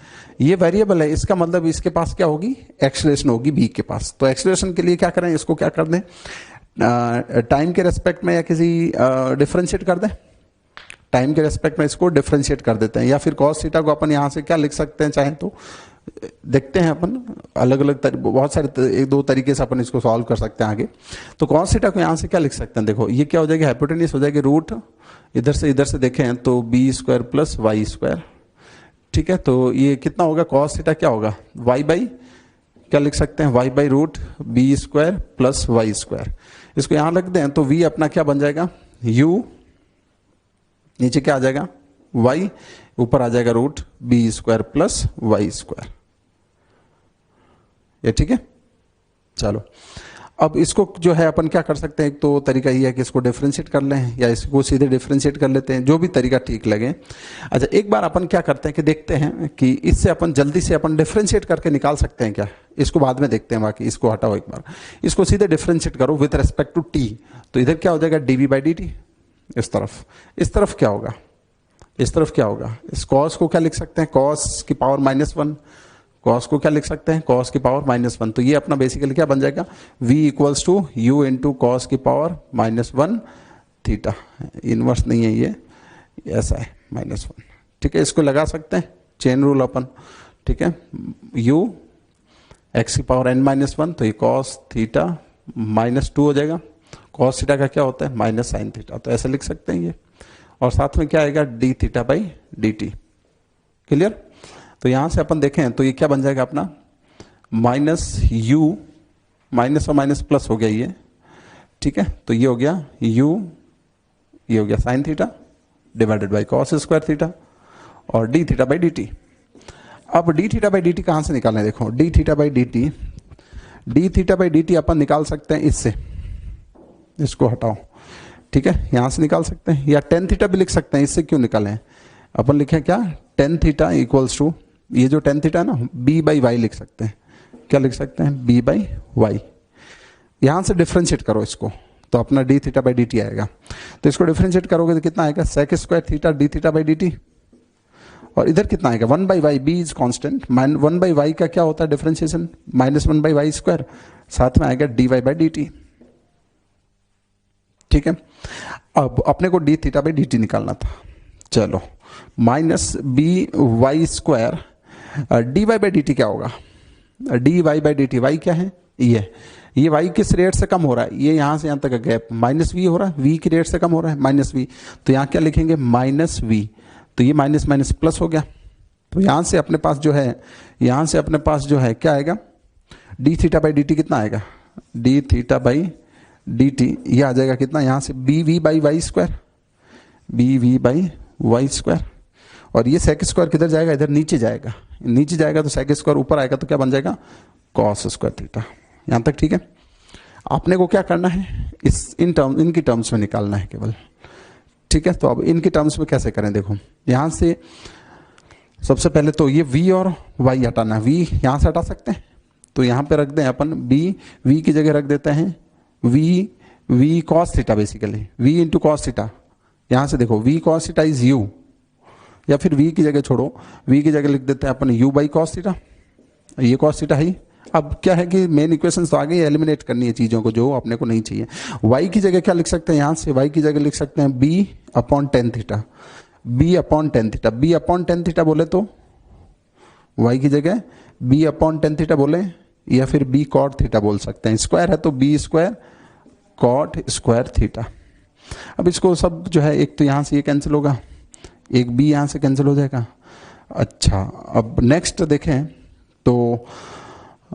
ये वेरिएबल है, इसका मतलब इसके पास क्या होगी, एक्सेलरेशन होगी बी के पास। तो एक्सेलरेशन के लिए क्या करें, इसको क्या कर दें, टाइम के रेस्पेक्ट में या किसी डिफरेंशिएट कर दें, टाइम के रेस्पेक्ट में इसको डिफरेंशिएट कर देते हैं, या फिर कॉस थीटा को अपन यहाँ से क्या लिख सकते हैं, चाहे तो देखते हैं अपन अलग अलग बहुत सारे एक दो तरीके से अपन इसको सॉल्व कर सकते हैं आगे। तो कॉस थीटा को यहाँ से क्या लिख सकते हैं, देखो ये क्या हो जाएगी, हाइपोटेन्यूज हो जाएगी रूट, इधर से देखें तो B square plus Y square, ठीक है। तो ये कितना होगा, कॉस थीटा क्या होगा, वाई बाई क्या लिख सकते हैं, Y by root B square plus Y square, इसको यहां रख दें तो वी अपना क्या बन जाएगा, यू नीचे क्या आ जाएगा, वाई ऊपर आ जाएगा root B square plus Y square, ये ठीक है। चलो अब इसको जो है अपन क्या कर सकते हैं, एक तो तरीका ये है कि इसको डिफरेंशिएट कर लें या इसको सीधे डिफरेंशिएट कर लेते हैं, जो भी तरीका ठीक लगे। अच्छा एक बार अपन क्या करते हैं कि देखते हैं कि इससे अपन जल्दी से अपन डिफरेंशिएट करके निकाल सकते हैं क्या, इसको बाद में देखते हैं, बाकी इसको हटाओ एक बार, इसको सीधे डिफरेंशिएट करो विथ रेस्पेक्ट टू टी, तो इधर क्या हो जाएगा डीवी बाई डी टी, इस तरफ क्या होगा, इस तरफ क्या होगा, इस कॉस को क्या लिख सकते हैं, कॉस की पावर -1, कॉस को क्या लिख सकते हैं, कॉस की पावर -1, तो ये अपना बेसिकली क्या बन जाएगा, v equals to u into cos की पावर -1 थीटा, इनवर्स नहीं है ये ऐसा है -1, ठीक है। इसको लगा सकते हैं चेन रूल अपन, ठीक है, u x की पावर n-1, तो ये कॉस थीटा -2 हो जाएगा, कॉस थीटा का क्या होता है माइनस साइन थीटा, तो ऐसे लिख सकते हैं ये, और साथ में क्या आएगा D theta by D T, clear. तो यहां से अपन देखें तो ये क्या बन जाएगा अपना माइनस यू, माइनस और माइनस प्लस हो गया ये, ठीक है। तो ये हो गया यू, ये हो गया sine theta divided by cos square theta और D theta by D T. अब D theta by D T कहां से निकालना है, देखो D theta by D T, D theta by D T अपन निकाल सकते हैं इससे, इसको हटाओ, ठीक है, यहां से निकाल सकते हैं, या टेन थीटा भी लिख सकते हैं, इससे क्यों निकालें, अपन लिखें क्या टेन थीटा इक्वल्स टू, ये जो टेन थीटा है ना बी बाई वाई लिख सकते हैं, क्या लिख सकते हैं बी बाई वाई, यहां से डिफरेंशिएट करो इसको तो अपना D theta by D T आएगा, तो इसको डिफरेंशिएट करोगे तो कितना आएगा sec square theta D theta by D T, और इधर कितना आएगा 1 by Y, B is constant, 1 by Y का क्या होता है डिफरेंशिएशन -1 बाई वाई स्क्वायर, साथ में आएगा D Y by D T, ठीक है। अब अपने को D theta by D T निकालना था, चलो minus B Y square D Y by D T क्या होगा, D Y by D T, Y क्या है ये y किस रेट से कम हो रहा है, ये यहाँ से यहाँ तक का गैप माइनस वी हो रहा है, v की रेट से कम हो रहा है माइनस वी, तो यहाँ क्या लिखेंगे माइनस वी, तो ये माइनस माइनस प्लस हो गया। तो यहाँ से अपने पास जो है, यहाँ से अपने पास जो है क्या आएगा, D theta by D T कितना आएगा, D theta by D T, ये आ जाएगा कितना यहाँ से B V by Y square, B V by Y square, और ये सेक स्क्वायर किधर जाएगा, इधर नीचे जाएगा, नीचे जाएगा तो सेक स्क्वायर ऊपर आएगा तो क्या बन जाएगा कॉस स्क्वायर थीटा। यहाँ तक ठीक है। आपने को क्या करना है, इनकी टर्म्स में निकालना है केवल, ठीक है। तो अब इनकी टर्म्स में कैसे करें, देखो यहाँ से सबसे पहले तो ये v और y हटाना, v यहाँ से हटा सकते हैं, तो यहाँ पे रख दें अपन v की जगह रख देते हैं v cos theta, basically v into cos theta. यहाँ से देखो v cos theta is u, या फिर v की जगह छोड़ो, v की जगह लिख देते हैं अपन u बाई कॉस थीटा, ये कॉस थीटा है। अब क्या है कि मेन इक्वेशन तो आगे एलिमिनेट करनी है चीज़ों को जो अपने को नहीं चाहिए। y की जगह क्या लिख सकते हैं, यहाँ से y की जगह लिख सकते हैं b upon tan theta, b upon tan theta, b upon tan theta बोले तो y की जगह b अपॉन टेन थीटा बोले, या फिर b कॉट थीटा बोल सकते हैं, स्क्वायर है तो b square cot square theta. अब इसको सब जो है, एक तो यहाँ से ये कैंसिल होगा, एक b यहाँ से कैंसिल हो जाएगा। अच्छा, अब नेक्स्ट देखें तो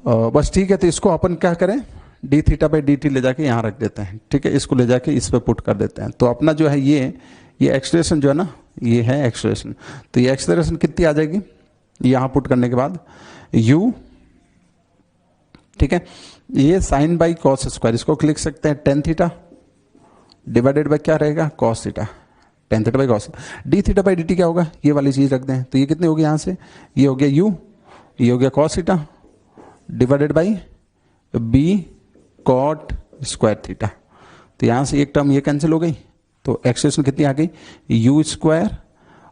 बस ठीक है, तो इसको अपन क्या करें, D theta by D T ले जाके यहाँ रख देते हैं, ठीक है, इसको ले जाके इस पे पुट कर देते हैं। तो अपना जो है ये एक्सलेशन जो है ना, ये है एक्सलेशन, तो ये एक्सलेशन कितनी आ जाएगी यहाँ पुट करने के बाद u, ठीक है, ये साइन बाई कॉस स्क्वायर, इसको लिख सकते हैं टेन थीटा डिवाइडेड बाई क्या रहेगा cos theta, tan theta by cos, D theta by D T क्या होगा, ये वाली चीज रख दें, तो ये कितने हो गए यहाँ से, ये हो गया u, ये हो गया cos theta divided by b cot square theta. तो यहाँ से एक टर्म ये कैंसिल हो गई, तो एक्सप्रेशन कितनी आ गई u स्क्वायर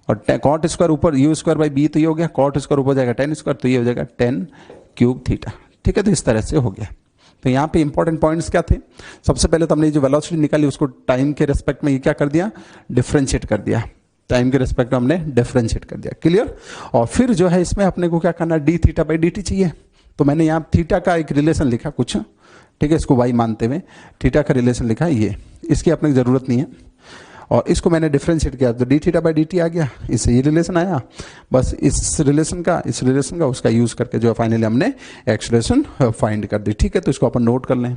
और कॉट स्क्वायर ऊपर u स्क्वायर बाई b, तो ये हो गया कॉट स्क्वायर ऊपर जाएगा टेन स्क्वायर, तो ये हो जाएगा टेन क्यूब थीटा, ठीक है। तो इस तरह से हो गया। तो यहाँ पे इंपॉर्टेंट पॉइंट्स क्या थे, सबसे पहले तो हमने जो वेलोसिटी निकाली उसको टाइम के रेस्पेक्ट में ये क्या कर दिया, डिफरेंशिएट कर दिया, टाइम के रेस्पेक्ट में हमने डिफरेंशिएट कर दिया, क्लियर। और फिर जो है इसमें अपने को क्या करना, D theta by D T चाहिए, तो मैंने यहाँ थीटा का एक रिलेशन लिखा कुछ, ठीक है, इसको y मानते हुए थीटा का रिलेशन लिखा है ये, इसकी अपने जरूरत नहीं है, और इसको मैंने डिफरेंशिएट किया तो D theta by D T आ गया, इससे ये रिलेशन आया, बस इस रिलेशन का उसका यूज करके जो फाइनली हमने एक्सप्रेशन फाइंड कर दी, ठीक है। तो इसको अपन नोट कर लें।